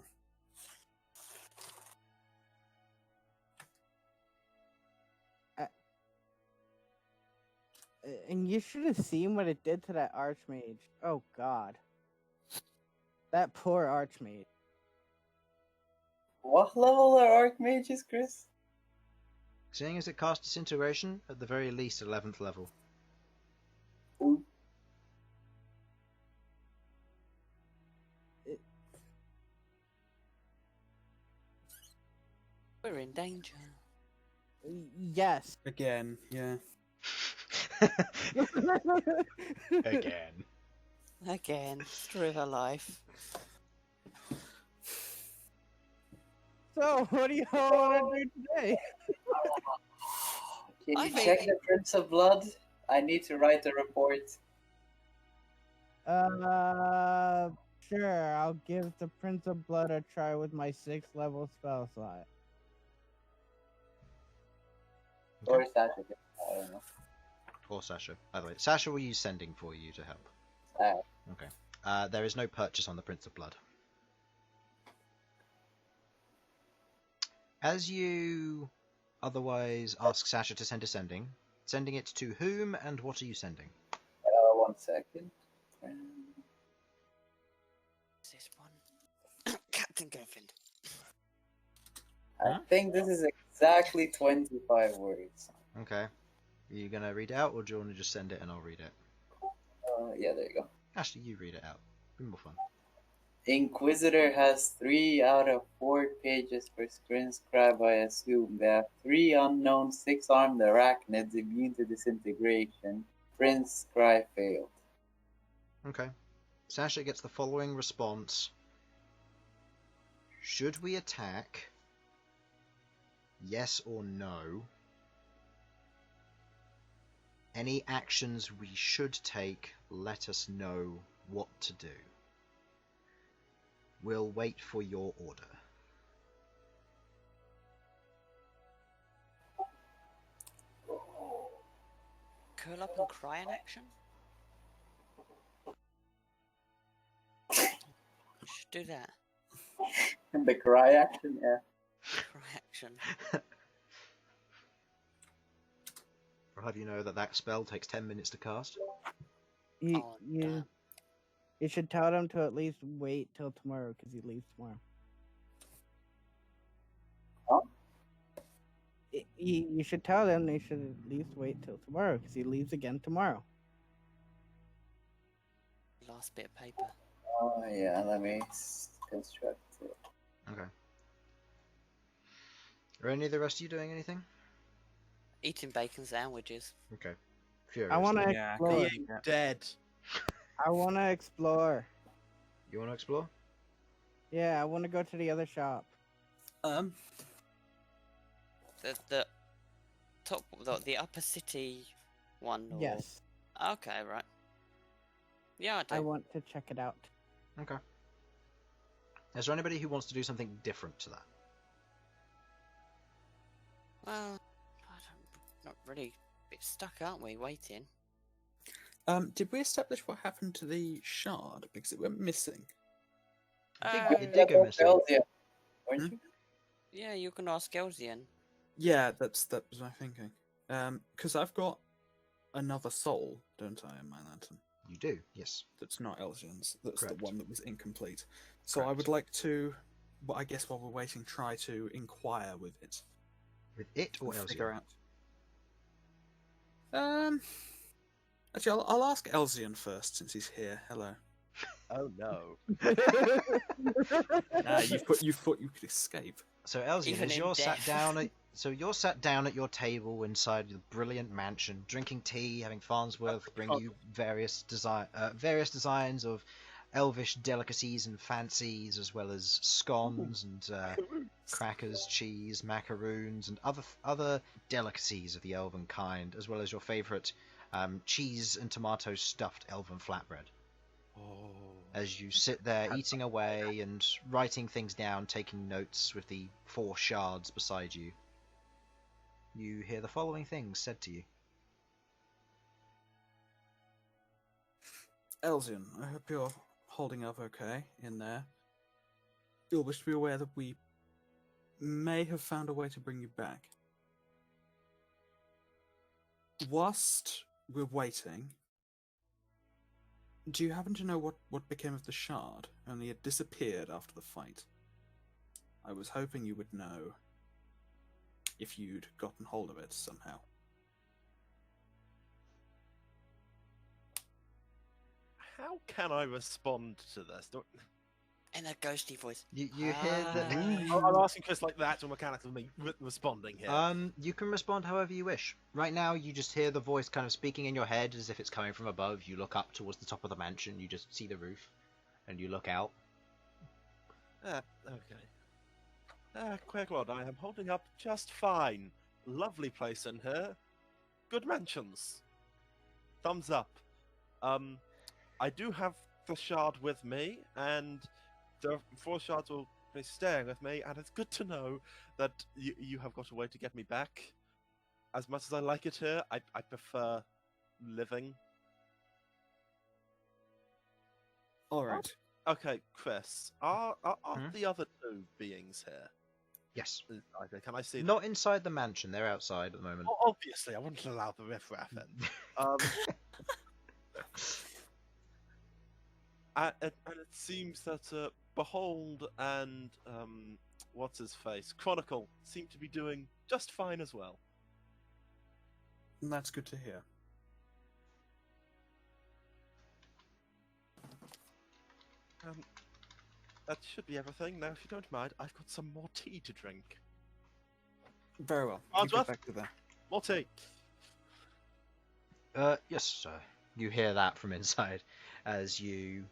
And you should have seen what it did to that archmage. Oh god. That poor archmage. What level are archmages, Chris? Seeing as it cast disintegration, at the very least 11th level. Ooh. We're in danger. Yes. Again, yeah. Again. Again, through her life. So, what do you all want to do today? Can I you think- check the Prince of Blood? I need to write a report. Sure. I'll give the Prince of Blood a try with my 6th level spell slot. Or Sasha. I don't know. Or Sasha. By the way, Sasha will use sending for you to help. Alright. Okay. There is no purchase on the Prince of Blood. As you otherwise ask Sasha to send a sending it to whom and what are you sending? 1 second. Is this one? Captain Griffin. I think this is exactly 25 words. Okay. Are you going to read it out or do you want to just send it and I'll read it? Yeah, there you go. Actually, you read it out. Be more fun. Inquisitor has 3 out of 4 pages for Scrin Scribe, I assume. They have 3 unknown 6-armed arachnids immune to disintegration. Prince Scribe failed. Okay. Sasha gets the following response. Should we attack? Yes or no? Any actions we should take, let us know what to do. We'll wait for your order. Curl up and cry in action? Should do that. And the cry action, yeah. Cry action. I'll have you know that that spell takes 10 minutes to cast. You, Oh, you, damn. you should tell them to at least wait till tomorrow because he leaves tomorrow. Huh? You should tell them they should at least wait till tomorrow because he leaves again tomorrow. Last bit of paper. Oh yeah, let me construct it. Okay. Are any of the rest of you doing anything? Eating bacon sandwiches. Okay. Furious. I want to Yeah, explore. He ain't dead. I want to explore. You want to explore? Yeah, I want to go to the other shop. The top, the upper city one. Or... Yes, Okay, right. Yeah, I do. I want to check it out. Okay. Is there anybody who wants to do something different to that? Well, not really. A bit stuck, aren't we? Waiting. Did we establish what happened to the shard? Because it went missing. It did go missing. Yeah, weren't you? Yeah, you can ask Elsyan. Yeah, that was my thinking. Because I've got another soul, don't I, in my lantern? You do, yes. That's not Elsyan's. That's Correct. the one that was incomplete. So I Correct. would like to, well, I guess while we're waiting, try to inquire with it. With it or and else? figure out. Actually, I'll ask Elsyan first since he's here. Hello. Oh no. You thought you could escape. So Elsyan, Even as in you're sat death. down you're sat down at your table inside the brilliant mansion, drinking tea, having Farnsworth bring you various designs of elvish delicacies and fancies, as well as scones and crackers, cheese, macaroons, and other delicacies of the elven kind, as well as your favourite cheese and tomato stuffed elven flatbread. Oh. As you sit there eating away and writing things down, taking notes with the 4 shards beside you, you hear the following things said to you. Elsyan, I hope you're holding up okay in there. You'll wish to be aware that we may have found a way to bring you back. Whilst we're waiting, do you happen to know what became of the shard? Only it disappeared after the fight. I was hoping you would know if you'd gotten hold of it somehow. How can I respond to this? In a ghosty voice. You hear that. I'm asking Chris like the actual mechanics of me responding here. You can respond however you wish. Right now, you just hear the voice kind of speaking in your head as if it's coming from above. You look up towards the top of the mansion. You just see the roof, and you look out. Okay. Queglod, I am holding up just fine. Lovely place in here. Good mentions. Thumbs up. I do have the shard with me, and the 4 shards will be staying with me, and it's good to know that you have got a way to get me back. As much as I like it here, I prefer living. Alright. Okay, Chris, are the other 2 beings here? Yes. Okay, can I see them? Not inside the mansion. They're outside at the moment. Oh, obviously, I wouldn't allow the riffraff in. And it seems that Behold and what's his face, Chronicle, seem to be doing just fine as well. That's good to hear. That should be everything. Now, if you don't mind, I've got some more tea to drink. Very well. You Farnsworth? get back to that. More tea. Yes, sir. You hear that from inside as you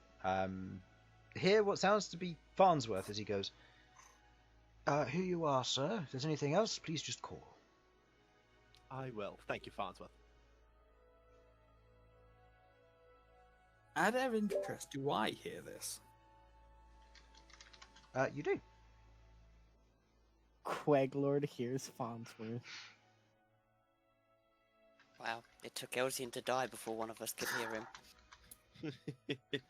hear what sounds to be Farnsworth as he goes, "Here you are, sir. If there's anything else, please just call." I will. Thank you, Farnsworth. Out of interest, do I hear this? You do. Queglod hears Farnsworth. Wow, it took Elsyan to die before one of us could hear him.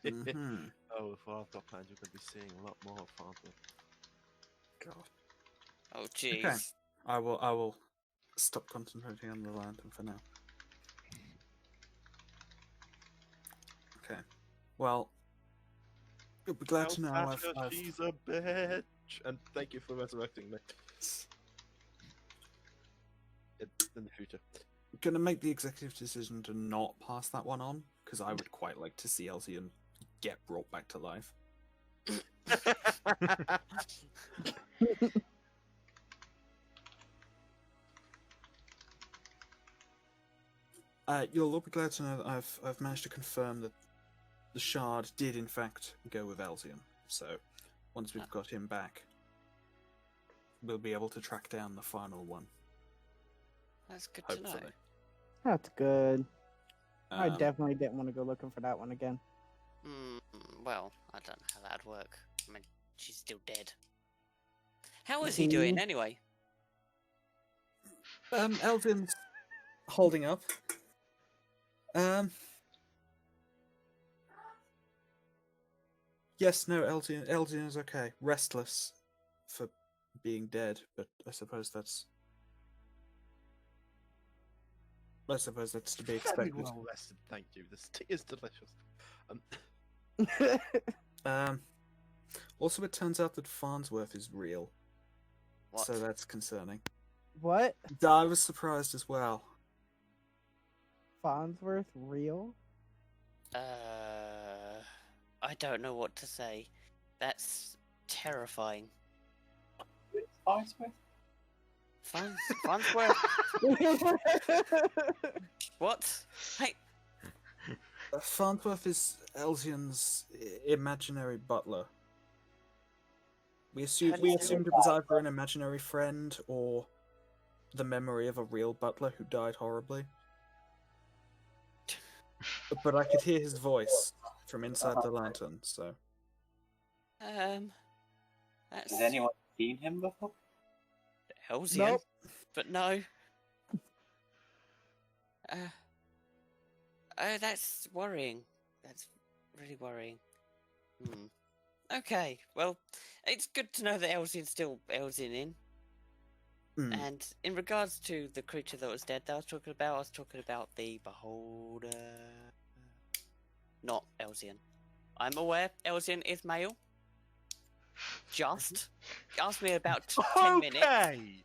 Mm-hmm. Oh, if I've got plans, you're going to be seeing a lot more of Father. God. Oh, jeez. Okay. I will stop concentrating on the lantern for now. Okay. Well, you'll be glad to know Sasha, I've she's a bitch. And thank you for resurrecting me. In the future. gonna make the executive decision to not pass that one on, because I would quite like to see Elsyan get brought back to life. You'll all be glad to know that I've managed to confirm that the shard did in fact go with Elsyan. So once we've got him back, we'll be able to track down the final one. That's good to know. Hopefully. That's good. I Um, definitely didn't want to go looking for that one again. Well, I don't know how that'd work. I mean, she's still dead. How is he doing anyway? Elsyan's holding up. Yes, no, Elsyan is okay. Restless for being dead, but I suppose that's to be Very expected. well rested, thank you. This tea is delicious. Also, it turns out that Farnsworth is real, What? so that's concerning. What? I was surprised as well. Farnsworth real? I don't know what to say. That's terrifying. Farnsworth? Farnsworth? What? Hey, Farnsworth is Elsyan's imaginary butler. We assumed it was either an imaginary friend or the memory of a real butler who died horribly. But I could hear his voice from inside the lantern, so... that's Has anyone seen him before? Elsyan, Nope. but no. Oh, that's worrying. That's really worrying. Okay, well, it's good to know that Elsyan's still Elsyan in. And in regards to the creature that was dead that I was talking about the Beholder. Not Elsyan. I'm aware Elsyan is male. Just. Ask me about 10 minutes. Okay!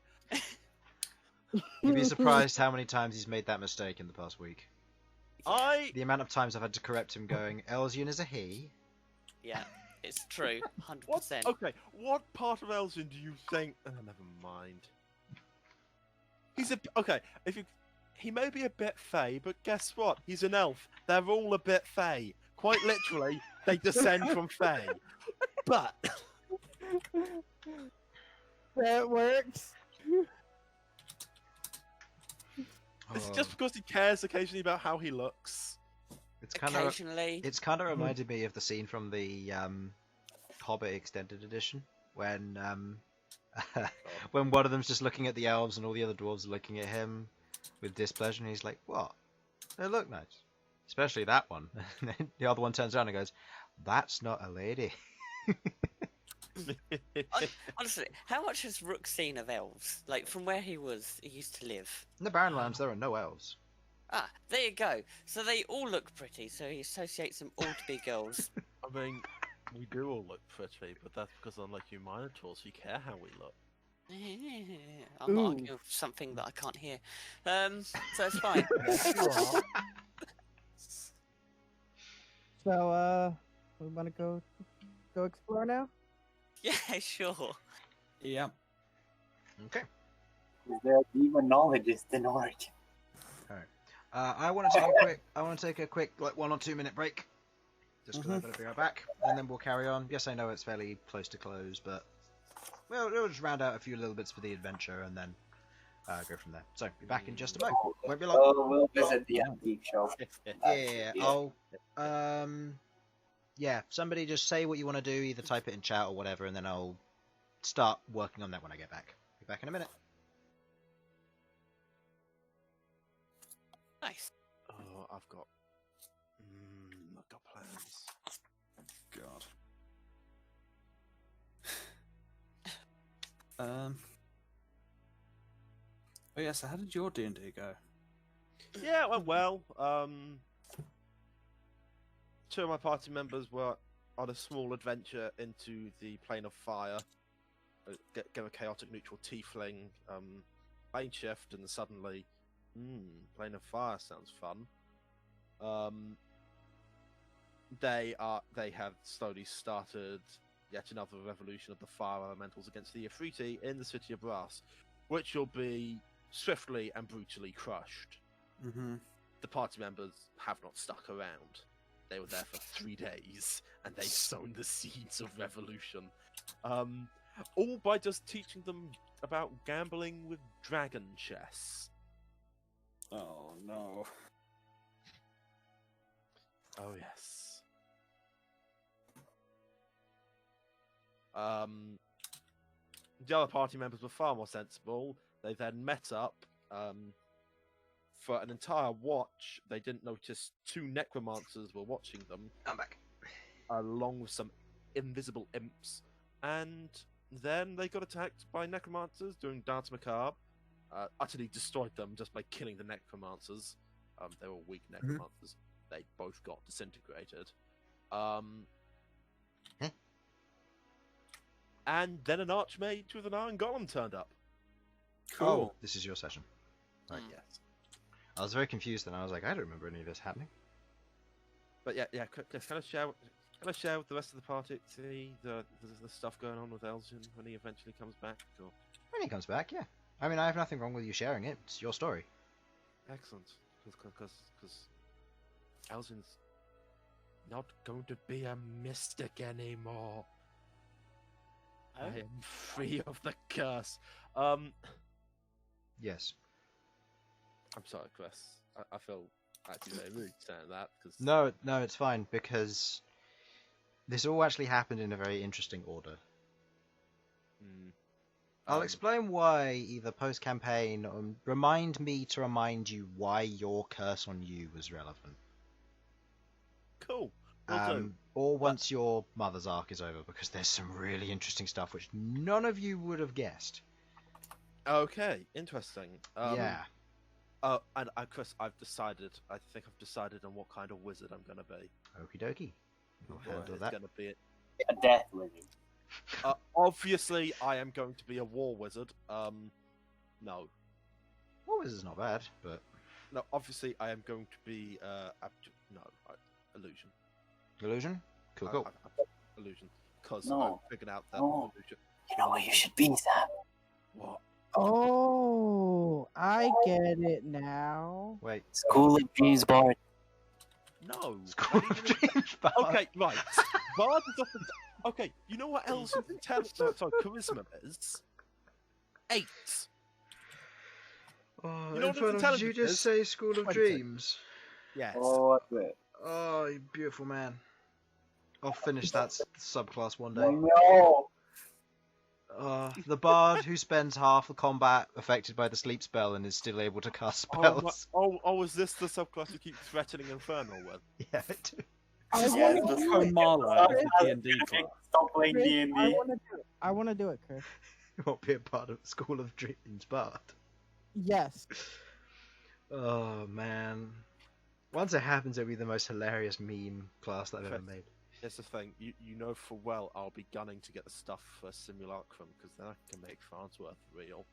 You'd be surprised how many times he's made that mistake in the past week. The amount of times I've had to correct him going, Elsyan is a he. Yeah, it's true. 100%. Okay, what part of Elsyan do you think... Oh, never mind. He's okay. He may be a bit fey, but guess what? He's an elf. They're all a bit fey. Quite literally, they descend from fey. But That works. it's just because he cares occasionally about how he looks. It's kind of Occasionally. it's kind of reminded me of the scene from the Hobbit Extended Edition when when one of them's just looking at the elves and all the other dwarves are looking at him with displeasure, and he's like, "What? They look nice." Especially that one. And then the other one turns around and goes, "That's not a lady." Honestly, how much has Rook seen of elves? Like, from where he used to live? In the Barrenlands, there are no elves. Ah, there you go. So they all look pretty, so he associates them all to be girls. I mean, we do all look pretty, but that's because unlike you Minotaurs, you care how we look. I'm not arguing with something that I can't hear. So it's fine. So, we want to go explore now? Yeah, sure. Yeah. Okay. Is there demonologist in Origan? I want to take a quick, like 1 or 2 minute break, just because I've got to be right back, and then we'll carry on. Yes, I know it's fairly close to close, but we'll just round out a few little bits for the adventure, and then go from there. So be back in just a moment. Won't be long. Oh, we'll visit the antique shop. Yeah. Yeah. Somebody just say what you want to do. Either type it in chat or whatever, and then I'll start working on that when I get back. Be back in a minute. Nice. Oh, I've got plans. God. Oh yeah, so how did your D&D go? Yeah, it went well. Two of my party members were on a small adventure into the plane of fire. Get a chaotic neutral tiefling plane shift, and suddenly, plane of fire sounds fun. They have slowly started yet another revolution of the fire elementals against the Ifriti in the city of Brass, which will be swiftly and brutally crushed. Mm-hmm. The party members have not stuck around. They were there for 3 days, and they've sown the seeds of revolution. All by just teaching them about gambling with dragon chess. Oh no. Oh yes. The other party members were far more sensible. They then met up. For an entire watch, they didn't notice 2 necromancers were watching them. I'm back. Along with some invisible imps. And then they got attacked by necromancers doing Dance Macabre. Utterly destroyed them just by killing the necromancers. They were weak necromancers. They both got disintegrated. And then an archmage with an iron golem turned up. Cool. Oh, this is your session. Right. Yes. I was very confused then. I was like, I don't remember any of this happening. But yeah. Can I share with the rest of the party the stuff going on with Elsyan when he eventually comes back? Or... When he comes back, yeah. I mean, I have nothing wrong with you sharing it. It's your story. Excellent, because Elsyan's not going to be a mystic anymore. Oh? I am free of the curse. Yes. I'm sorry, Chris. I feel actually very rude saying that. Cause... No, it's fine, because this all actually happened in a very interesting order. I'll explain why either post-campaign or remind me to remind you why your curse on you was relevant. Cool. Will do. Or once your mother's arc is over, because there's some really interesting stuff which none of you would have guessed. Okay, interesting. Yeah. And Chris, I think I've decided on what kind of wizard I'm going to be. Okie dokie. We'll handle It's that. going to be A death wizard. obviously, I am going to be a war wizard. No. War wizard's not bad, but... No, obviously, I am going to be, illusion. Illusion? Cool. Illusion. Because No. I figured out that No. illusion... You know what you should be, Sam? What? Oh, I get it now. Wait. School of Dreams Bard. No. School not of even- Dreams Bard. Okay, right. Bard is often... Okay, you know what else charisma is? 8. Oh, You know what Infernal, did you intelligence just is? say School of 20. Dreams? Yes. Oh, what's it? Oh, you beautiful man. I'll finish that subclass one day. No. The bard who spends half the combat affected by the sleep spell and is still able to cast spells. Oh, is this the subclass you keep threatening Infernal with? Yeah, I do. I Yeah, want to that's do it. Marla is the D&D class. Stop playing Chris, D&D. I want to do it. I want to do it, Chris. You won't be a part of School of Dreams bard. Yes. Oh, man. Once it happens, it'll be the most hilarious meme class that I've ever made. Here's the thing, you know for well I'll be gunning to get the stuff for Simulacrum, because then I can make Farnsworth real.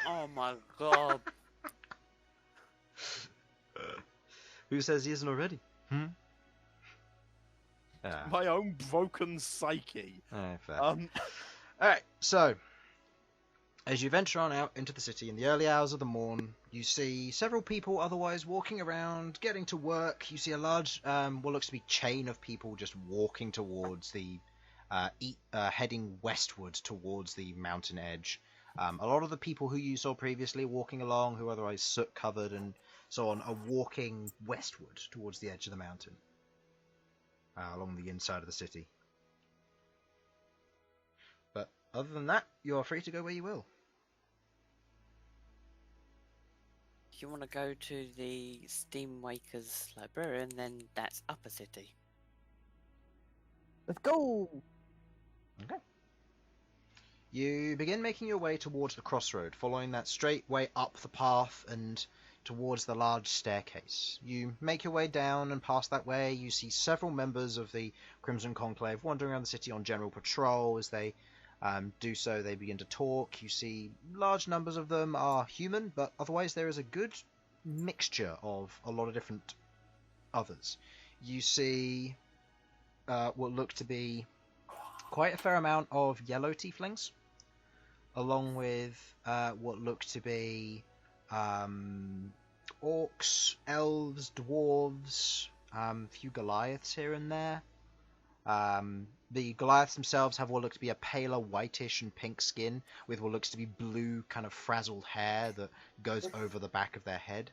Oh my god. Who says he isn't already? My own broken psyche. Fair. Alright, so as you venture on out into the city in the early hours of the morn, you see several people otherwise walking around, getting to work. You see a large, what looks to be chain of people just walking towards the, heading westward towards the mountain edge. A lot of the people who you saw previously walking along, who are otherwise soot covered and so on, are walking westward towards the edge of the mountain, along the inside of the city. But other than that, you are free to go where you will. If you want to go to the Steamwaker's Librarian, then that's Upper City. Let's go! Okay. You begin making your way towards the crossroad, following that straight way up the path and towards the large staircase. You make your way down, and past that way you see several members of the Crimson Conclave wandering around the city on general patrol. As they do so, they begin to talk. You see large numbers of them are human, but otherwise there is a good mixture of a lot of different others. You see what look to be quite a fair amount of yellow tieflings, along with what look to be orcs, elves, dwarves, a few Goliaths here and there. The Goliaths themselves have what looks to be a paler whitish and pink skin, with what looks to be blue kind of frazzled hair that goes over the back of their head.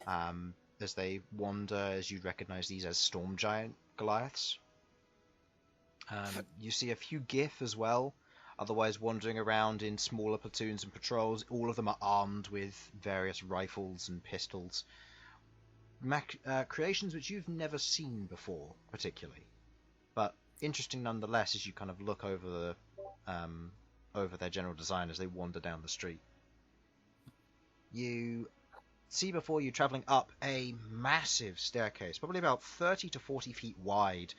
As they wander, as you'd recognize these as storm giant Goliaths. You see a few Gith as well, otherwise wandering around in smaller platoons and patrols. All of them are armed with various rifles and pistols. Creations which you've never seen before, particularly. But interesting nonetheless as you kind of look over their general design as they wander down the street. You see before you travelling up a massive staircase, probably about 30 to 40 feet wide,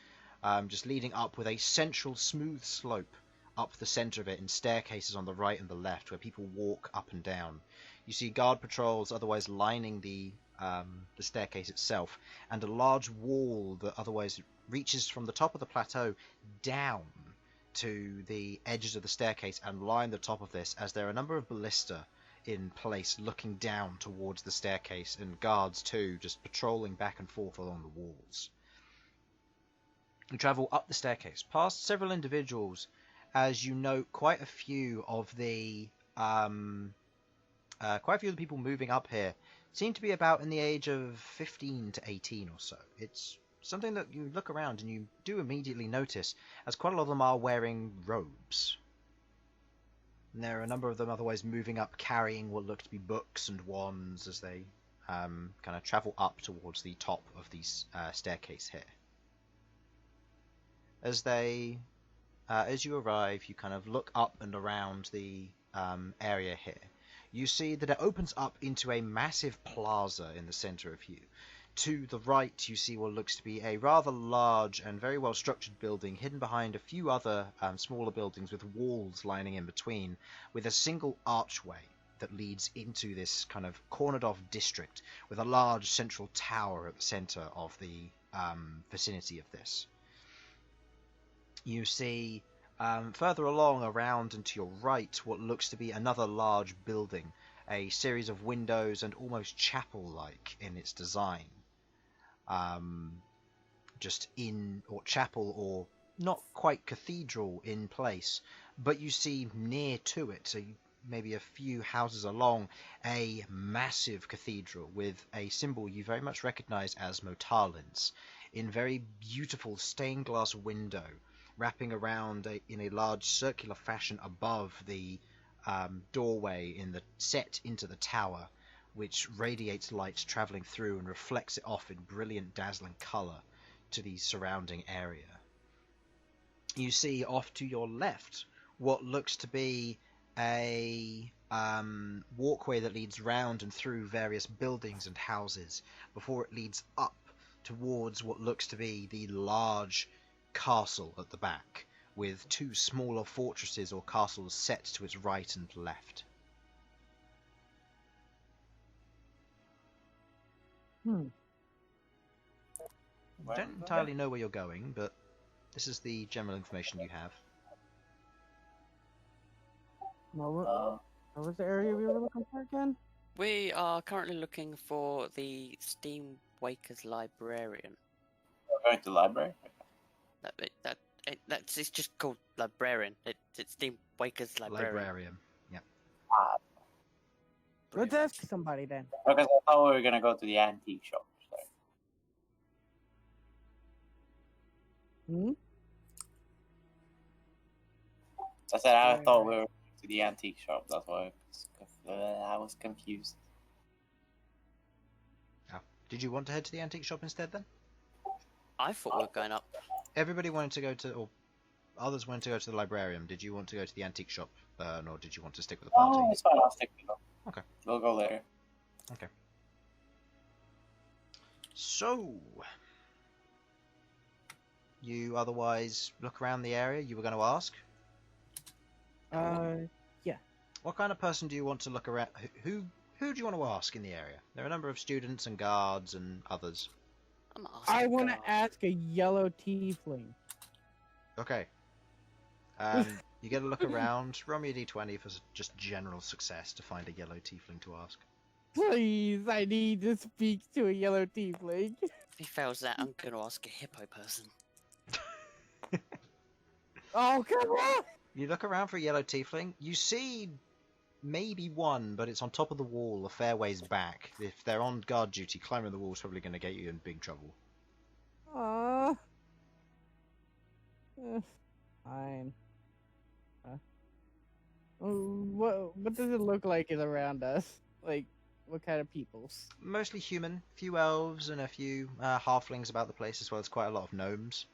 just leading up with a central smooth slope up the centre of it, and staircases on the right and the left where people walk up and down. You see guard patrols otherwise lining the staircase itself, and a large wall that otherwise reaches from the top of the plateau down to the edges of the staircase and line the top of this, as there are a number of ballista in place looking down towards the staircase, and guards too just patrolling back and forth along the walls. You travel up the staircase past several individuals as you note quite a few of the people moving up here seem to be about in the age of 15 to 18 or so. It's something that you look around and you do immediately notice, as quite a lot of them are wearing robes. And there are a number of them otherwise moving up carrying what look to be books and wands as they kind of travel up towards the top of the staircase here. As you arrive, you kind of look up and around the area here. You see that it opens up into a massive plaza in the center of you. To the right, you see what looks to be a rather large and very well structured building hidden behind a few other smaller buildings with walls lining in between, with a single archway that leads into this kind of cornered off district with a large central tower at the center of the vicinity of this. You see further along around and to your right what looks to be another large building, a series of windows and almost chapel-like in its design. Chapel or not quite cathedral in place, but you see near to it, so maybe a few houses along, a massive cathedral with a symbol you very much recognize as Motarlin's, in very beautiful stained glass window, wrapping around in a large circular fashion above the doorway set into the tower, which radiates light travelling through and reflects it off in brilliant, dazzling colour to the surrounding area. You see off to your left what looks to be a walkway that leads round and through various buildings and houses before it leads up towards what looks to be the large castle at the back, with two smaller fortresses or castles set to its right and left. I don't entirely know where you're going, but this is the general information you have. What was the area we were looking for again? We are currently looking for the Steamwaker's Librarian. We're going to the library? It's just called Librarian. It's Steamwaker's Librarian. Librarian, yeah. Let's ask somebody then. Because I thought we were gonna go to the antique shop. So. Hmm? I said I Right, thought right. we were going to the antique shop. That's why I was confused. Did you want to head to the antique shop instead then? I thought we were going up. Everybody wanted to go to, or others wanted to go to the librarium. Did you want to go to the antique shop, or did you want to stick with the party? Oh, it's fine. I'll stick with them. Okay. We'll go later. Okay. So, you otherwise look around the area. You were going to ask, what kind of person do you want to look around? Who do you want to ask in the area? There are a number of students and guards and others. I'm asking I want to God. ask a yellow tiefling. Okay. You get a look around. Roll me a d20 for just general success to find a yellow tiefling to ask. Please, I need to speak to a yellow tiefling. If he fails that, I'm going to ask a hippo person. Oh, come on! You look around for a yellow tiefling. You see maybe one, but it's on top of the wall, a fair ways back. If they're on guard duty, climbing the wall is probably going to get you in big trouble. Aww. Fine. What does it look like is around us? Like, what kind of peoples? Mostly human, few elves and a few halflings about the place, as well as quite a lot of gnomes.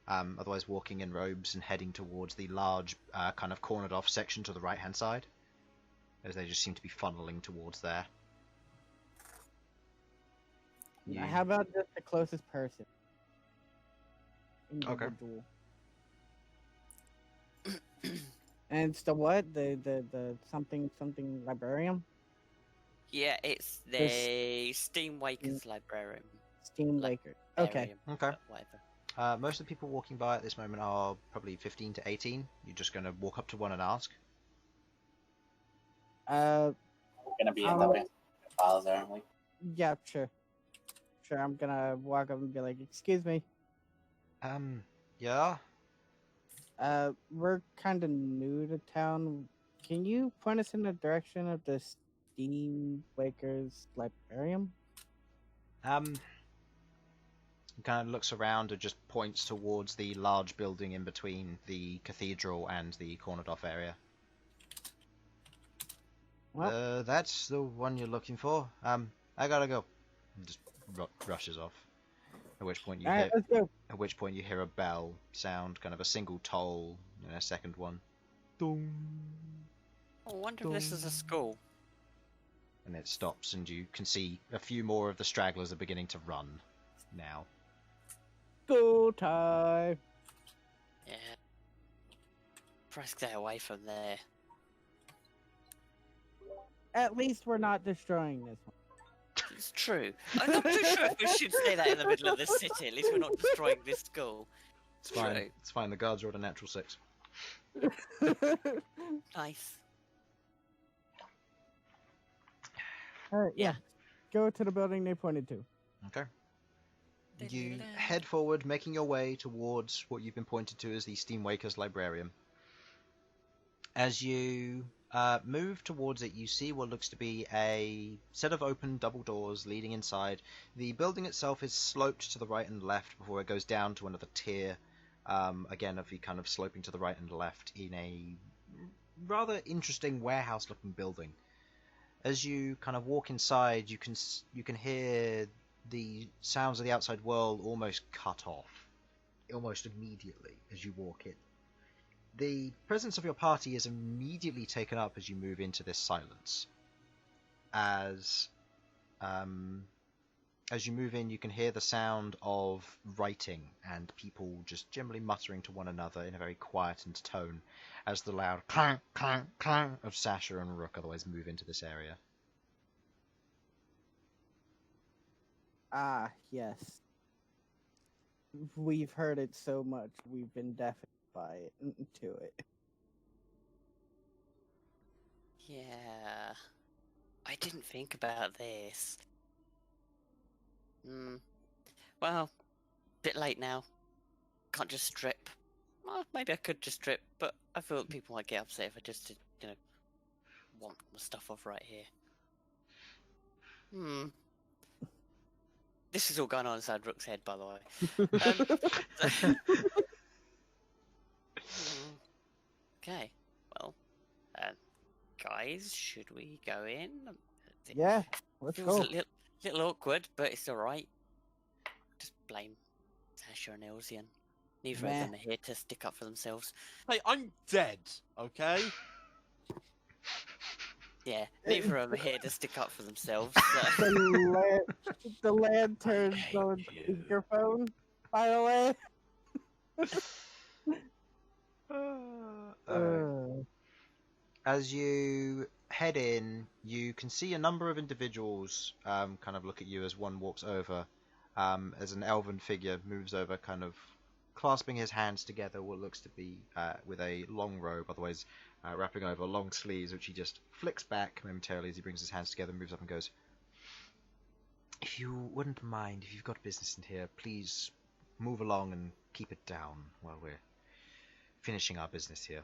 Otherwise walking in robes and heading towards the large kind of cornered off section to the right hand side, as they just seem to be funneling towards there. How about just the closest person? Okay. Individual. And it's the what? The something librarian? Yeah, it's the Steam Wakers Librarian. Steam Like- Waker. Okay. Okay. Whatever. Most of the people walking by at this moment are probably 15 to 18. You're just going to walk up to one and ask. We're gonna be in the files, aren't we? Yeah, sure. Sure, I'm gonna walk up and be like, excuse me. Yeah? We're kind of new to town. Can you point us in the direction of the Steam Wakers Librarium? He kind of looks around and just points towards the large building in between the cathedral and the cornered off area. Well, That's the one you're looking for. I gotta go. And just rushes off. At which point you alright, let's go. At which point you hear a bell sound, kind of a single toll, and a second one. Dong. I wonder if this is a school. And it stops, and you can see a few more of the stragglers are beginning to run now. School time. Yeah. Try to stay away from there. At least we're not destroying this one. It's true. I'm not too sure if we should say that in the middle of the city. At least we're not destroying this school. It's fine. True. It's fine. The guards rolled a natural 6. Nice. Alright, Yeah. Go to the building they pointed to. Okay. You head forward, making your way towards what you've been pointed to as the Steamwakers Librarium. As you move towards it, you see what looks to be a set of open double doors leading inside. The building itself is sloped to the right and left before it goes down to another tier, again of the kind of sloping to the right and left in a rather interesting warehouse-looking building. As you kind of walk inside, you can hear the sounds of the outside world almost cut off, almost immediately as you walk in. The presence of your party is immediately taken up as you move into this silence. As you move in, you can hear the sound of writing and people just generally muttering to one another in a very quietened tone as the loud clank, clank, clank of Sasha and Rook otherwise move into this area. Ah, yes. We've heard it so much, we've been deafened by it, to it. Yeah. I didn't think about this. Well, bit late now. Can't just strip. Well, maybe I could just strip, but I thought people might get upset if I just did, want the stuff off right here. This is all going on inside Rook's head, by the way. Okay, well, guys, should we go in? It Yeah, let's feels go. a little awkward, but it's alright. Just blame Sasha and Elsyan. Neither of Meh. them are here to stick up for themselves. Hey, I'm dead, okay? Yeah, neither of them are here to stick up for themselves. The lantern's on speakerphone, by the way. As you head in, you can see a number of individuals kind of look at you as one walks over, as an elven figure moves over, kind of clasping his hands together, what looks to be with a long robe, otherwise wrapping over long sleeves, which he just flicks back momentarily as he brings his hands together, moves up and goes, "If you wouldn't mind, if you've got business in here, please move along and keep it down while we're finishing our business here."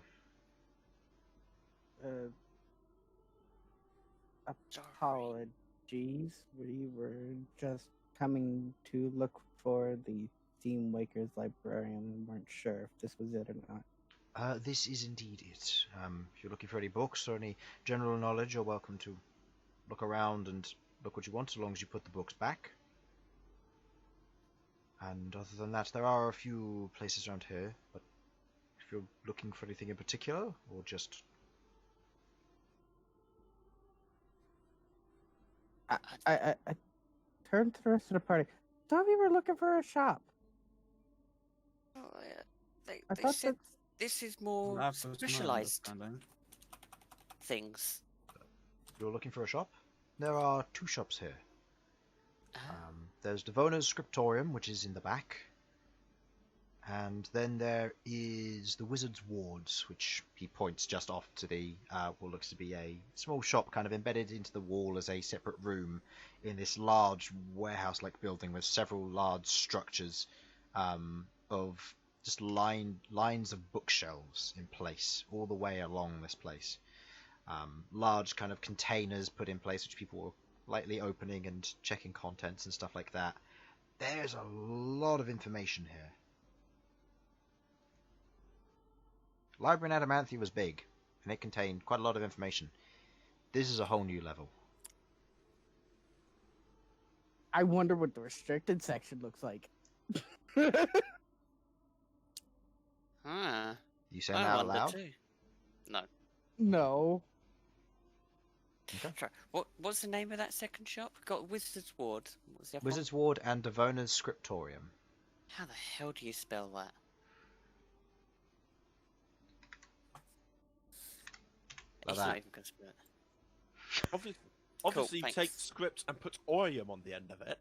Apologies. We were just coming to look for the Steam Waker's librarian. We weren't sure if this was it or not. This is indeed it. If you're looking for any books or any general knowledge, you're welcome to look around and look what you want, as long as you put the books back. And other than that, there are a few places around here, but if you're looking for anything in particular, or just... I turned to the rest of the party. Thought we were looking for a shop. Oh, yeah. They I thought said that this is more That's my specialized understanding. things. You're looking for a shop? There are two shops here. There's Devona's Scriptorium, which is in the back. And then there is the Wizard's Wards, which he points just off to the what looks to be a small shop kind of embedded into the wall as a separate room in this large warehouse-like building with several large structures of just lines of bookshelves in place all the way along this place. Large kind of containers put in place which people were lightly opening and checking contents and stuff like that. There's a lot of information here. Library in Adamanthia was big, and it contained quite a lot of information. This is a whole new level. I wonder what the restricted section looks like. Huh. You say I that out wonder loud? too. No. No. Okay. Try. What's the name of that second shop? Got Wizard's Ward. What's the other Wizard's Ward and Devona's Scriptorium. one? How the hell do you spell that? Like He's not that. even gonna spell it. Obviously, you thanks. take script and put Orium on the end of it.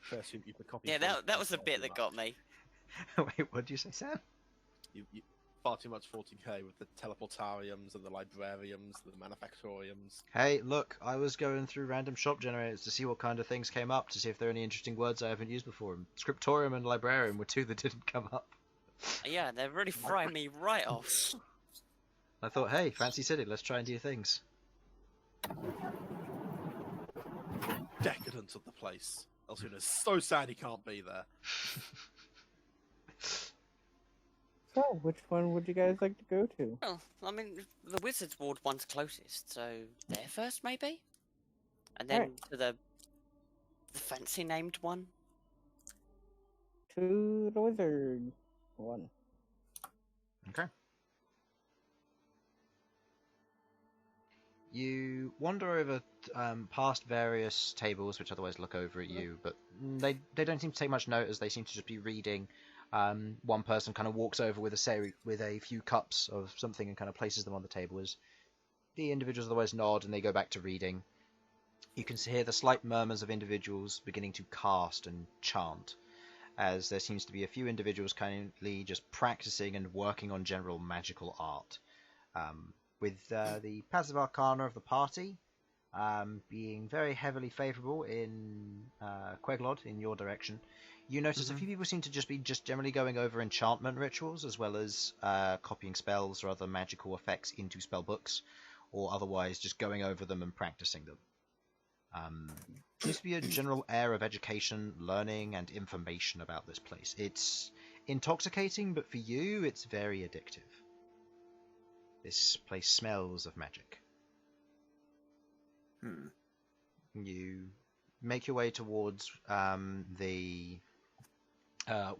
First, you can copy. Yeah, that was the bit that got me. Wait, what did you say, Sam? You far too much 40k with the teleportariums and the librariums, the manufactoriums. Hey, look, I was going through random shop generators to see what kind of things came up, to see if there are any interesting words I haven't used before. And Scriptorium and Librarium were two that didn't come up. Yeah, they're really throwing me right off. I thought, hey, fancy city, let's try and do things. Decadence of the place. Elsyan is so sad he can't be there. So, which one would you guys like to go to? Well, I mean, the Wizard's Ward one's closest, so there first, maybe? And then Alright. to the fancy named one? To the wizard one. Okay. You wander over past various tables which otherwise look over at you, but they don't seem to take much note as they seem to just be reading. One person kind of walks over with a few cups of something and kind of places them on the table as the individuals otherwise nod and they go back to reading. You can hear the slight murmurs of individuals beginning to cast and chant, as there seems to be a few individuals currently just practicing and working on general magical art. With the passive arcana of the party being very heavily favourable in Queglod, in your direction, you notice a few people seem to just be generally going over enchantment rituals, as well as copying spells or other magical effects into spell books, or otherwise just going over them and practicing them. Seems to be a general air of education, learning, and information about this place. It's intoxicating, but for you, it's very addictive. This place smells of magic. You make your way towards the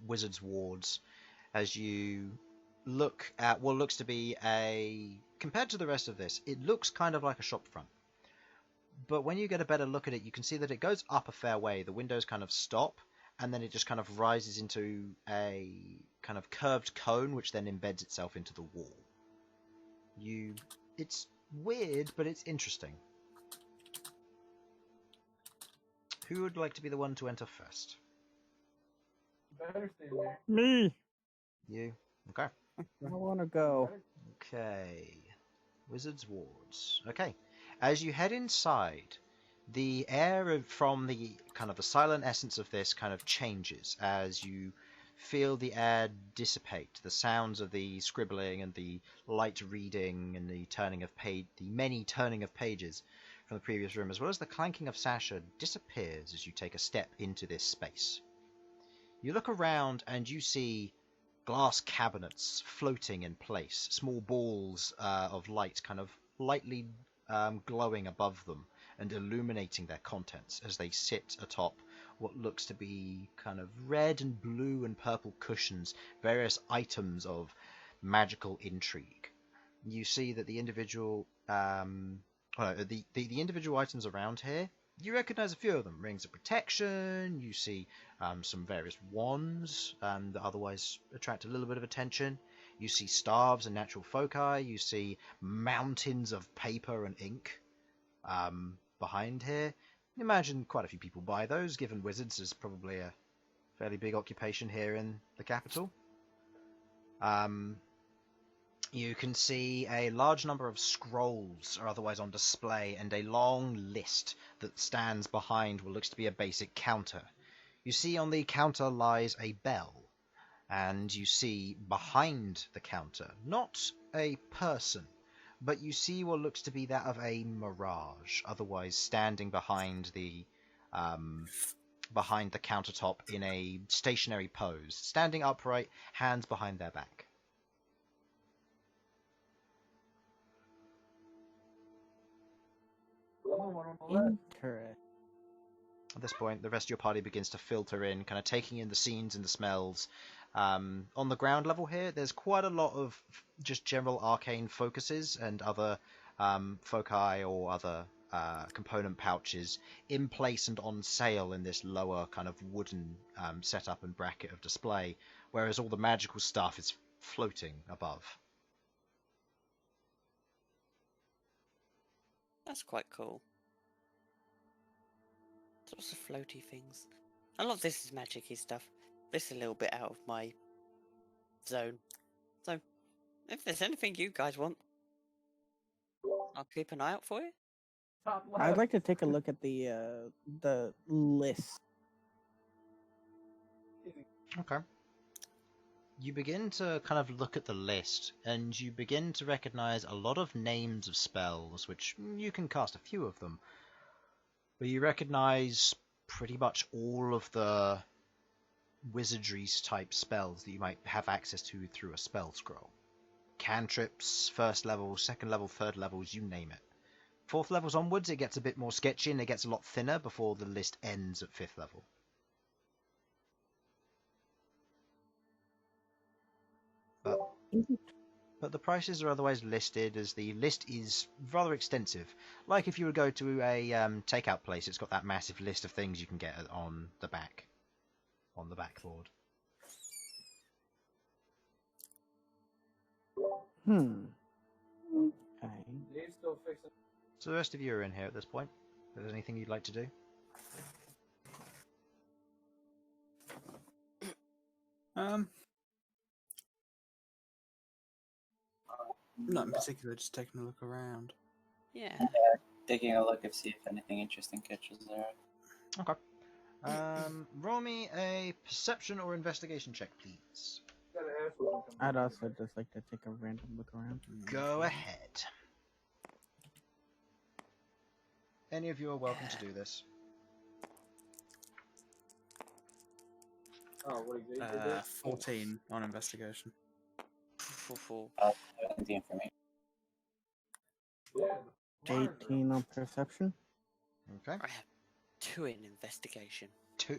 wizard's wards as you look at what looks to be compared to the rest of this, it looks kind of like a shop front. But when you get a better look at it, you can see that it goes up a fair way. The windows kind of stop, and then it just kind of rises into a kind of curved cone, which then embeds itself into the wall. It's weird, but it's interesting. Who would like to be the one to enter first? Me. You? Okay. I want to go. Okay. Wizard's wards. Okay. As you head inside, the air from the kind of the silent essence of this kind of changes as you feel the air dissipate. The sounds of the scribbling and the light reading and the many turning of pages from the previous room, as well as the clanking of Sasha, disappears as you take a step into this space. You look around and you see glass cabinets floating in place, small balls of light kind of lightly glowing above them and illuminating their contents as they sit atop what looks to be kind of red and blue and purple cushions, various items of magical intrigue. You see that the individual the individual items around here, you recognize a few of them. Rings of protection, you see some various wands that otherwise attract a little bit of attention. You see staves and natural foci. You see mountains of paper and ink behind here. Imagine quite a few people buy those, given wizards is probably a fairly big occupation here in the capital. You can see a large number of scrolls are otherwise on display, and a long list that stands behind what looks to be a basic counter. You see on the counter lies a bell, and you see behind the counter, not a person, but you see what looks to be that of a mirage, otherwise standing behind the countertop in a stationary pose, standing upright, hands behind their back. Interesting. At this point, the rest of your party begins to filter in, kind of taking in the scenes and the smells. On the ground level here, there's quite a lot of just general arcane focuses and other foci or other component pouches in place and on sale in this lower kind of wooden setup and bracket of display, whereas all the magical stuff is floating above. That's quite cool. Lots of floaty things. A lot of this is magic-y stuff. This is a little bit out of my zone. So, if there's anything you guys want, I'll keep an eye out for you. I'd like to take a look at the list. Okay. You begin to kind of look at the list, and you begin to recognize a lot of names of spells, which you can cast a few of them. But you recognize pretty much all of the wizardry-type spells that you might have access to through a spell scroll. Cantrips, first level, second level, third levels, you name it. Fourth levels onwards, it gets a bit more sketchy and it gets a lot thinner before the list ends at fifth level. But the prices are otherwise listed, as the list is rather extensive. Like if you would go to a takeout place, it's got that massive list of things you can get on the backboard. Okay. So the rest of you are in here at this point. If there's anything you'd like to do? Not in particular, just taking a look around. Yeah. Taking a look and see if anything interesting catches there. Okay. Roll me a perception or investigation check, please. I'd also just like to take a random look around. Go ahead. Any of you are welcome to do this. 14 on investigation. The information. 18 on perception. Okay. I have 2 in investigation. Two?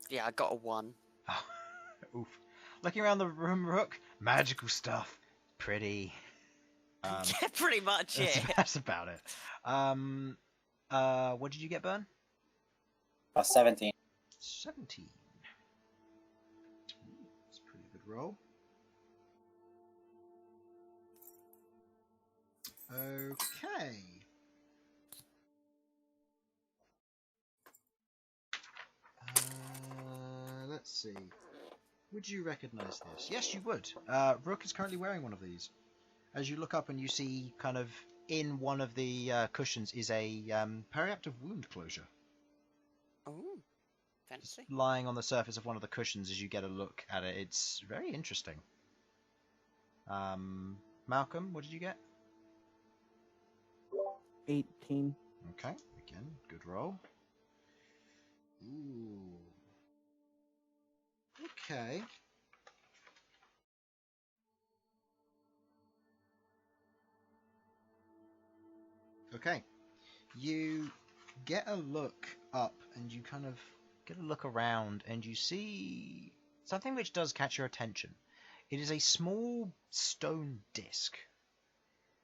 Yeah, I got a 1. Oh, oof. Looking around the room, Rook, magical stuff. Pretty. Yeah, pretty much, yeah. That's about it. What did you get, Bern? 17. 17. That's a pretty good roll. Okay. Let's see. Would you recognize this? Yes, you would. Rook is currently wearing one of these. As you look up and you see kind of in one of the cushions is a periactive wound closure. Oh, fancy. Lying on the surface of one of the cushions as you get a look at it. It's very interesting. Malcom, what did you get? 18. Okay, again, good roll. Ooh. Okay. Okay. You get a look up and you kind of get a look around and you see something which does catch your attention. It is a small stone disc.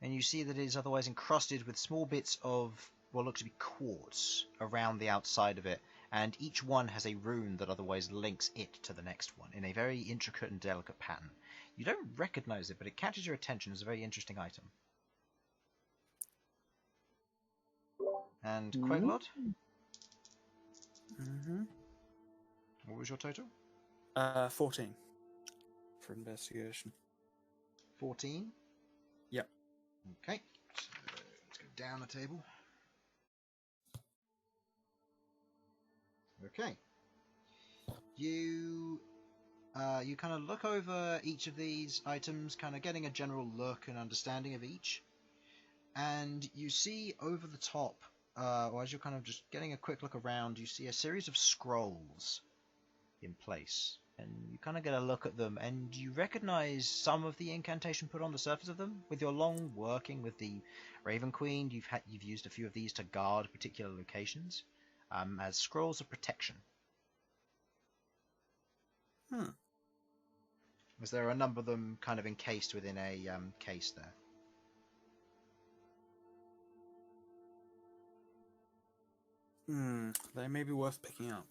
And you see that it is otherwise encrusted with small bits of what look to be quartz around the outside of it, and each one has a rune that otherwise links it to the next one in a very intricate and delicate pattern. You don't recognize it, but it catches your attention as a very interesting item. And Queglod? Mm-hmm. What was your total? 14 for investigation. 14? Yep. Okay, so let's go down the table. Okay. You kind of look over each of these items, kind of getting a general look and understanding of each. And you see over the top, or as you're kind of just getting a quick look around, you see a series of scrolls in place. And you kind of get a look at them, and you recognize some of the incantation put on the surface of them. With your long working with the Raven Queen, you've used a few of these to guard particular locations, as scrolls of protection. As there are a number of them kind of encased within a case there. They may be worth picking up.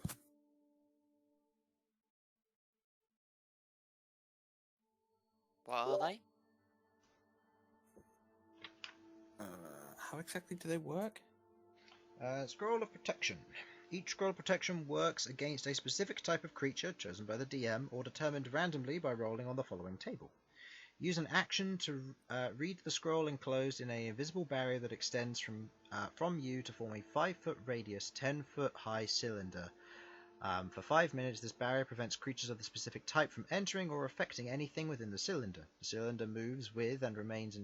What are they? How exactly do they work? Scroll of Protection. Each scroll of protection works against a specific type of creature chosen by the DM or determined randomly by rolling on the following table. Use an action to read the scroll enclosed in an invisible barrier that extends from you to form a 5-foot radius, 10-foot high cylinder. For 5 minutes, this barrier prevents creatures of the specific type from entering or affecting anything within the cylinder. The cylinder moves with and remains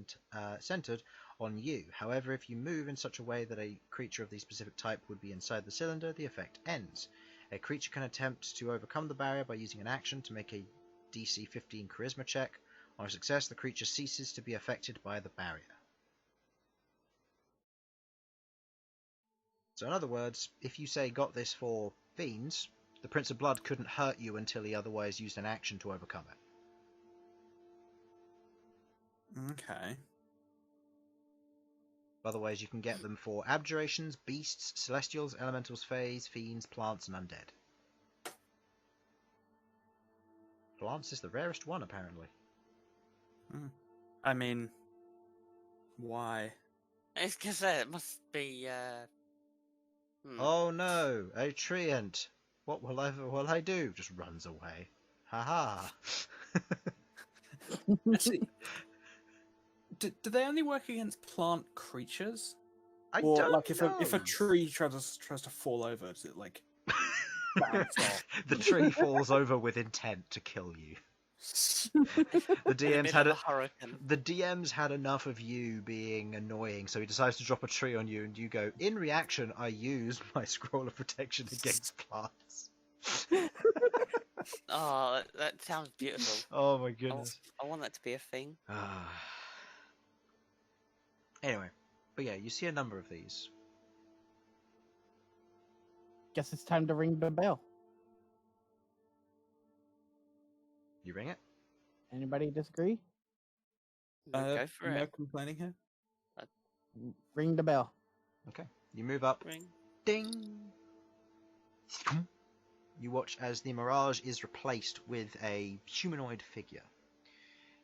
centered on you. However, if you move in such a way that a creature of the specific type would be inside the cylinder, the effect ends. A creature can attempt to overcome the barrier by using an action to make a DC 15 Charisma check. On a success, the creature ceases to be affected by the barrier. So in other words, if you say got this for fiends, the Prince of Blood couldn't hurt you until he otherwise used an action to overcome it. Okay. Otherwise you can get them for abjurations, beasts, celestials, elementals, fays, fiends, plants, and undead. Plants is the rarest one, apparently. I mean, why? It's because it must be, Oh no, a treant. What will I do? Just runs away. Haha. Actually, do they only work against plant creatures? I Or don't like if know. a tree tries to fall over, does it like bounce off? The tree falls over with intent to kill you. The In the DM's middle had of a hurricane. the DM's had enough of you being annoying, so he decides to drop a tree on you, and you go, in reaction, I use my scroll of protection against plants. Oh, that sounds beautiful. Oh my I, goodness. I want that to be a thing. Anyway, but yeah, you see a number of these. Guess it's time to ring the bell. You ring it? Anybody disagree? Go for no it. complaining here. Ring the bell. Okay. You move up. Ring. Ding! You watch as the mirage is replaced with a humanoid figure.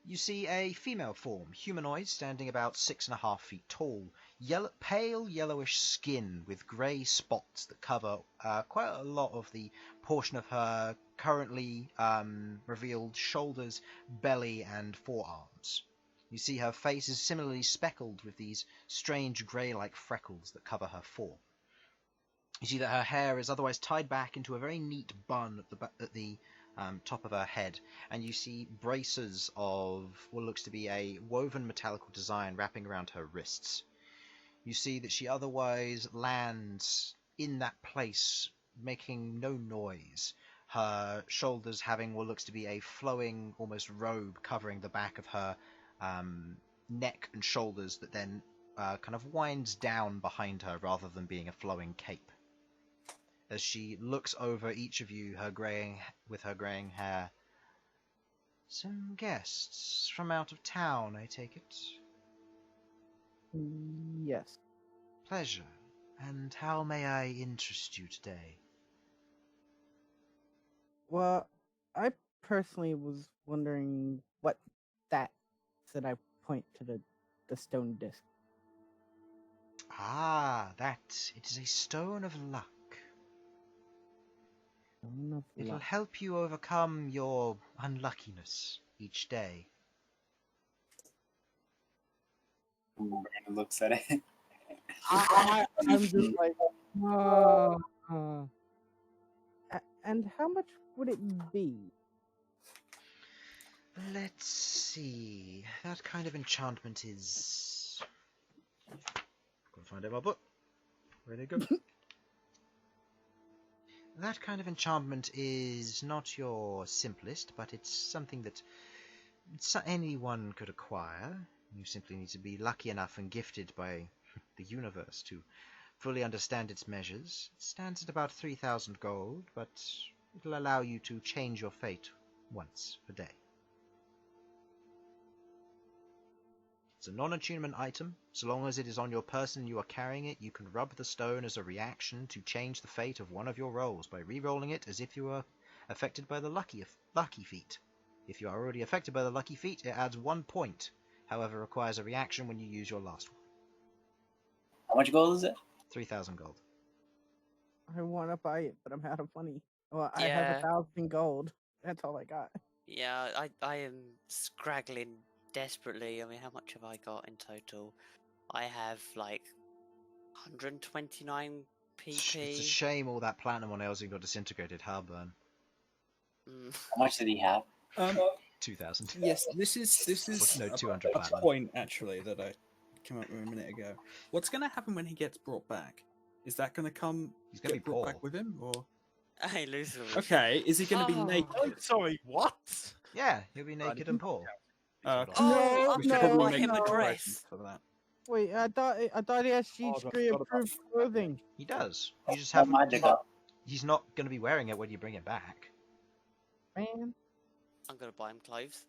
You see a female form, humanoid, standing about 6.5 feet tall, pale yellowish skin with grey spots that cover quite a lot of the portion of her currently revealed shoulders, belly, and forearms. You see her face is similarly speckled with these strange grey-like freckles that cover her form. You see that her hair is otherwise tied back into a very neat bun at the top of her head, and you see braces of what looks to be a woven metallical design wrapping around her wrists. You see that she otherwise lands in that place, making no noise, her shoulders having what looks to be a flowing, almost robe covering the back of her neck and shoulders that then kind of winds down behind her rather than being a flowing cape. As she looks over each of you, with her greying hair. Some guests from out of town, I take it? Yes. Pleasure. And how may I interest you today? Well, I personally was wondering what that said. I point to the stone disc. Ah, it is a stone of luck. Stone of It'll luck. help you overcome your unluckiness each day. Bern looks at it. I'm just like, oh. And how much would it be? Let's see. That kind of enchantment is... Gotta find out my book. Where'd it go? That kind of enchantment is not your simplest, but it's something that anyone could acquire. You simply need to be lucky enough and gifted by the universe to fully understand its measures. It stands at about 3,000 gold, but it'll allow you to change your fate once per day. It's a non-attunement item. So long as it is on your person and you are carrying it, you can rub the stone as a reaction to change the fate of one of your rolls by re-rolling it as if you were affected by the lucky feat. If you are already affected by the lucky feat, it adds 1 point. However, requires a reaction when you use your last one. How much gold is it? 3,000 gold. I want to buy it, but I'm out of money. Well, I have Yeah. 1,000 gold. That's all I got. Yeah, I am scraggling desperately. I mean, how much have I got in total? I have like 129 PP. It's a shame all that platinum on Elsyan got disintegrated, Bern. Mm. How much did he have? 2,000. Yes, this is No, 200 a platinum. point actually that I came up with a minute ago. What's going to happen when he gets brought back? Is that going to He's going to get be brought poor. back with him, or I lose all. okay? Is he going to be Oh. naked? Sorry, what? Yeah, he'll be naked and poor. Okay. Oh, I'm We should gonna probably buy make him a preparations dress. for that. Wait, I thought he had Oh, I Sheet forgot about approved clothing. He does. You just How haven't. magic up? He's not going to be wearing it when you bring it back. Man. I'm gonna buy him clothes.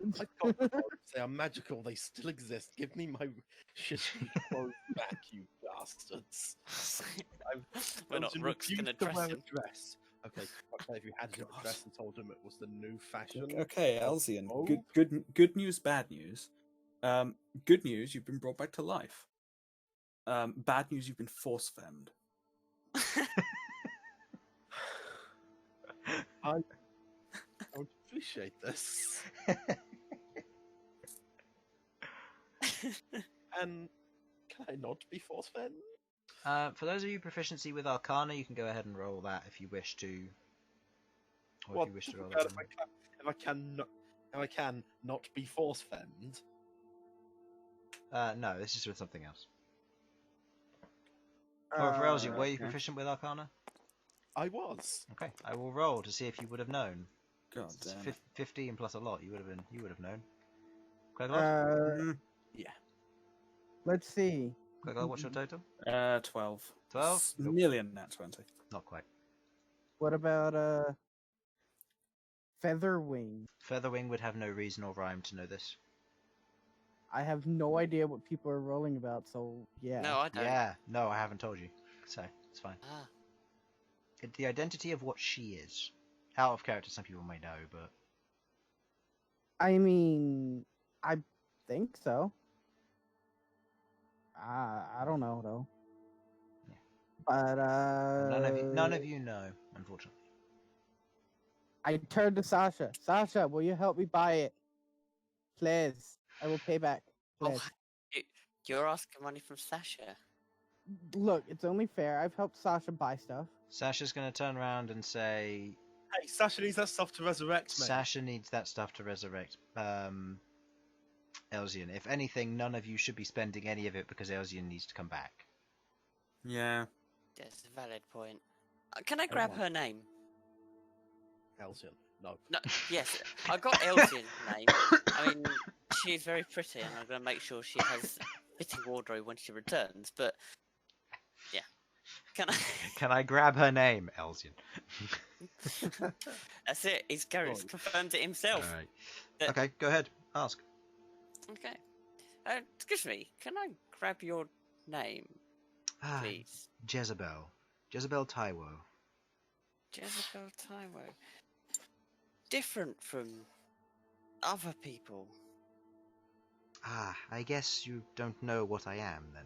I can't believe they are magical. They still exist. Give me my shitty clothes back, you bastards. We're not Elgin Rook's refused gonna to dress wear him. a dress. Okay, okay, if you had him a dress and told him it was the new fashion. Okay, Elsyan. Oh. Good news, bad news. Good news, you've been brought back to life. Bad news, you've been force femmed. I don't appreciate this. And can I not be force fed? For those of you proficiency with Arcana, you can go ahead and roll that if you wish to. Or if you wish to roll that. Am if I can not be force femmed. No, this is with something else. Or for Elsyan, were you Okay. proficient with Arcana? I was. Okay, I will roll to see if you would have known. God It's damn it. 15 plus a lot. You would have known. Queglod? Yeah. Let's see. Queglod, what's your total? 12. 12? It's nearly a nat 20. Not quite. What about Featherwing? Featherwing would have no reason or rhyme to know this. I have no idea what people are rolling about, so yeah. No, I don't. Yeah, no, I haven't told you. So, it's fine. Ah, The identity of what she is. Out of character, some people may know, but I mean, I think so. I don't know though. Yeah. But none of you know, unfortunately. I turned to Sasha. Sasha, will you help me buy it? Please. I will pay back. oh, Please. you're asking money from Sasha. Look, it's only fair. I've helped Sasha buy stuff. Sasha's going to turn around and say, Hey, Sasha needs that stuff to resurrect me. Sasha needs that stuff to resurrect Elsyan. If anything, none of you should be spending any of it because Elsyan needs to come back. Yeah. That's a valid point. Can I grab her name? Elsyan, no. No, yes, I got Elsyan's name. I mean, she's very pretty, and I'm going to make sure she has fitting wardrobe when she returns. But yeah, can I? Can I grab her name, Elsyan? That's it. He's confirmed it himself. Alright. That- Okay, go ahead. Ask. Okay. Excuse me. Can I grab your name, please? Jezebel. Jezebel Taiwo. Jezebel Taiwo. Different from other people. I guess you don't know what I am, then.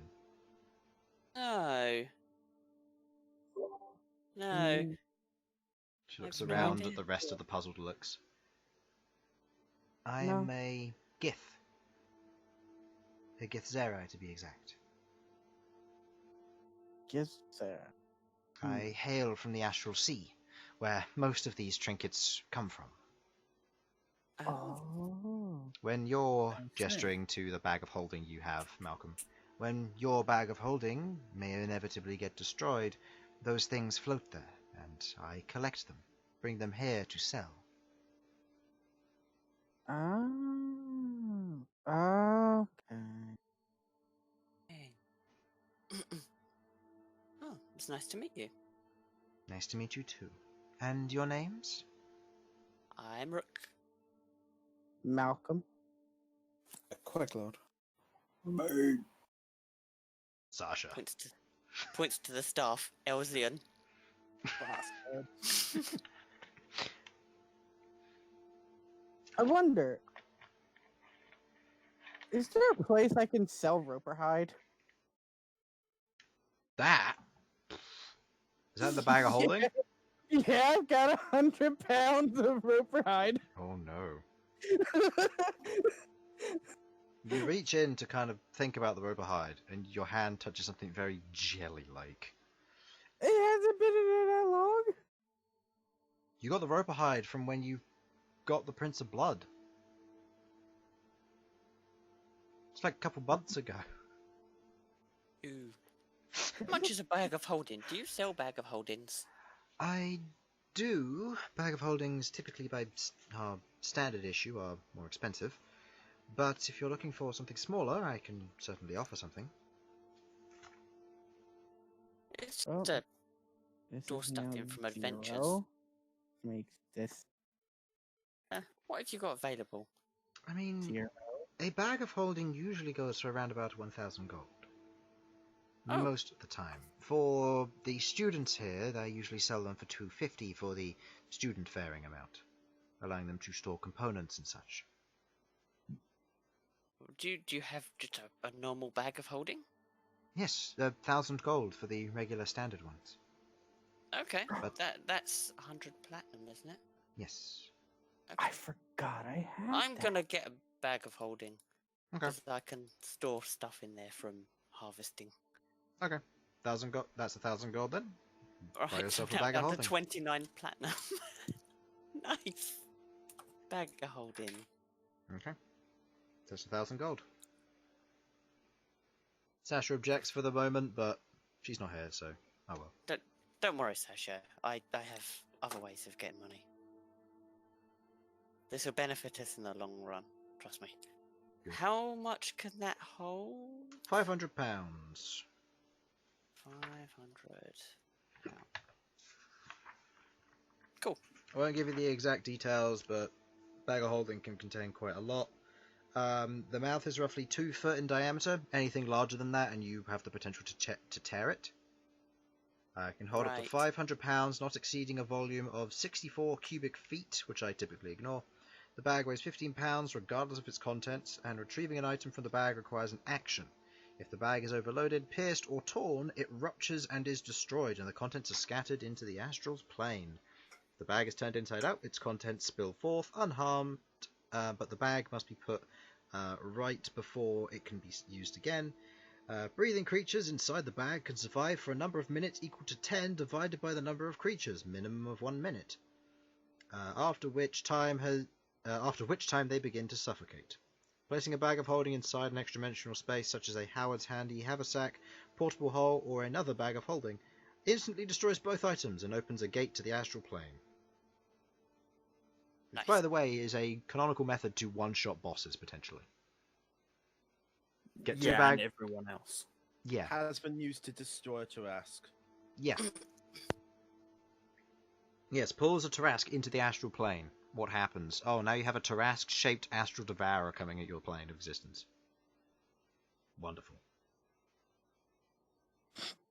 No. No. Mm, She looks I've no around idea. at the rest of the puzzled looks. I No. am a Gith. A Githzerai, to be exact. Yes, sir. I hail from the Astral Sea, where most of these trinkets come from. Oh. When you're Okay. gesturing to the bag of holding you have, Malcolm, when your bag of holding may inevitably get destroyed, those things float there, and I collect them, bring them here to sell. Oh. Okay. Oh, it's nice to meet you. Nice to meet you too. And your names? I'm Rook. Malcolm. Queglod. Sasha. Points to the staff. Elsyan. I wonder, is there a place I can sell roper hide? That? Is that the bag of holding? Yeah, I've got 100 pounds of roper hide. Oh no. You reach in to kind of think about the roper hide, and your hand touches something very jelly-like. It hasn't been in there that long. You got the roper hide from when you got the Prince of Blood. It's like a couple months ago. Ooh. How much is a bag of holding? Do you sell bag of holdings? I do. Bag of holdings, typically by standard issue, are more expensive. But if you're looking for something smaller, I can certainly offer something. It's Oh. a This Door is stuff now in from Adventures. 0. Makes this what have you got available? I mean, 0. a bag of holding usually goes for around about 1,000 gold. Oh. Most of the time. For the students here, they usually sell them for 250 for the student faring amount, allowing them to store components and such. Do you have just a normal bag of holding? Yes, 1,000 gold for the regular standard ones. Okay, But- that's 100 platinum, isn't it? Yes. I forgot I had I'm that. gonna get a bag of holding Okay. because I can store stuff in there from harvesting. Okay. 1,000 gold. That's 1,000 gold then. Right, yourself a now bag of down to holding. 29 platinum. Nice. bag of holding. Okay. That's 1,000 gold. Sasha objects for the moment, but she's not here, so oh well. Don't worry, Sasha. I have other ways of getting money. This will benefit us in the long run. Trust me. Good. How much can that hold? £500. 500. Cool. I won't give you the exact details, but bag of holding can contain quite a lot. The mouth is roughly 2 foot in diameter. Anything larger than that, and you have the potential to tear it. It can hold up to Right. £500, not exceeding a volume of 64 cubic feet, which I typically ignore. The bag weighs 15 pounds, regardless of its contents, and retrieving an item from the bag requires an action. If the bag is overloaded, pierced, or torn, it ruptures and is destroyed, and the contents are scattered into the astral plane. If the bag is turned inside out, its contents spill forth unharmed, but the bag must be put right before it can be used again. Breathing creatures inside the bag can survive for a number of minutes equal to 10 divided by the number of creatures, minimum of 1 minute. After which time they begin to suffocate. Placing a bag of holding inside an extra-dimensional space, such as a Howard's Handy haversack, portable hole, or another bag of holding, instantly destroys both items and opens a gate to the astral plane. Which, Nice. by the way, is a canonical method to one-shot bosses, potentially. Get two Yeah, bag. and everyone else. Yeah, Has been used to destroy a Tarask. yeah. Yes, pulls a Tarask into the astral plane. What happens? Oh, now you have a Tarask-shaped astral devourer coming at your plane of existence. Wonderful.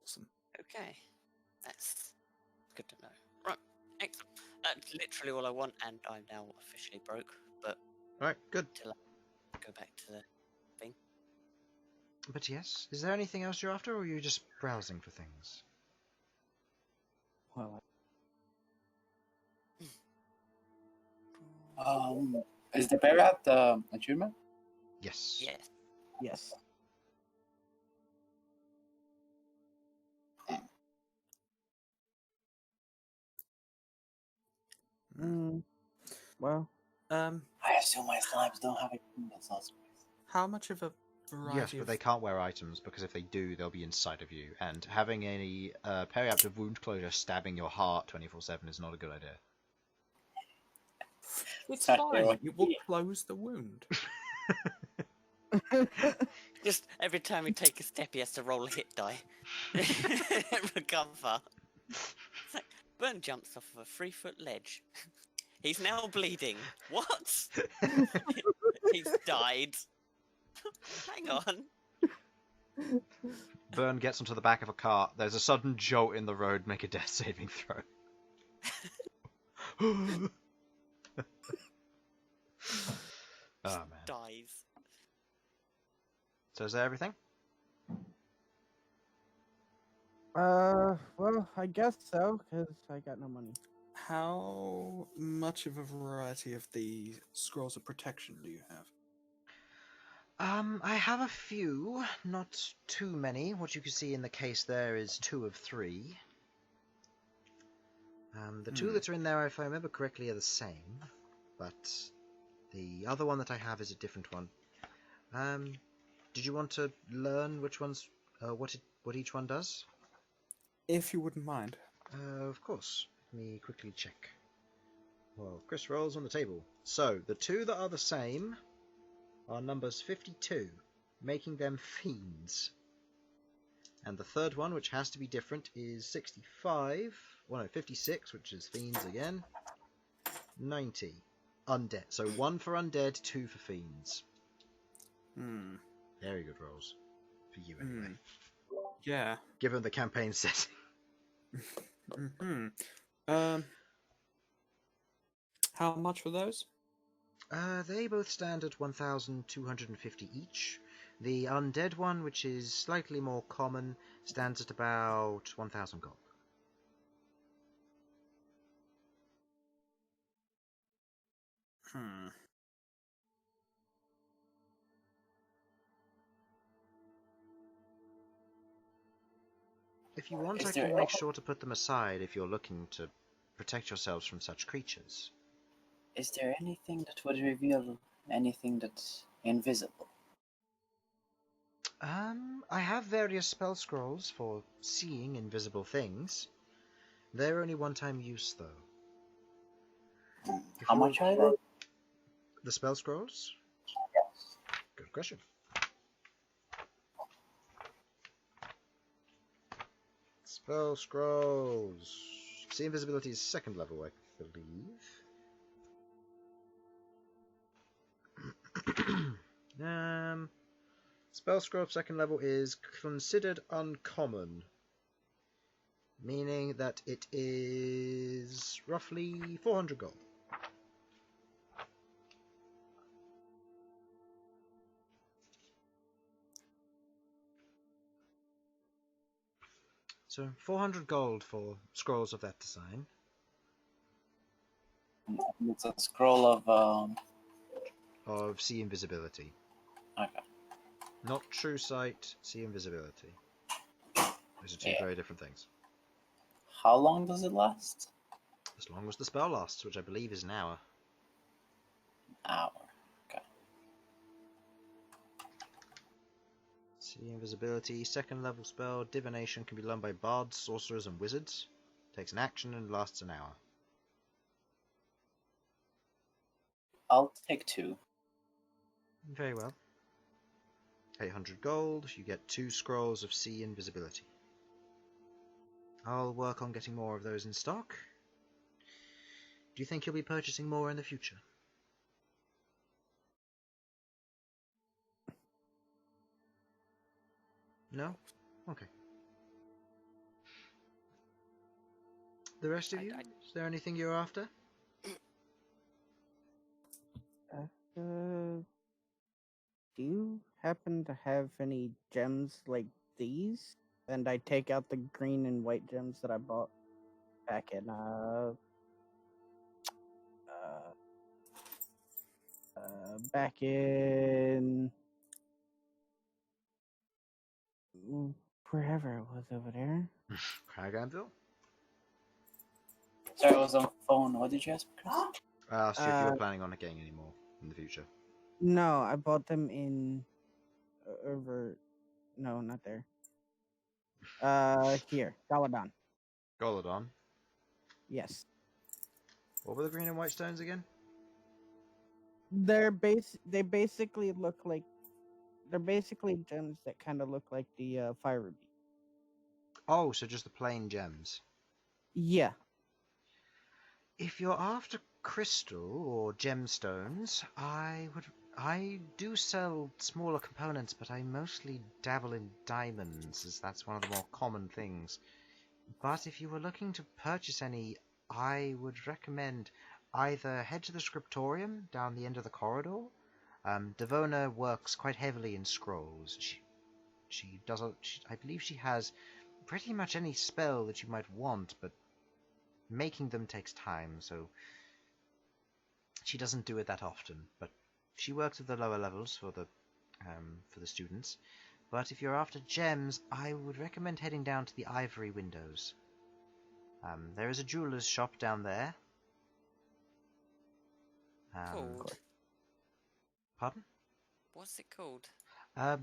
Awesome. Okay. That's good to know. Right. Excellent. That's literally all I want, and I'm now officially broke, but Alright, good. till I go back to the thing. But yes, is there anything else you're after, or are you just browsing for things? Well, Is the bear at the achievement? Yes. Yes. yes. Well, I assume my slimes don't have achievement. That's not surprising. how much of a variety Yes, but of... they can't wear items, because if they do, they'll be inside of you, and having any periaptive wound closure stabbing your heart 24/7 is not a good idea. It's Sasha, fine. what- You will close the wound. Just every time you take a step, he has to roll a hit die. Recover. It's like Bern jumps off of a 3-foot ledge. He's now bleeding. What? He's died. Hang on. Bern gets onto the back of a cart. There's a sudden jolt in the road. Make a death saving throw. Oh man. Dies. So is that everything? Well, I guess so, because I got no money. How much of a variety of the scrolls of protection do you have? I have a few, not too many. What you can see in the case there is 2 of 3. The 2 that are in there, if I remember correctly, are the same, but the other one that I have is a different one. Did you want to learn which ones, what each one does? If you wouldn't mind. Of course. Let me quickly check. Well, Chris rolls on the table. So, the 2 that are the same are numbers 52, making them fiends. And the third one, which has to be different, is 56, which is fiends again. 90, undead. So 1 for undead, 2 for fiends. Very good rolls. For you, anyway. Yeah. Given the campaign setting. How much for those? They both stand at 1,250 each. The undead one, which is slightly more common, stands at about 1,000 gold. If you want, Is I there can make sure to put them aside if you're looking to protect yourselves from such creatures. Is there anything that would reveal anything that's invisible? I have various spell scrolls for seeing invisible things. They're only one-time use, though. How much are they? The spell scrolls? Yes. Good question. Spell scrolls. See invisibility is second level, I believe. Spell scroll of second level is considered uncommon, meaning that it is roughly 400 gold. So 400 gold for scrolls of that design. It's a scroll Of see invisibility. Okay. Not true sight, see invisibility. Those are two very different things. How long does it last? As long as the spell lasts, which I believe is an hour. An hour. Okay. See invisibility, second level spell, divination can be learned by bards, sorcerers, and wizards. Takes an action and lasts an hour. I'll take 2. Very well. 800 gold, you get 2 scrolls of see invisibility. I'll work on getting more of those in stock. Do you think you'll be purchasing more in the future? No? Okay. The rest of you? Is there anything you're after? Do you happen to have any gems like these? And I take out the green and white gems that I bought back in back in wherever it was over there. Cragganville? Sorry, I was on phone. What did you ask, Chris? I asked you if you were planning on getting any more in the future. No, I bought them in over. No, not there. Here, Galadon. Golodon. Yes, What were the green and white stones again? they're They basically look like. They're basically gems that kind of look like the fire ruby. Oh, so just the plain gems. Yeah. If you're after crystal or gemstones, I do sell smaller components, but I mostly dabble in diamonds, as that's one of the more common things. But if you were looking to purchase any, I would recommend either head to the scriptorium down the end of the corridor. Devona works quite heavily in scrolls. She does. I believe she has pretty much any spell that you might want, but making them takes time, so she doesn't do it that often. But she works at the lower levels for the students. But if you're after gems, I would recommend heading down to the ivory windows. There is a jeweler's shop down there. Called? Pardon? What's it called? I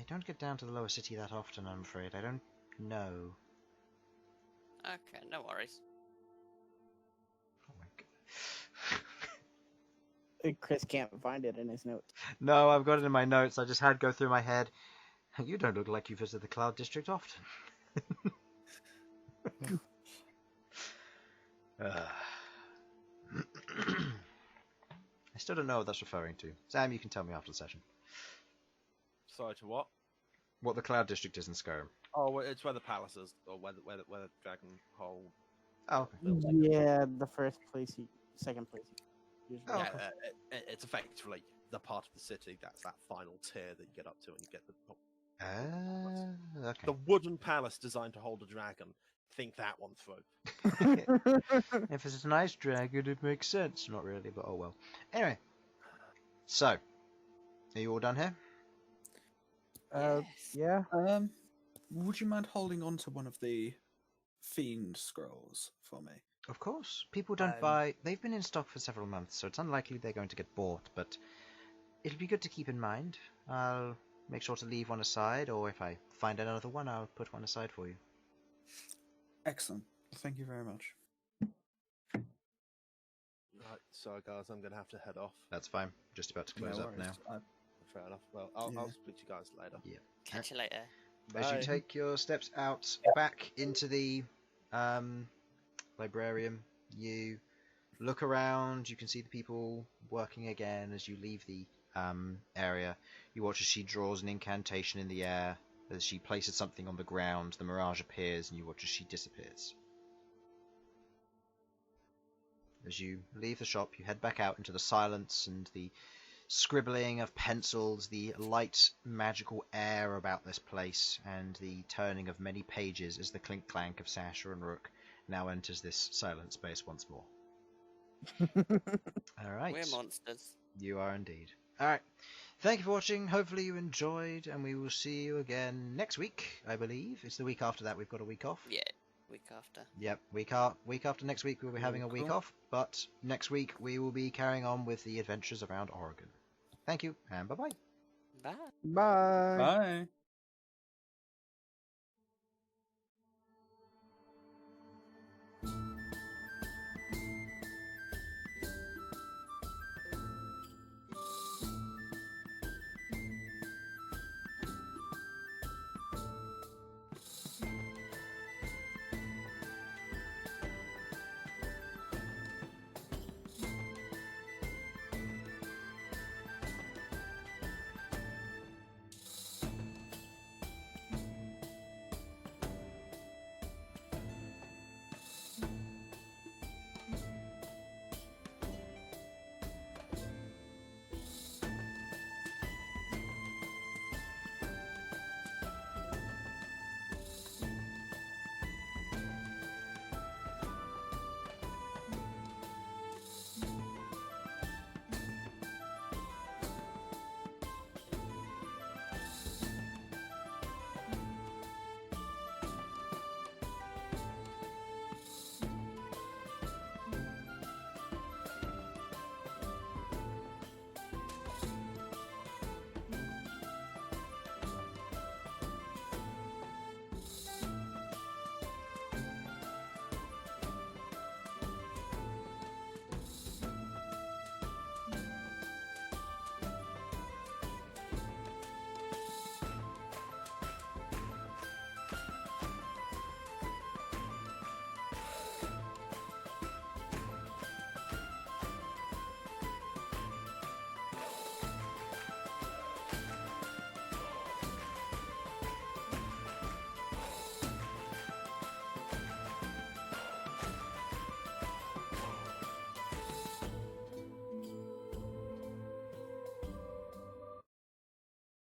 don't get down to the lower city that often, I'm afraid. I don't know. Okay, no worries. Oh my god. Chris can't find it in his notes. No, I've got it in my notes. I just had to go through my head. You don't look like you visit the Cloud District often. I still don't know what that's referring to. Sam, you can tell me after the session. Sorry, to what? What the Cloud District is in Skyrim. Oh, well, it's where the palace is, or where the dragon hole. Oh, okay. Yeah, the second place. Usually. Oh, Yeah, okay. it's effectively the part of the city that's that final tier that you get up to and you get the Okay. the wooden palace designed to hold a dragon. Think that one through. If it's a nice dragon, it makes sense. Not really, but oh well. Anyway, so are you all done here? Yes. Yeah. Would you mind holding on to one of the fiend scrolls for me? Of course. People don't buy... They've been in stock for several months, so it's unlikely they're going to get bought, but it'll be good to keep in mind. I'll make sure to leave one aside, or if I find another one, I'll put one aside for you. Excellent. Thank you very much. Right, sorry guys, I'm going to have to head off. That's fine. Just about to close No up now. worries. Fair enough. Well, I'll Yeah. speak to you guys later. Yeah. Catch you later. As you Bye. take your steps out back into the librarium, you look around. You can see the people working again as you leave the area. You watch as she draws an incantation in the air. As she places something on the ground, the mirage appears, and you watch as she disappears. As you leave the shop, you head back out into the silence and the scribbling of pencils, the light magical air about this place, and the turning of many pages as the clink-clank of Sasha and Rook now enters this silent space once more. Alright. We're monsters. You are indeed. Alright. Thank you for watching. Hopefully you enjoyed, and we will see you again next week, I believe. It's the week after that we've got a week off. Yeah, week after. Yep, week after next week we'll be having a week Cool. off, but next week we will be carrying on with the adventures around Origan. Thank you, and bye-bye. Bye. Bye. Bye.